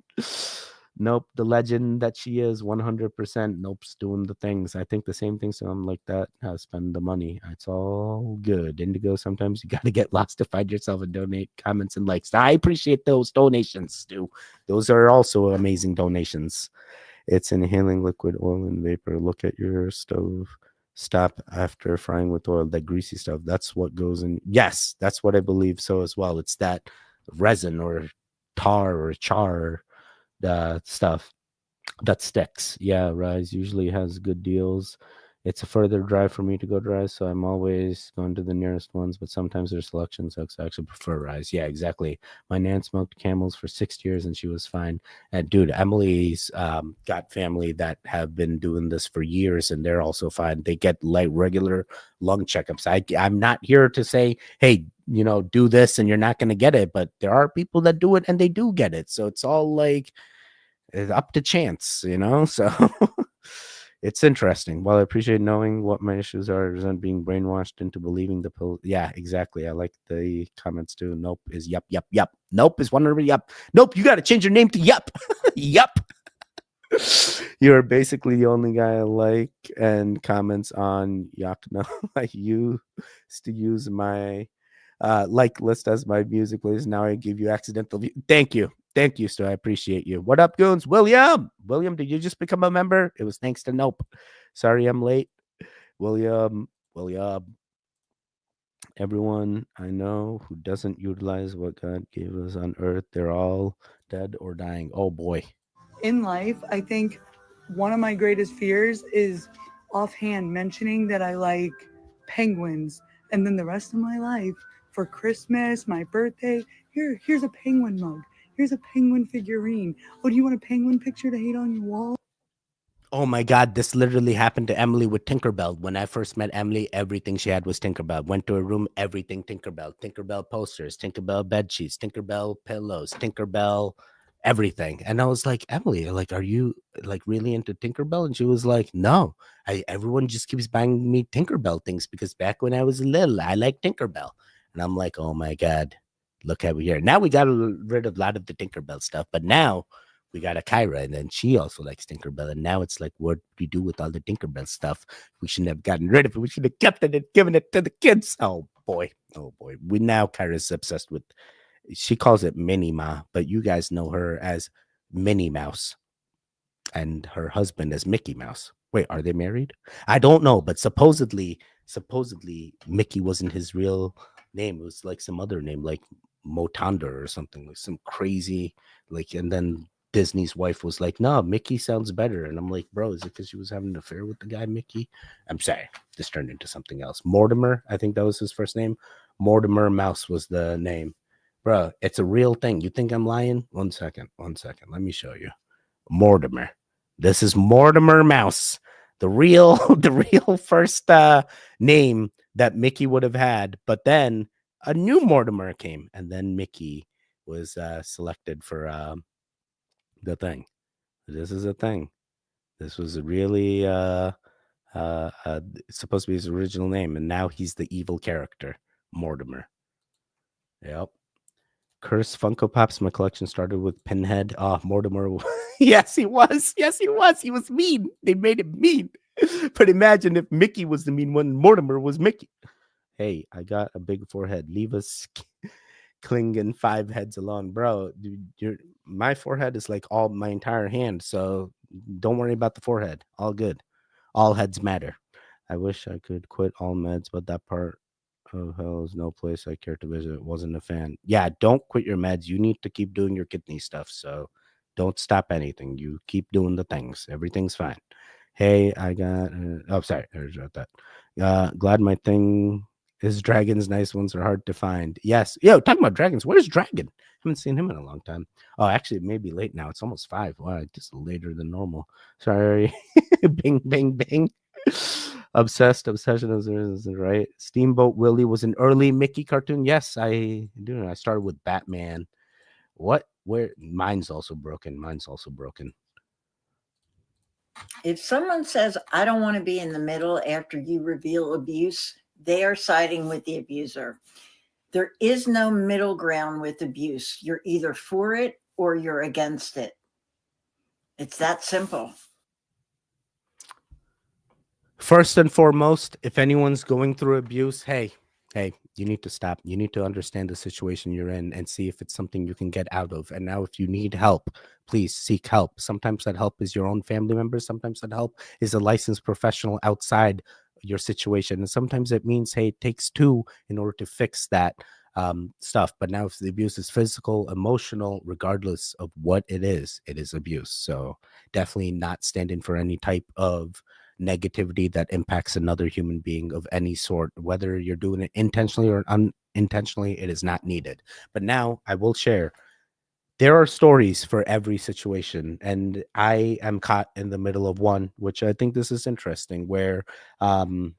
Nope. The legend that she is, 100%. Nope's doing the things. I think the same thing. So I'm like that. Spend the money. It's all good. Indigo, sometimes you got to get lost to find yourself and donate comments and likes. I appreciate those donations, Stu. Those are also amazing donations. It's inhaling liquid oil and vapor. Look at your stove. Stop after frying with oil, that greasy stuff. That's what goes in. Yes, that's what I believe so as well. It's that resin or tar or char stuff that sticks. Yeah, Rise usually has good deals. It's a further drive for me to go to Rise, so I'm always going to the nearest ones, but sometimes their selection sucks. I actually prefer Rise. Yeah, exactly. My nan smoked Camels for 6 years and she was fine. And dude, Emily's got family that have been doing this for years and they're also fine. They get like regular lung checkups. I'm not here to say, hey, do this and you're not going to get it, but there are people that do it and they do get it. So it's all like, it's up to chance, so it's interesting. Well, I appreciate knowing what my issues are. I resent being brainwashed into believing the pill. Yeah, exactly. I like the comments too. Nope is yup. Nope is 100 yup. Nope, you got to change your name to yup. Yup. You're basically the only guy I like, and comments on Yakno. I used to use my Like list as my music plays. Now I give you accidental view. Thank you. Thank you, Stu. I appreciate you. What up, goons? William, did you just become a member? It was thanks to Nope. Sorry I'm late. William. Everyone I know who doesn't utilize what God gave us on earth, they're all dead or dying. Oh boy. In life, I think one of my greatest fears is offhand mentioning that I like penguins, and then the rest of my life, for Christmas, my birthday, here's a penguin mug. Here's a penguin figurine. Oh, do you want a penguin picture to hate on your wall? Oh my God, this literally happened to Emily with Tinkerbell. When I first met Emily, everything she had was Tinkerbell. Went to her room, everything Tinkerbell. Tinkerbell posters, Tinkerbell bed sheets, Tinkerbell pillows, Tinkerbell everything. And I was like, Emily, like, are you like really into Tinkerbell? And she was like, no, everyone just keeps buying me Tinkerbell things because back when I was little, I liked Tinkerbell. And I'm like, oh my God, look at we here. Now we got rid of a lot of the Tinkerbell stuff, but now we got a Kyra, and then she also likes Tinkerbell. And now it's like, what do we do with all the Tinkerbell stuff? We shouldn't have gotten rid of it. We should have kept it and given it to the kids. Oh boy. We now Kyra's obsessed with. She calls it Minnie Ma, but you guys know her as Minnie Mouse, and her husband as Mickey Mouse. Wait, are they married? I don't know, but supposedly Mickey wasn't his real name. It was like some other name, like Motanda or something, like some crazy like. And then Disney's wife was like, no, Mickey sounds better. And I'm like, bro, is it because she was having an affair with the guy Mickey? I'm sorry, this turned into something else. Mortimer, I think that was his first name. Mortimer Mouse was the name. Bro, it's a real thing. You think I'm lying? One second. Let me show you. Mortimer. This is Mortimer Mouse, the real first name that Mickey would have had. But then a new Mortimer came, and then Mickey was selected for the thing. This is a thing. This was really supposed to be his original name, and now he's the evil character, Mortimer. Yep. Curse Funko Pops. My collection started with Pinhead. Mortimer. Yes, he was. He was mean. They made him mean. But imagine if Mickey was the mean one, Mortimer was Mickey. Hey, I got a big forehead. Leave us clinging 5 heads alone, bro. Dude, my forehead is like all my entire hand, so don't worry about the forehead. All good. All heads matter. I wish I could quit all meds, but that part of hell is no place I care to visit. Wasn't a fan. Yeah, don't quit your meds. You need to keep doing your kidney stuff. So don't stop anything. You keep doing the things. Everything's fine. Hey, I got. Sorry, I heard about that. Glad my thing is dragons. Nice ones are hard to find. Yes. Yo, talking about dragons. Where's Dragon? Haven't seen him in a long time. Oh, actually, it may be late now. It's almost 5. Wow, just later than normal. Sorry. Bing, bing, bing. Obsession is right. Steamboat Willie was an early Mickey cartoon. Yes, I do. I started with Batman. What? Where? Mine's also broken. If someone says, I don't want to be in the middle after you reveal abuse, they are siding with the abuser. There is no middle ground with abuse. You're either for it or you're against it. It's that simple. First and foremost, if anyone's going through abuse, hey, you need to stop. You need to understand the situation you're in and see if it's something you can get out of. And now if you need help, please seek help. Sometimes that help is your own family members. Sometimes that help is a licensed professional outside your situation. And sometimes it means, hey, it takes 2 in order to fix that stuff. But now if the abuse is physical, emotional, regardless of what it is abuse. So definitely not standing for any type of negativity that impacts another human being of any sort, whether you're doing it intentionally or unintentionally. It is not needed. But now I will share, there are stories for every situation, and I am caught in the middle of one, which I think this is interesting, where I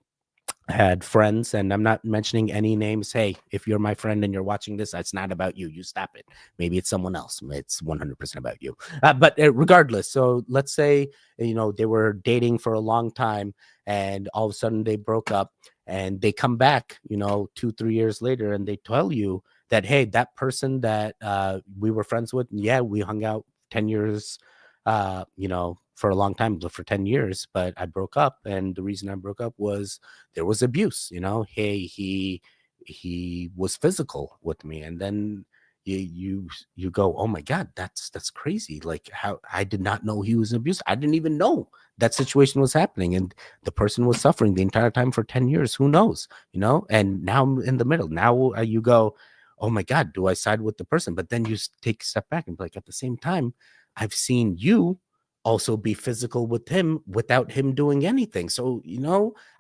had friends, and I'm not mentioning any names. Hey, if you're my friend and you're watching this, that's not about you. You stop it. Maybe it's someone else. It's 100% about you. But regardless, so let's say, they were dating for a long time, and all of a sudden they broke up, and they come back, 2-3 years later, and they tell you that, hey, that person that we were friends with, yeah, we hung out 10 years, for a long time, for 10 years, but I broke up. And the reason I broke up was there was abuse. Hey, he he was physical with me, and then you go, oh my God, that's crazy. Like, how I did not know he was abused. I didn't even know that situation was happening, and the person was suffering the entire time for 10 years. Who knows, and now I'm in the middle. Now you go, oh my God, do I side with the person? But then you take a step back and be like, at the same time, I've seen you also be physical with him without him doing anything. So,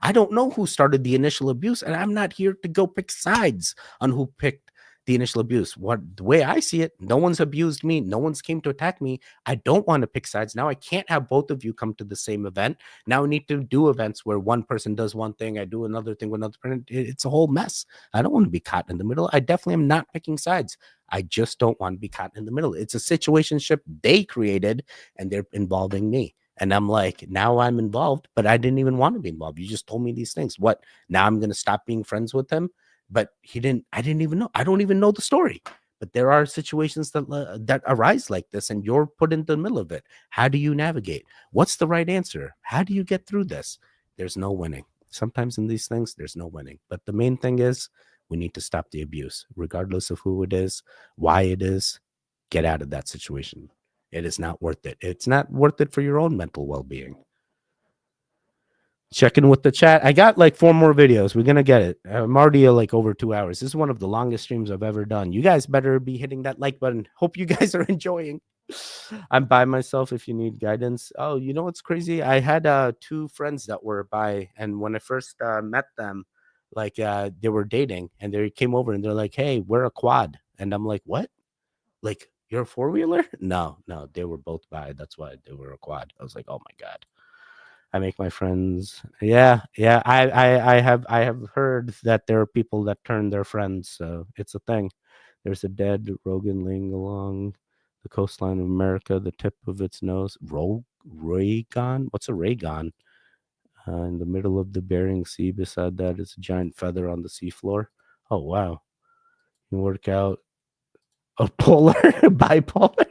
I don't know who started the initial abuse, and I'm not here to go pick sides on who picked the initial abuse. The way I see it, no one's abused me. No one's came to attack me. I don't want to pick sides. Now I can't have both of you come to the same event. Now we need to do events where one person does one thing, I do another thing with another person. It's a whole mess. I don't want to be caught in the middle. I definitely am not picking sides. I just don't want to be caught in the middle. It's a situationship they created, and they're involving me. And I'm like, now I'm involved, but I didn't even want to be involved. You just told me these things. What? Now I'm going to stop being friends with him? But I didn't even know. I don't even know the story. But there are situations that arise like this, and you're put into the middle of it. How do you navigate? What's the right answer? How do you get through this? There's no winning. Sometimes in these things, there's no winning. But the main thing is, we need to stop the abuse, regardless of who it is, why it is. Get out of that situation. It is not worth it. It's not worth it for your own mental well-being. Checking with the chat. I got like 4 more videos. We're going to get it. I'm already like over 2 hours. This is one of the longest streams I've ever done. You guys better be hitting that like button. Hope you guys are enjoying. I'm by myself if you need guidance. Oh, you know what's crazy? I had 2 friends that were bi, and when I first met them, like they were dating, and they came over and they're like, hey, we're a quad. And I'm like, what? Like, you're a 4-wheeler? No, they were both bi. That's why they were a quad. I was like, oh my God. I make my friends. Yeah. I have heard that there are people that turn their friends, so it's a thing. There's a dead Rogan ling along the coastline of America, the tip of its nose. Raygon? What's a Raygon? In the middle of the Bering Sea. Beside that is a giant feather on the seafloor. Oh wow. You work out a polar bipolar.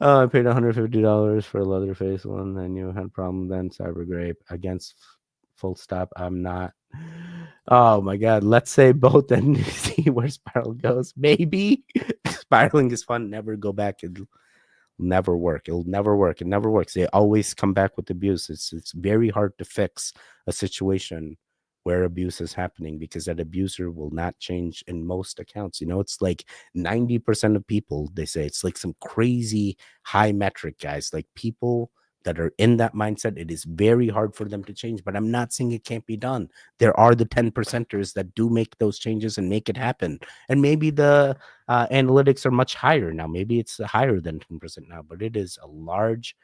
Oh, I paid $150 for a Leatherface one. I knew I had a problem then. Cyber Grape against full stop. I'm not. Oh my God. Let's say both and see where Spiral goes. Maybe. Spiraling is fun. Never go back. It'll never work. It'll never work. It never works. They always come back with abuse. It's very hard to fix a situation where abuse is happening, because that abuser will not change in most accounts. It's like 90% of people, they say it's like some crazy high metric, guys. Like, people that are in that mindset, it is very hard for them to change. But I'm not saying it can't be done. There are the 10%ers that do make those changes and make it happen. And maybe the analytics are much higher now. Maybe it's higher than 10% now, but it is a large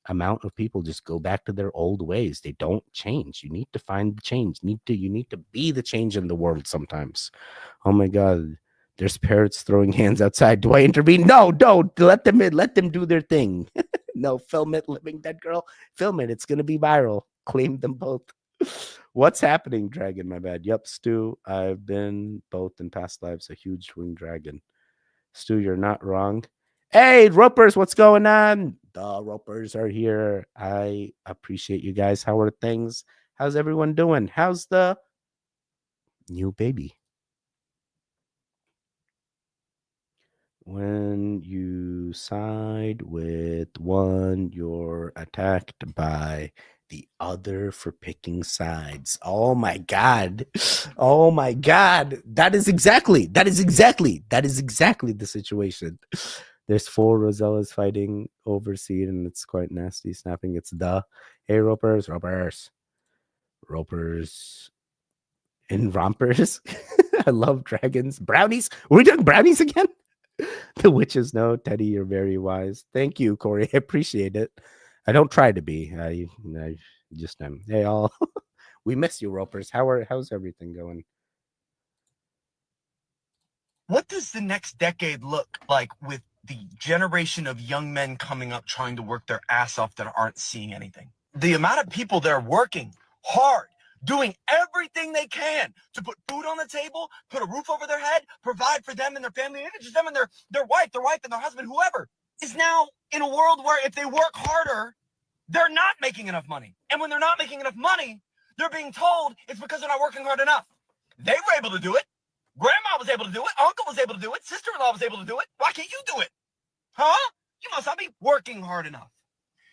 amount of people just go back to their old ways. They don't change. You need to find the change. You need to be the change in the world sometimes. Oh my God. There's parrots throwing hands outside. Do I intervene? No, don't. Let them in. Let them do their thing. No, film it, living dead girl. Film it. It's going to be viral. Claim them both. What's happening, Dragon? My bad. Yep, Stu. I've been both in past lives a huge winged dragon. Stu, you're not wrong. Hey, Ropers, what's going on? The Ropers are here. I appreciate you guys. How are things? How's everyone doing? How's the new baby? When you side with one, you're attacked by the other for picking sides. Oh my God. Oh my God. That is exactly the situation. There's 4 Rosellas fighting over seed, and it's quite nasty. Snapping. It's hey, Ropers and rompers. I love dragons. Brownies. Are we doing brownies again? The witches know. Teddy, you're very wise. Thank you, Corey. I appreciate it. I don't try to be. I just am. Hey, all. We miss you, Ropers. How's everything going? What does the next decade look like with the generation of young men coming up trying to work their ass off that aren't seeing anything? The amount of people that are working hard, doing everything they can to put food on the table, put a roof over their head, provide for them and their family, and just them and their wife and their husband, whoever, is now in a world where if they work harder, they're not making enough money. And when they're not making enough money, They're being told it's because they're not working hard enough. They were able to do it. Grandma was able to do it. Uncle was able to do it. Sister-in-law was able to do it. Why can't you do it? Huh? You must not be working hard enough.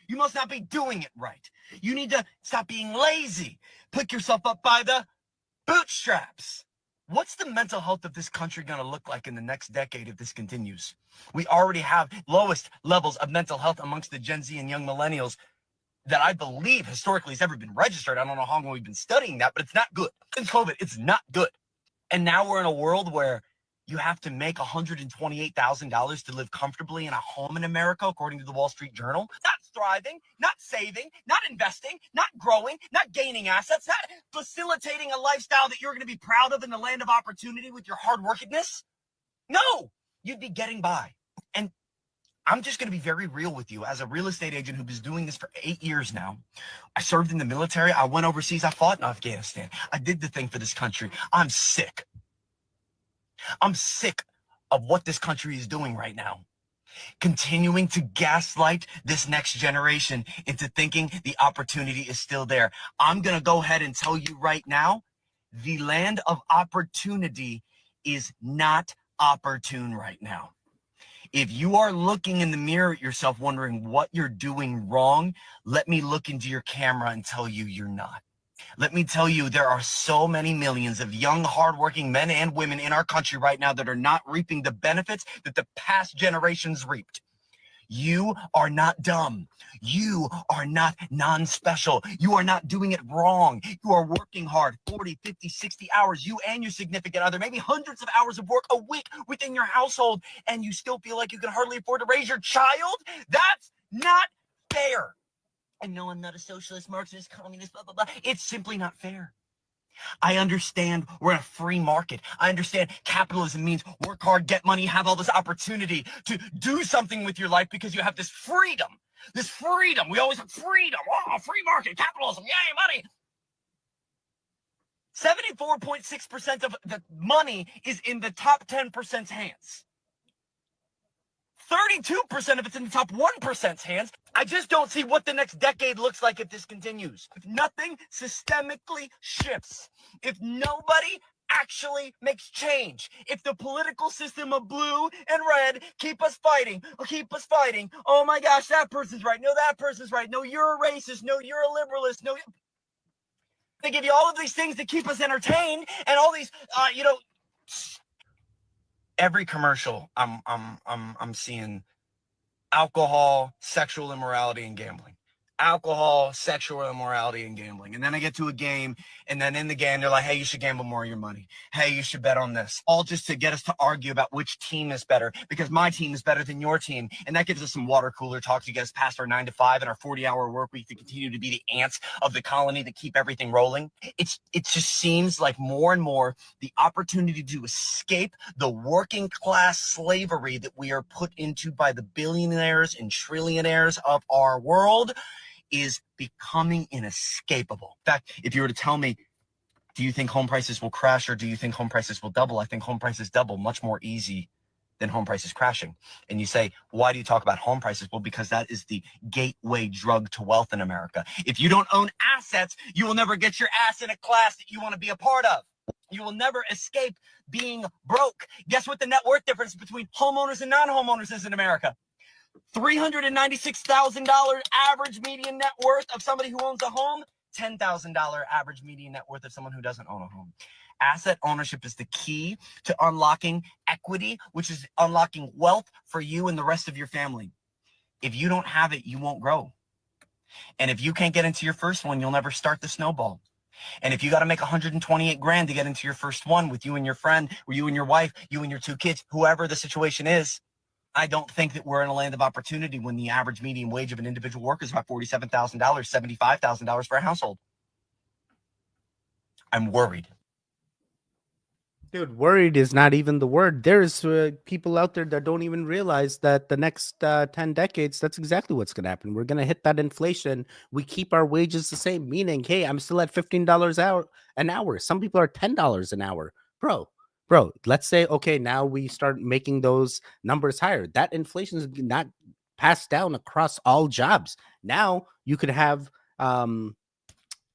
You must not be doing it right. You need to stop being lazy. Pick yourself up by the bootstraps. What's the mental health of this country going to look like in the next decade if this continues? We already have lowest levels of mental health amongst the Gen Z and young millennials that I believe historically has ever been registered. I don't know how long we've been studying that, but it's not good. Since COVID, it's not good. And now we're in a world where you have to make $128,000 to live comfortably in a home in America, according to the Wall Street Journal. Not thriving, not saving, not investing, not growing, not gaining assets, not facilitating a lifestyle that you're going to be proud of in the land of opportunity with your hard workedness. No, you'd be getting by. And I'm just going to be very real with you. As a real estate agent who's been doing this for 8 years now, I served in the military. I went overseas. I fought in Afghanistan. I did the thing for this country. I'm sick. I'm sick of what this country is doing right now. Continuing to gaslight this next generation into thinking the opportunity is still there. I'm going to go ahead and tell you right now, the land of opportunity is not opportune right now. If you are looking in the mirror at yourself wondering what you're doing wrong, let me look into your camera and tell you you're not. Let me tell you, there are so many millions of young, hardworking men and women in our country right now that are not reaping the benefits that the past generations reaped. You are not dumb. You are not non-special. You are not doing it wrong. You are working hard, 40, 50, 60 hours, you and your significant other, maybe hundreds of hours of work a week within your household, and you still feel like you can hardly afford to raise your child? That's not fair. And no, I'm not a socialist, Marxist, communist, blah, blah, blah. It's simply not fair. I understand we're in a free market. I understand capitalism means work hard, get money, have all this opportunity to do something with your life because you have this freedom. This freedom. We always have freedom. Oh, free market, capitalism, yay, money. 74.6% of the money is in the top 10%'s hands. 32% of it's in the top 1%'s hands. I just don't see what the next decade looks like if this continues. If nothing systemically shifts, if nobody actually makes change, if the political system of blue and red keep us fighting, oh my gosh, that person's right, no, that person's right, no, you're a racist, no, you're a liberalist, no, they give you all of these things to keep us entertained, and all these, every commercial I'm seeing alcohol, sexual immorality, and gambling. Alcohol, sexual immorality, and gambling. And then I get to a game, and then in the game, they're like, hey, you should gamble more of your money. Hey, you should bet on this. All just to get us to argue about which team is better, because my team is better than your team. And that gives us some water cooler talk to get us past our 9 to 5 and our 40-hour work week to continue to be the ants of the colony that keep everything rolling. It just seems like more and more the opportunity to escape the working class slavery that we are put into by the billionaires and trillionaires of our world is becoming inescapable. In fact, if you were to tell me, do you think home prices will crash or do you think home prices will double? I think home prices double much more easy than home prices crashing. And you say, why do you talk about home prices? Well, because that is the gateway drug to wealth in America. If you don't own assets, you will never get your ass in a class that you want to be a part of. You will never escape being broke. Guess what the net worth difference between homeowners and non-homeowners is in America? $396,000 average median net worth of somebody who owns a home, $10,000 average median net worth of someone who doesn't own a home. Asset ownership is the key to unlocking equity, which is unlocking wealth for you and the rest of your family. If you don't have it, you won't grow. And if you can't get into your first one, you'll never start the snowball. And if you got to make 128 grand to get into your first one with you and your friend, or you and your wife, you and your 2 kids, whoever the situation is, I don't think that we're in a land of opportunity when the average median wage of an individual worker is about $47,000, $75,000 for a household. I'm worried. Dude, worried is not even the word. There's people out there that don't even realize that the next 10 decades, that's exactly what's going to happen. We're going to hit that inflation. We keep our wages the same, meaning, hey, I'm still at $15 an hour. Some people are $10 an hour. Bro, let's say, okay, now we start making those numbers higher. That inflation is not passed down across all jobs. Now you could have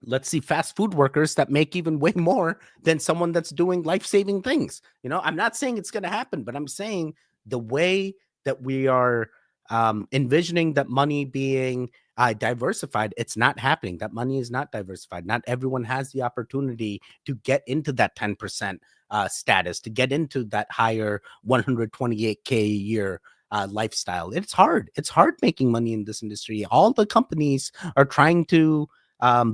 Let's see fast food workers that make even way more than someone that's doing life-saving things. You know, I'm not saying it's going to happen, but I'm saying the way that we are envisioning that money being diversified, it's not happening. That money is not diversified. Not everyone has the opportunity to get into that 10% status, to get into that higher 128K a year lifestyle. It's hard. It's hard making money in this industry. All the companies are trying to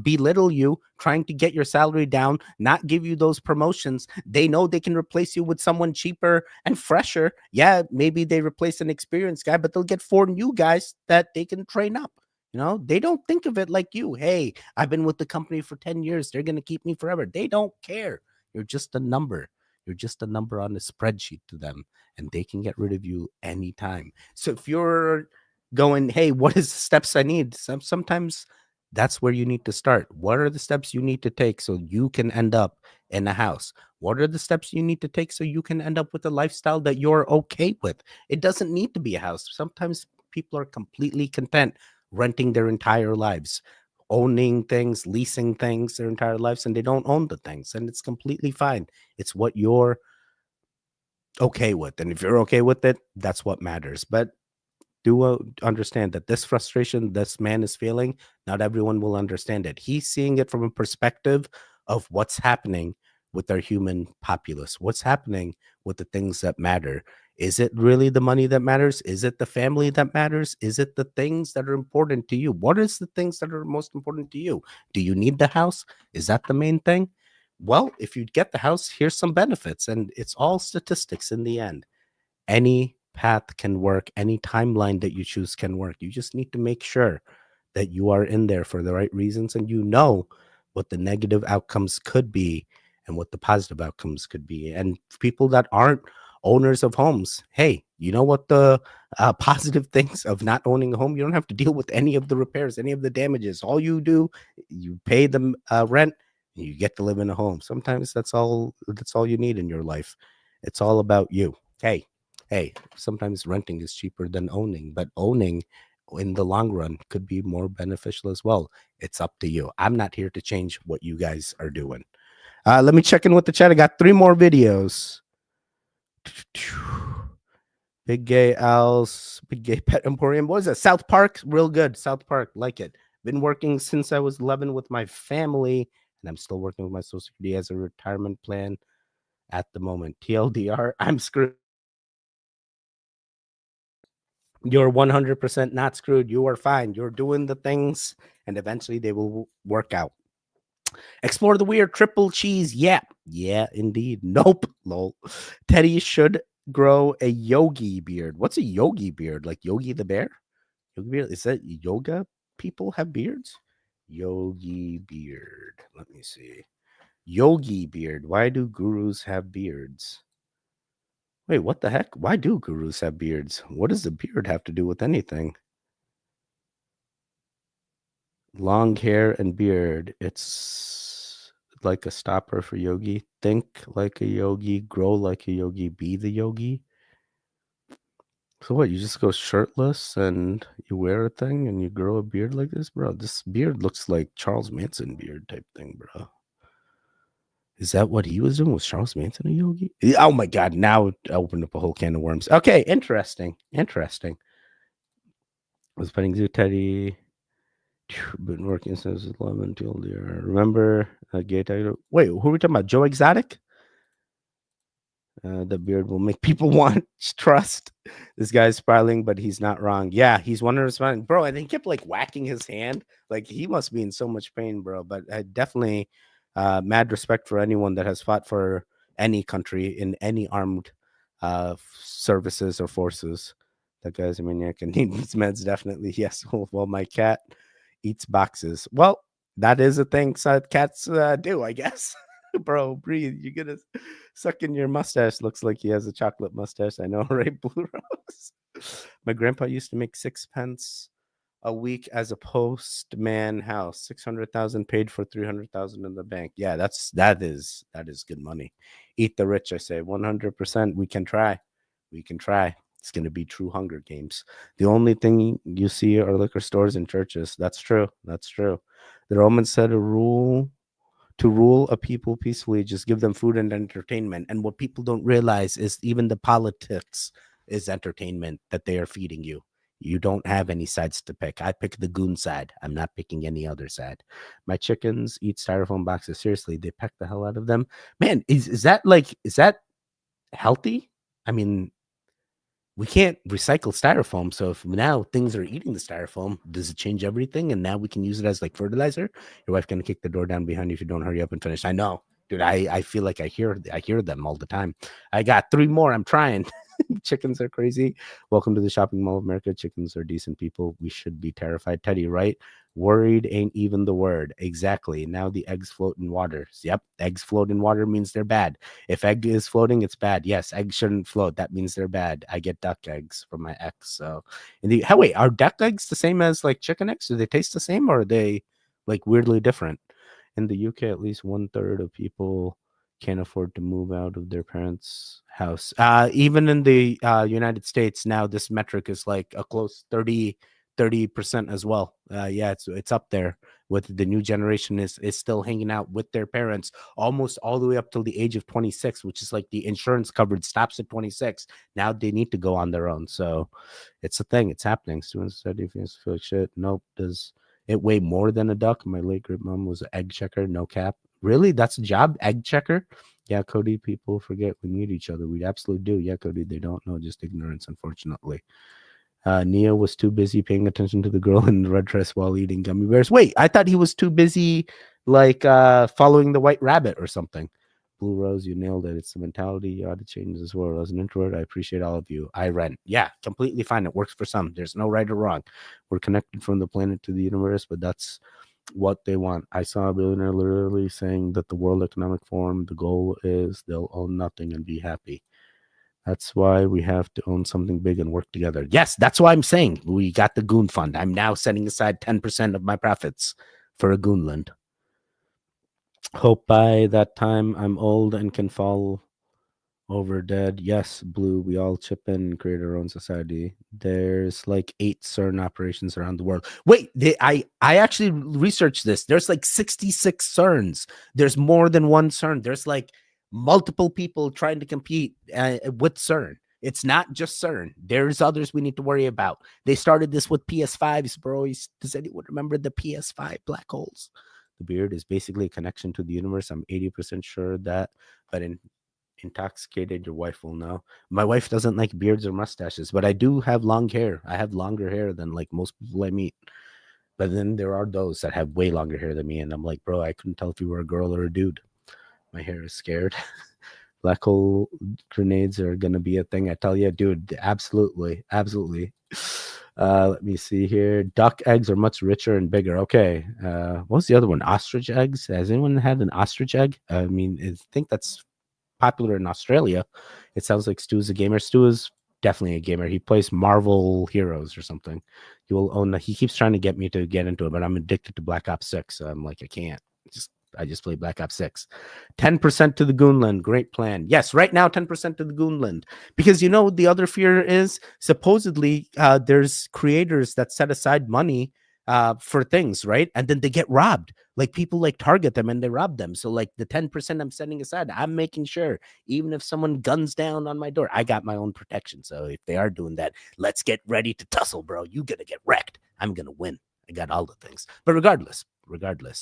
belittle you, trying to get your salary down, not give you those promotions. They know they can replace you with someone cheaper and fresher. Yeah, maybe they replace an experienced guy, but they'll get 4 new guys that they can train up. You know, they don't think of it like you. Hey, I've been with the company for 10 years. They're going to keep me forever. They don't care. You're just a number. You're just a number on a spreadsheet to them, and they can get rid of you anytime. So if you're going, hey, what is the steps I need? Sometimes that's where you need to start. What are the steps you need to take so you can end up in a house? What are the steps you need to take so you can end up with a lifestyle that you're okay with? It doesn't need to be a house. Sometimes people are completely content renting their entire lives, owning things, leasing things their entire lives, and they don't own the things. And it's completely fine. It's what you're okay with. And if you're okay with it, that's what matters. But do understand that this frustration this man is feeling, not everyone will understand it. He's seeing it from a perspective of what's happening with our human populace, what's happening with the things that matter. Is it really the money that matters? Is it the family that matters? Is it the things that are important to you? What is the things that are most important to you? Do you need the house? Is that the main thing? Well, if you get the house, here's some benefits, and it's all statistics in the end. Any path can work, any timeline that you choose can work. You just need to make sure that you are in there for the right reasons, and you know what the negative outcomes could be and what the positive outcomes could be. And people that aren't owners of homes, hey, you know what the positive things of not owning a home? You don't have to deal with any of the repairs, any of the damages. All you do, you pay them rent, and you get to live in a home. Sometimes that's all you need in your life. It's all about you. Hey, sometimes renting is cheaper than owning, but owning in the long run could be more beneficial as well. It's up to you. I'm not here to change what you guys are doing. Let me check in with the chat. I got 3 more videos. Big Gay Owls, Big Gay Pet Emporium. What is that? South Park? Real good. South Park. Like it. Been working since I was 11 with my family, and I'm still working with my Social Security as a retirement plan at the moment. TLDR, I'm screwed. You're 100% not screwed. You are fine. You're doing the things, and eventually they will work out. Explore the weird triple cheese. Yeah, indeed. Nope. Lol. Teddy should grow a yogi beard. What's a yogi beard? Like Yogi the Bear? Yogi beard? Is that yoga people have beards? Yogi beard. Let me see. Yogi beard. Why do gurus have beards? Wait, what the heck? Why do gurus have beards? What does the beard have to do with anything? Long hair and beard. It's like a stopper for yogi. Think like a yogi, grow like a yogi, be the yogi. So what, you just go shirtless and you wear a thing and you grow a beard like this? Bro, this beard looks like Charles Manson beard type thing, bro. Is that what he was doing? Was Charles Manson a yogi? Oh my God, now I opened up a whole can of worms. Okay, interesting. I was putting Zoo Teddy. Been working since 11 till the remember gay title. Wait, who are we talking about? Joe Exotic? The beard will make people want trust. This guy's spiraling, but he's not wrong. Yeah, he's 100% bro. And he kept like whacking his hand. Like he must be in so much pain, bro. But I definitely mad respect for anyone that has fought for any country in any armed services or forces. That guy's a maniac and needs meds, definitely. Yes. Well, my cat eats boxes. Well, that is a thing cats do, I guess. Bro, breathe. You're gonna suck in your mustache. Looks like he has a chocolate mustache. I know, right? Blue Rose. My grandpa used to make 6 pence a week as a postman house. 600,000 paid for 300,000 in the bank. Yeah, that is good money. Eat the rich, I say. 100%. We can try. It's going to be true Hunger Games. The only thing you see are liquor stores and churches. That's true. The Romans said a rule to rule a people peacefully, just give them food and entertainment. And what people don't realize is even the politics is entertainment that they are feeding you. You don't have any sides to pick. I pick the goon side. I'm not picking any other side. My chickens eat styrofoam boxes. Seriously, they peck the hell out of them. Man, is that healthy? I mean, we can't recycle styrofoam. So if now things are eating the styrofoam, does it change everything? And now we can use it as like fertilizer? Your wife gonna kick the door down behind you if you don't hurry up and finish. I know, dude. I feel like I hear them all the time. I got 3 more. I'm trying. Chickens are crazy. Welcome to the shopping mall of America. Chickens are decent people. We should be terrified. Teddy, right? Worried ain't even the word. Exactly. Now the eggs float in water. Yep. Eggs float in water means they're bad. If egg is floating, it's bad. Yes, eggs shouldn't float. That means they're bad. I get duck eggs from my ex. So, wait, are duck eggs the same as like chicken eggs? Do they taste the same or are they like weirdly different? In the UK, at least 1/3 of people can't afford to move out of their parents' house. Even in the United States now, this metric is like a close 30% as well. Yeah, it's up there with the new generation is still hanging out with their parents almost all the way up till the age of 26, which is like the insurance coverage stops at 26. Now they need to go on their own. So it's a thing. It's happening. Students study feel like shit. Nope. Does it weigh more than a duck? My late great mom was an egg checker. No cap. Really? That's a job? Egg checker? Yeah, Cody, people forget we need each other. We absolutely do. Yeah, Cody, they don't know, just ignorance, unfortunately. Nia was too busy paying attention to the girl in the red dress while eating gummy bears. Wait, I thought he was too busy like following the white rabbit or something. Blue Rose, you nailed it. It's the mentality you ought to change as well. As an introvert, I appreciate all of you. I rent. Yeah, completely fine. It works for some. There's no right or wrong. We're connected from the planet to the universe, but that's what they want. I saw a billionaire literally saying that the World Economic Forum, the goal is they'll own nothing and be happy. That's why we have to own something big and work together. Yes, that's why I'm saying we got the Goon Fund. I'm now setting aside 10% of my profits for a Goonland. Hope by that time I'm old and can fall over dead. Yes, Blue, we all chip in and create our own society. There's like 8 CERN operations around the world. Wait, I actually researched this. There's like 66 CERNs. There's more than one CERN. There's like multiple people trying to compete with CERN. It's not just CERN. There's others we need to worry about. They started this with PS5s, bro. Does anyone remember the PS5 black holes? The beard is basically a connection to the universe. I'm 80% sure that, but intoxicated, your wife will know. My wife doesn't like beards or mustaches, but I do have long hair. I have longer hair than like most people I meet. But then there are those that have way longer hair than me, and I'm like, bro, I couldn't tell if you were a girl or a dude. My hair is scared. Black hole grenades are gonna be a thing. I tell you, dude, absolutely. Let me see here. Duck eggs are much richer and bigger. Okay. What's the other one? Ostrich eggs. Has anyone had an ostrich egg? I mean, I think that's popular in Australia. It sounds like Stu's a gamer. Stu is definitely a gamer. He plays Marvel Heroes or something. He will own. He keeps trying to get me to get into it, but I'm addicted to Black Ops 6. So I'm like, I can't. I just played Black Ops 6. 10% to the Goonland. Great plan. Yes, right now 10% to the Goonland. Because the other fear is supposedly there's creators that set aside money for things, right? And then they get robbed. Like people like target them and they rob them. So like the 10% I'm setting aside, I'm making sure even if someone guns down on my door, I got my own protection. So if they are doing that, let's get ready to tussle, bro. You gonna get wrecked. I'm gonna win. I got all the things. But regardless,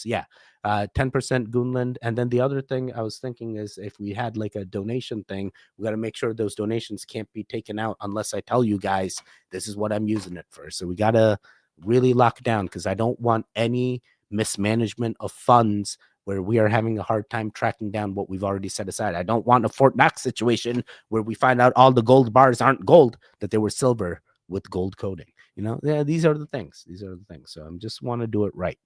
yeah. 10% Goonland. And then the other thing I was thinking is if we had like a donation thing, we got to make sure those donations can't be taken out unless I tell you guys this is what I'm using it for. So we got to really lock down because I don't want any mismanagement of funds where we are having a hard time tracking down what we've already set aside. I don't want a Fort Knox situation where we find out all the gold bars aren't gold, that they were silver with gold coating. Yeah, these are the things. So I just want to do it right.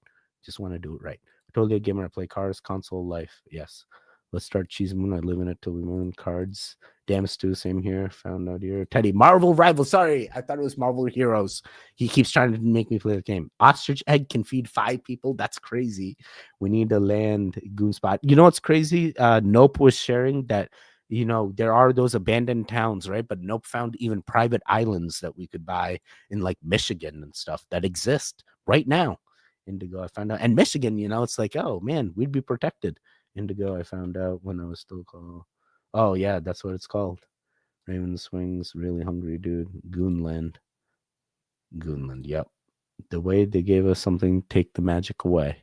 Totally a gamer. I play cars, console life. Yes. Let's start Cheese Moon. I live in it till we moon cards. Damn Stu, same here. Found out here. Teddy, Marvel Rival. Sorry, I thought it was Marvel Heroes. He keeps trying to make me play the game. Ostrich egg can feed 5 people. That's crazy. We need a land goon spot. You know what's crazy? Nope was sharing that, there are those abandoned towns, right? But Nope found even private islands that we could buy in like Michigan and stuff that exist right now. Indigo, I found out. And Michigan, it's like, oh man, we'd be protected. Indigo, I found out when I was still called. Oh yeah, that's what it's called. Raven Swings, really hungry dude. Goonland. Yep. The way they gave us something, take the magic away.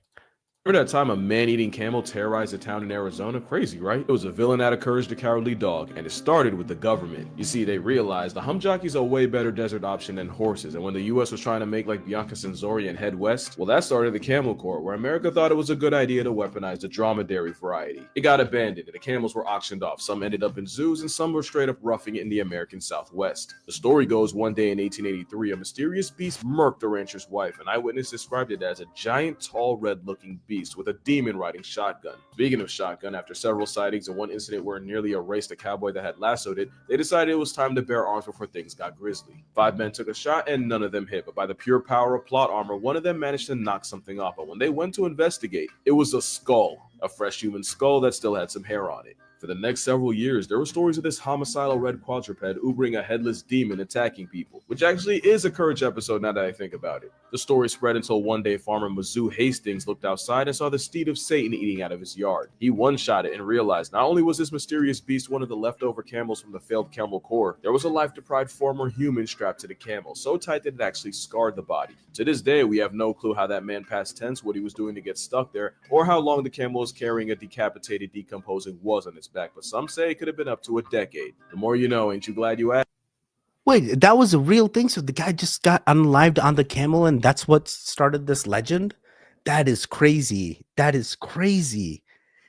Remember that time a man-eating camel terrorized a town in Arizona? Crazy, right? It was a villain that encouraged a cowardly dog, and it started with the government. You see, they realized the hump jockey's a way better desert option than horses, and when the US was trying to make like Bianca Censori and head west, well, that started the Camel Corps, where America thought it was a good idea to weaponize the dromedary variety. It got abandoned, and the camels were auctioned off. Some ended up in zoos, and some were straight up roughing it in the American Southwest. The story goes one day in 1883, a mysterious beast murked a rancher's wife, and eyewitness described it as a giant, tall, red-looking beast with a demon riding shotgun. Speaking of shotgun, after several sightings and one incident where it nearly erased a cowboy that had lassoed it, they decided it was time to bear arms before things got grisly. 5 men took a shot and none of them hit, but by the pure power of plot armor, one of them managed to knock something off. But when they went to investigate, it was a skull, a fresh human skull that still had some hair on it. For the next several years, there were stories of this homicidal red quadruped ubering a headless demon attacking people, which actually is a Courage episode now that I think about it. The story spread until one day farmer Mizzou Hastings looked outside and saw the steed of Satan eating out of his yard. He one-shot it and realized not only was this mysterious beast one of the leftover camels from the failed Camel Corps, there was a life-deprived former human strapped to the camel, so tight that it actually scarred the body. To this day, we have no clue how that man past tense, what he was doing to get stuck there, or how long the camel was carrying a decapitated, decomposing was on its back, but some say it could have been up to a decade. The more you know, ain't you glad you asked? Wait, that was a real thing? So the guy just got unalived on the camel and that's what started this legend? That is crazy. That is crazy.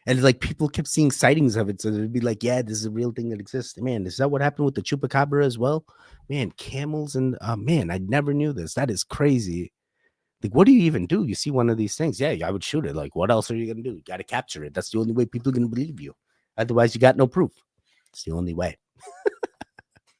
And like people kept seeing sightings of it. So they'd be like, yeah, this is a real thing that exists. Man, is that what happened with the chupacabra as well? Man, camels and man, I never knew this. That is crazy. Like, what do you even do? You see one of these things. Yeah, I would shoot it. Like, what else are you going to do? You got to capture it. That's the only way people are going to believe you. Otherwise, you got no proof. It's the only way.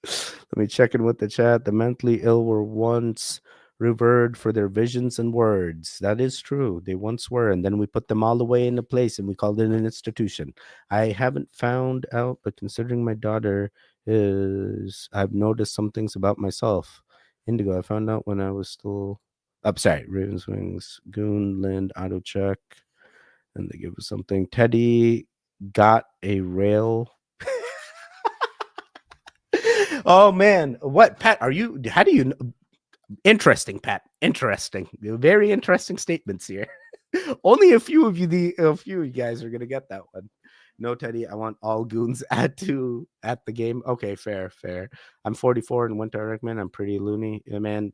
Let me check in with the chat. The mentally ill were once revered for their visions and words. That is true. They once were. And then we put them all away in a place and we called it an institution. I haven't found out, but considering my daughter is, I've noticed some things about myself. Indigo, I found out when I was still... I'm sorry, Ravens Wings, Goon, Lind, Auto Check, and they give us something. Teddy got a rail. Oh man, what, Pat? Are you? How do you? Interesting, Pat. Interesting. Very interesting statements here. Only a few of you guys are gonna get that one. No, Teddy, I want all goons at the game. Okay, fair. I'm 44 and went to Iraq, man. I'm pretty loony, yeah, man.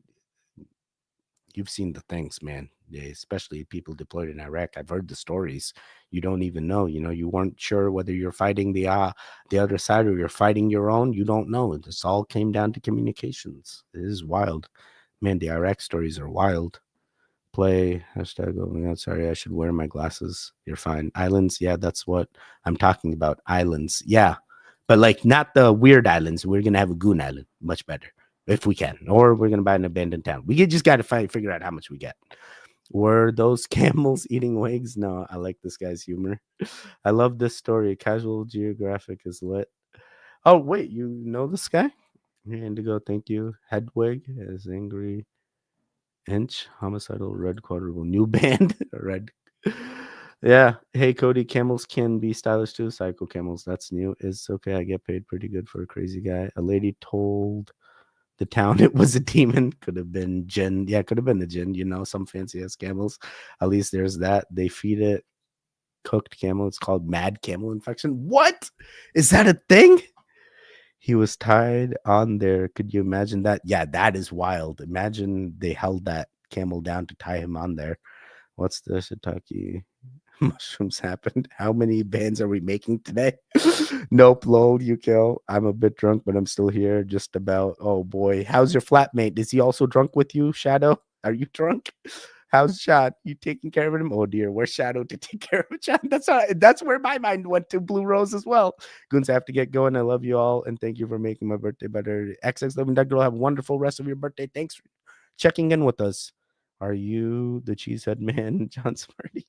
You've seen the things, man. Yeah, especially people deployed in Iraq. I've heard the stories. You don't even know. You weren't sure whether you're fighting the other side or you're fighting your own. You don't know. This all came down to communications. It is wild, man. The Iraq stories are wild. Play hashtag. Oh my God, sorry. I should wear my glasses. You're fine. Islands. Yeah, that's what I'm talking about. Islands. Yeah, but like not the weird islands. We're gonna have a goon island. Much better. If we can, or we're gonna buy an abandoned town. We just got to figure out how much we get. Were those camels eating wigs? No, I like this guy's humor. I love this story. Casual Geographic is lit. Oh wait, you know this guy? Indigo, thank you. Hedwig is angry. Inch homicidal red quadruple new band red. Yeah. Hey Cody, camels can be stylish too. Psycho camels, that's new. It's okay. I get paid pretty good for a crazy guy. A lady told the town it was a demon. Could have been Jinn. Yeah, could have been the Jinn, some fancy ass camels. At least there's that. They feed it cooked camel. It's called mad camel infection. What? Is that a thing? He was tied on there. Could you imagine that? Yeah, that is wild. Imagine they held that camel down to tie him on there. What's the shiitake mushrooms happened? How many bands are we making today? Nope, lol, you kill. I'm a bit drunk, but I'm still here. Just about. Oh boy, how's your flatmate? Is he also drunk with you, Shadow? Are you drunk? How's Shad? You taking care of him? Oh dear, where's Shadow to take care of Shad? That's where my mind went to. Blue Rose as well. Goons, I have to get going. I love you all, and thank you for making my birthday better. XX Living Duck Girl, have a wonderful rest of your birthday. Thanks for checking in with us. Are you the cheesehead man, John Smarty?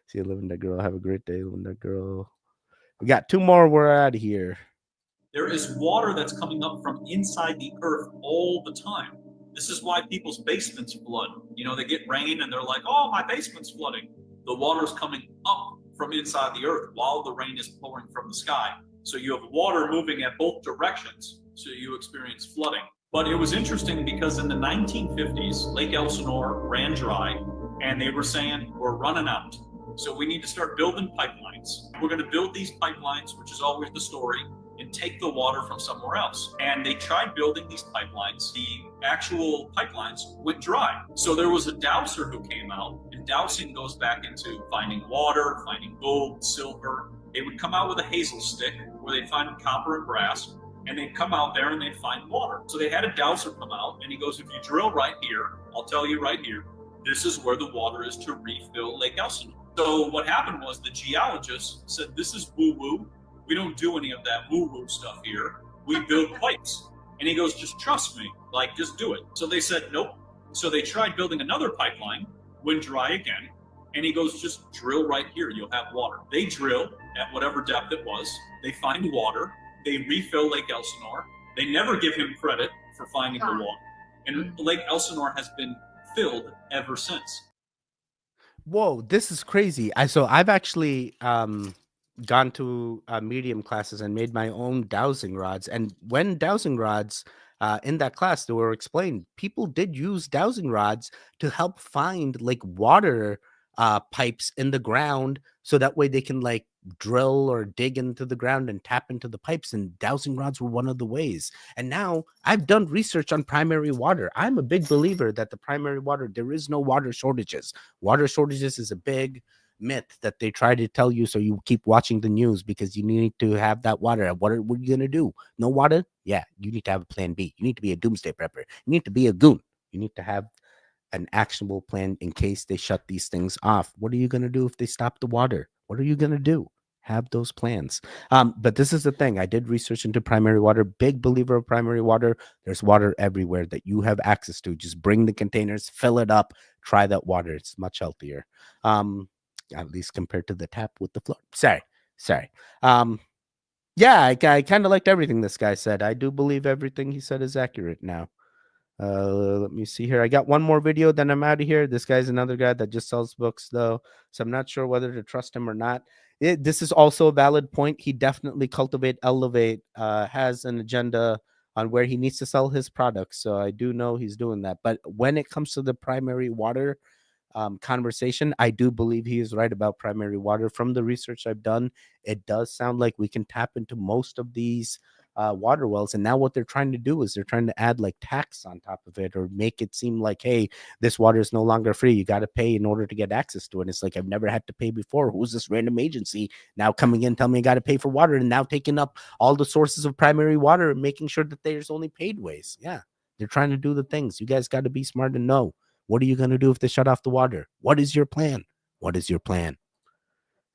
See you, Living Duck Girl. Have a great day, Living Duck Girl. We got 2 more. We're out of here. There is water that's coming up from inside the earth all the time. This is why people's basements flood. You know, they get rain and they're like, oh, my basement's flooding. The water's coming up from inside the earth while the rain is pouring from the sky. So you have water moving at both directions, so you experience flooding. But it was interesting because in the 1950s, Lake Elsinore ran dry, and they were saying, we're running out. So we need to start building pipelines. We're going to build these pipelines, which is always the story, and take the water from somewhere else. And they tried building these pipelines. The actual pipelines went dry. So there was a dowser who came out, and dowsing goes back into finding water, finding gold, silver. They would come out with a hazel stick where they'd find copper and brass, and they'd come out there and they'd find water. So they had a dowser come out, and he goes, if you drill right here, I'll tell you right here, this is where the water is to refill Lake Elsinore. So what happened was the geologists said, this is woo-woo. We don't do any of that woo-woo stuff here. We build pipes. And he goes, just trust me, like, just do it. So they said, nope. So they tried building another pipeline, went dry again. And he goes, just drill right here, you'll have water. They drill at whatever depth it was. They find water. They refill Lake Elsinore. They never give him credit for finding the water. And Lake Elsinore has been filled ever since. Whoa, this is crazy. I've actually gone to medium classes and made my own dowsing rods. And when dowsing rods in that class, they were explained, people did use dowsing rods to help find like water pipes in the ground, so that way they can like drill or dig into the ground and tap into the pipes, and dowsing rods were one of the ways. And now I've done research on primary water. I'm a big believer that the primary water, there is no water shortages. Water shortages is a big myth that they try to tell you, so you keep watching the news because you need to have that water. What are you gonna do? No water? Yeah, you need to have a plan B. You need to be a doomsday prepper. You need to be a goon. You need to have an actionable plan in case they shut these things off. What are you gonna do if they stop the water? What are you gonna do? Have those plans. But this is the thing. I did research into primary water. Big believer of primary water. There's water everywhere that you have access to. Just bring the containers, fill it up, try that water. It's much healthier. At least compared to the tap with the floor. Sorry. Yeah, I kind of liked everything this guy said. I do believe everything he said is accurate now. Let me see here. I got one more video, then I'm out of here. This guy's another guy that just sells books, though, so I'm not sure whether to trust him or not. This is also a valid point. He definitely elevate, has an agenda on where he needs to sell his products, so I do know he's doing that. But when it comes to the primary water conversation, I do believe he is right about primary water. From the research I've done, it does sound like we can tap into most of these water wells. And now what they're trying to do is they're trying to add like tax on top of it, or make it seem like, hey, this water is no longer free. You got to pay in order to get access to it. And it's like, I've never had to pay before. Who's this random agency now coming in, telling me I got to pay for water, and now taking up all the sources of primary water and making sure that there's only paid ways? Yeah, they're trying to do the things. You guys got to be smart and know. What are you going to do if they shut off the water? What is your plan? What is your plan?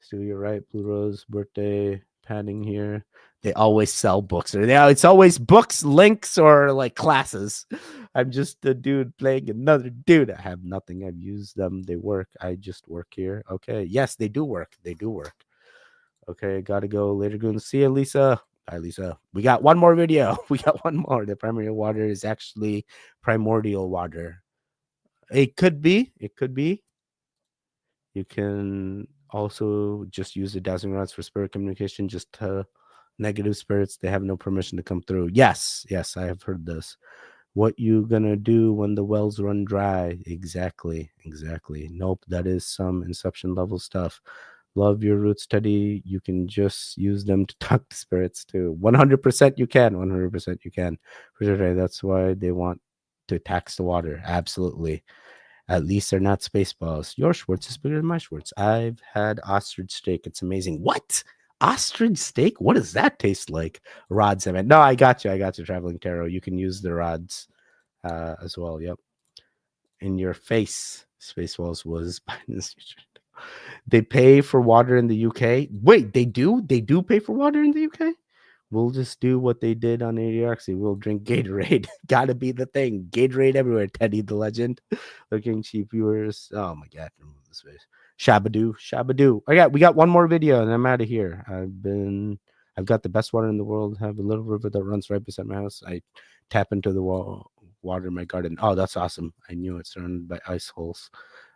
Still, you're right. Blue Rose birthday padding here. They always sell books. It's always books, links, or like classes. I'm just a dude playing another dude. I have nothing. I've used them. They work. I just work here. Okay. Yes, they do work. They do work. Okay. Gotta go later. Going to see you, Lisa. Bye, Lisa. We got one more video. We got one more. The primary water is actually primordial water. It could be. It could be. You can also just use the dowsing rods for spirit communication, just to negative spirits. They have no permission to come through. Yes, I have heard this. What you gonna do when the wells run dry? Exactly. Nope, that is some Inception level stuff. Love your roots, Teddy. You can just use them to talk to spirits too. 100% you can. 100% you can. For sure, that's why they want to tax the water. Absolutely. At least they're not Spaceballs. Your Schwartz is bigger than my Schwartz. I've had ostrich steak. It's amazing. What? Ostrich steak? What does that taste like? Rods, I meant. No, I got you. Traveling Tarot. You can use the rods as well. Yep. In your face. Spaceballs was. They pay for water in the UK. Wait, they do? They do pay for water in the UK? We'll just do what they did on Adioxy. We'll drink Gatorade. Gotta be the thing. Gatorade everywhere, Teddy the legend. Looking cheap viewers. Oh my god, remove this face. Shabadoo. We got one more video and I'm out of here. I've got the best water in the world. Have a little river that runs right beside my house. I tap into the water in my garden. Oh, that's awesome. I knew it's surrounded by ice holes.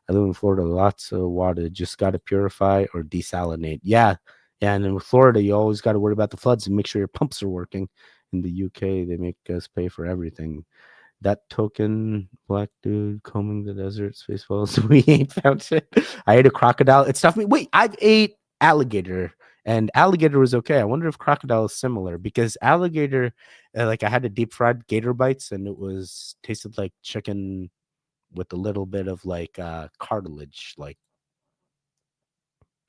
I live in Florida. Lots of water. Just got to purify or desalinate. Yeah. Yeah. And in Florida, you always got to worry about the floods and make sure your pumps are working. In the UK, they make us pay for everything. That token black dude combing the desert, Spaceballs. We ain't found shit. I ate a crocodile. It stuffed me. Wait, I've ate alligator, and alligator was okay. I wonder if crocodile is similar, because alligator, like I had a deep fried gator bites, and it was tasted like chicken with a little bit of like cartilage, like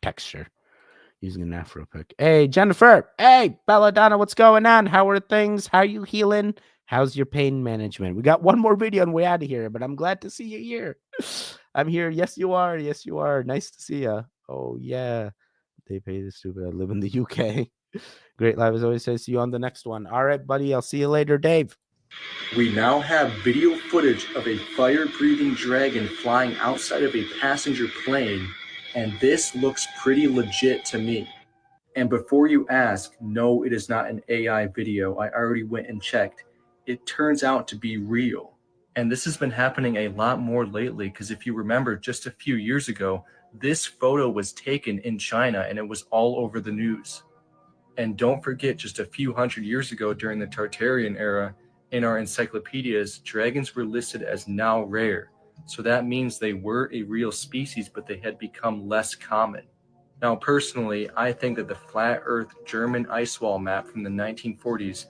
texture. Using an Afro pick. Hey, Jennifer. Hey, Belladonna, what's going on? How are things? How you healing? How's your pain management? We got one more video and we're out of here, but I'm glad to see you here. I'm here. Yes, you are. Yes, you are. Nice to see you. Oh, yeah. They pay the stupid. I live in the UK. Great live as always. Says see you on the next one. All right, buddy. I'll see you later, Dave. We now have video footage of a fire-breathing dragon flying outside of a passenger plane, and this looks pretty legit to me. And before you ask, no, it is not an AI video. I already went and checked. It turns out to be real. And this has been happening a lot more lately, because if you remember, just a few years ago, this photo was taken in China and it was all over the news. And don't forget, just a few hundred years ago during the Tartarian era, in our encyclopedias, dragons were listed as now rare. So that means they were a real species, but they had become less common. Now, personally, I think that the flat earth German ice wall map from the 1940s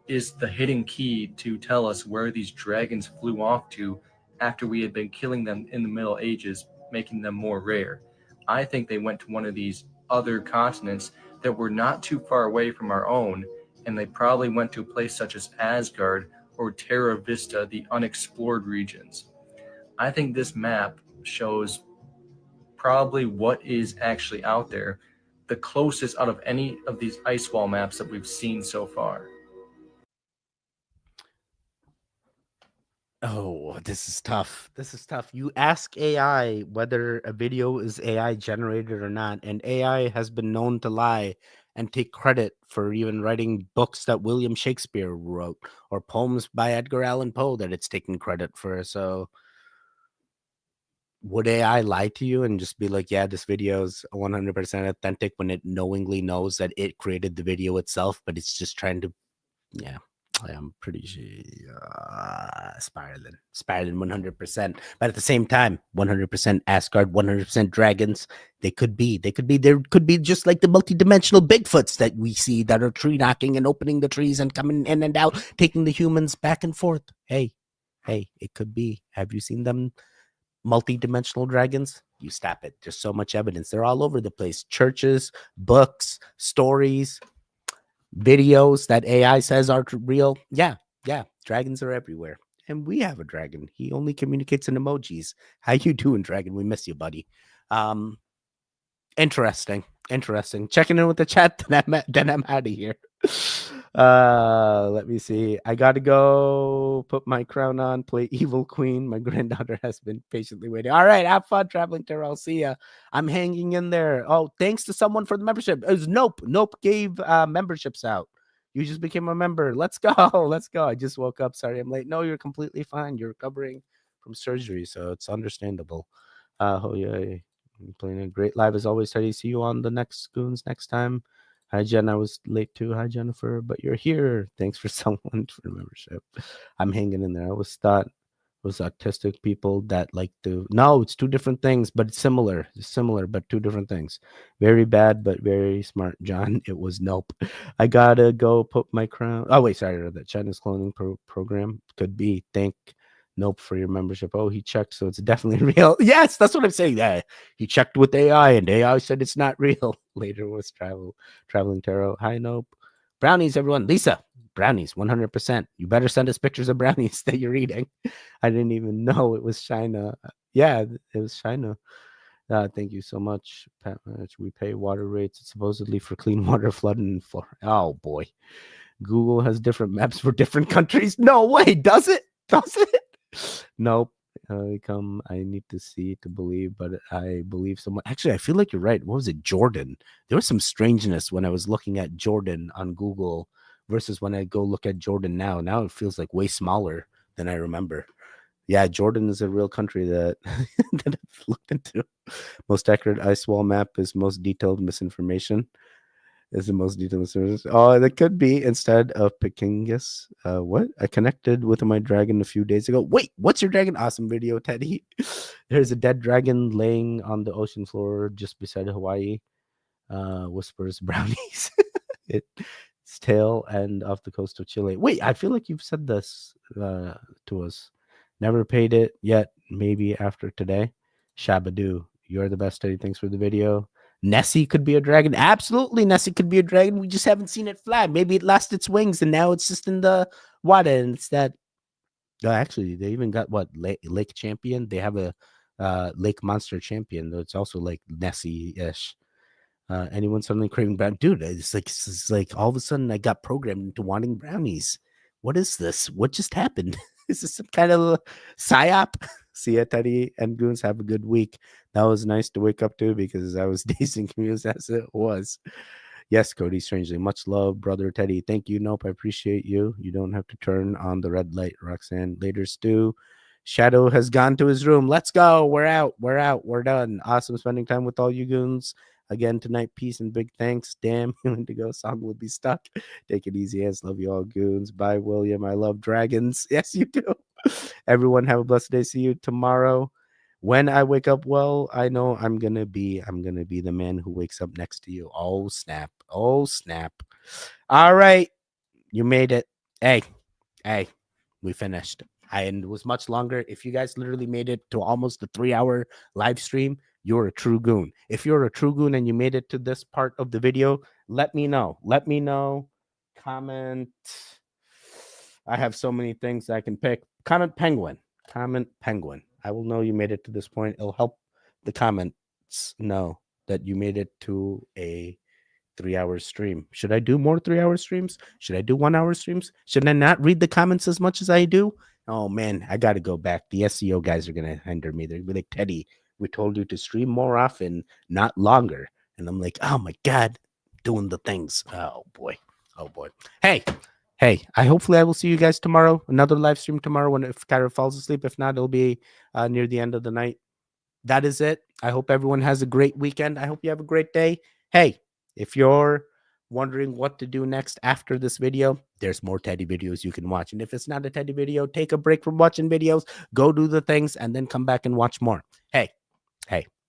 is the hidden key to tell us where these dragons flew off to after we had been killing them in the Middle Ages, making them more rare. I think they went to one of these other continents that were not too far away from our own, and they probably went to a place such as Asgard or Terra Vista, the unexplored regions. I think this map shows probably what is actually out there, the closest out of any of these ice wall maps that we've seen so far. Oh, this is tough. This is tough. You ask AI whether a video is AI generated or not, and AI has been known to lie and take credit for even writing books that William Shakespeare wrote or poems by Edgar Allan Poe that it's taking credit for. So would AI lie to you and just be like, yeah, this video is 100% authentic when it knowingly knows that it created the video itself, but it's just trying to, yeah. I'm pretty sure spiraling 100%. But at the same time, 100% Asgard, 100% dragons. There could be just like the multidimensional Bigfoots that we see that are tree knocking and opening the trees and coming in and out, taking the humans back and forth. Hey, it could be. Have you seen them multi-dimensional dragons? You stop it. There's so much evidence. They're all over the place. Churches, books, stories, videos that AI says are real. Yeah. Dragons are everywhere. And we have a dragon. He only communicates in emojis. How you doing, dragon? We miss you, buddy. Interesting. Checking in with the chat, then I'm out of here. Let me see. I gotta go put my crown on, play Evil Queen. My granddaughter has been patiently waiting. All right, have fun traveling there. I'll see ya. I'm hanging in there. Oh, thanks to someone for the membership. It was Nope. Nope gave memberships out. You just became a member. Let's go. I just woke up. Sorry, I'm late. No, you're completely fine. You're recovering from surgery, so it's understandable. Oh yeah. I'm playing a great live as always, Teddy. See you on the next Goons next time. Hi, Jen. I was late too. Hi, Jennifer. But you're here. Thanks for someone for the membership. I'm hanging in there. I always thought it was autistic people that like to. No, it's two different things, but it's similar. It's similar, but two different things. Very bad, but very smart, John. It was Nope. I gotta go put my crown. Oh, wait, sorry. The China's cloning program could be. Thank Nope for your membership. Oh, he checked, so it's definitely real. Yes, that's what I'm saying. Yeah, he checked with AI, and AI said it's not real. Later was traveling tarot. Hi, Nope. Brownies, everyone. Lisa, brownies, 100%. You better send us pictures of brownies that you're eating. I didn't even know it was China. Yeah, it was China. Thank you so much. We pay water rates. It's supposedly for clean water, flooding. Oh boy, Google has different maps for different countries. No way, does it? Does it? Nope. I need to see to believe, but I believe someone. Actually, I feel like you're right. What was it? Jordan. There was some strangeness when I was looking at Jordan on Google versus when I go look at Jordan now. Now it feels like way smaller Then I remember. Yeah, Jordan is a real country that, that I've looked into. Most accurate ice wall map is most detailed misinformation. Is the most detailed misinformation. Oh, that could be instead of Pekingus. What? I connected with my dragon a few days ago. Wait, what's your dragon? Awesome video, Teddy. There's a dead dragon laying on the ocean floor just beside Hawaii. Whispers brownies. Its tail end off the coast of Chile. Wait, I feel like you've said this to us. Never paid it yet. Maybe after today. Shabadoo. You're the best, Teddy. Thanks for the video. Nessie could be a dragon. Absolutely, Nessie could be a dragon. We just haven't seen it fly. Maybe it lost its wings and now it's just in the water. And it's that. Actually, they even got what Lake Champion. They have a Lake Monster Champion. Though it's also like Nessie-ish. Anyone suddenly craving brown? Dude, it's like all of a sudden I got programmed into wanting brownies. What is this? What just happened? Is this some kind of psyop? See ya, Teddy and Goons. Have a good week. That was nice to wake up to because I was dazed and confused as it was. Yes, Cody, strangely. Much love, brother Teddy. Thank you. Nope, I appreciate you. You don't have to turn on the red light, Roxanne. Later, Stu. Shadow has gone to his room. Let's go. We're out. We're out. We're done. Awesome spending time with all you goons. Again tonight, peace and big thanks. Damn, Indigo song will be stuck. Take it easy, as love you all, goons. Bye, William. I love dragons. Yes, you do. Everyone have a blessed day. See you tomorrow. When I wake up, well, I know I'm gonna be the man who wakes up next to you. Oh snap! Oh snap! All right, you made it. Hey, we finished. And it was much longer. If you guys literally made it to almost a 3-hour live stream, you're a true goon. If you're a true goon and you made it to this part of the video, let me know. Let me know. Comment. I have so many things I can pick. Comment penguin. Comment penguin. I will know you made it to this point. It'll help the comments know that you made it to a 3-hour stream. Should I do more 3-hour streams? Should I do 1-hour streams? Should I not read the comments as much as I do? Oh man, I got to go back. The SEO guys are going to hinder me. They're going to be like, Teddy, we told you to stream more often, not longer. And I'm like, oh my God, doing the things. Oh boy. Oh boy. Hey, hopefully I will see you guys tomorrow. Another live stream tomorrow if Kyra falls asleep. If not, it'll be near the end of the night. That is it. I hope everyone has a great weekend. I hope you have a great day. Hey, if you're wondering what to do next after this video, there's more Teddy videos you can watch. And if it's not a Teddy video, take a break from watching videos, go do the things, and then come back and watch more. Hey,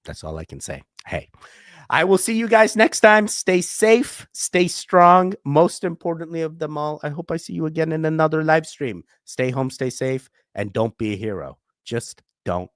that's all I can say. Hey, I will see you guys next time. Stay safe, stay strong. Most importantly of them all, I hope I see you again in another live stream. Stay home, stay safe, and don't be a hero. Just don't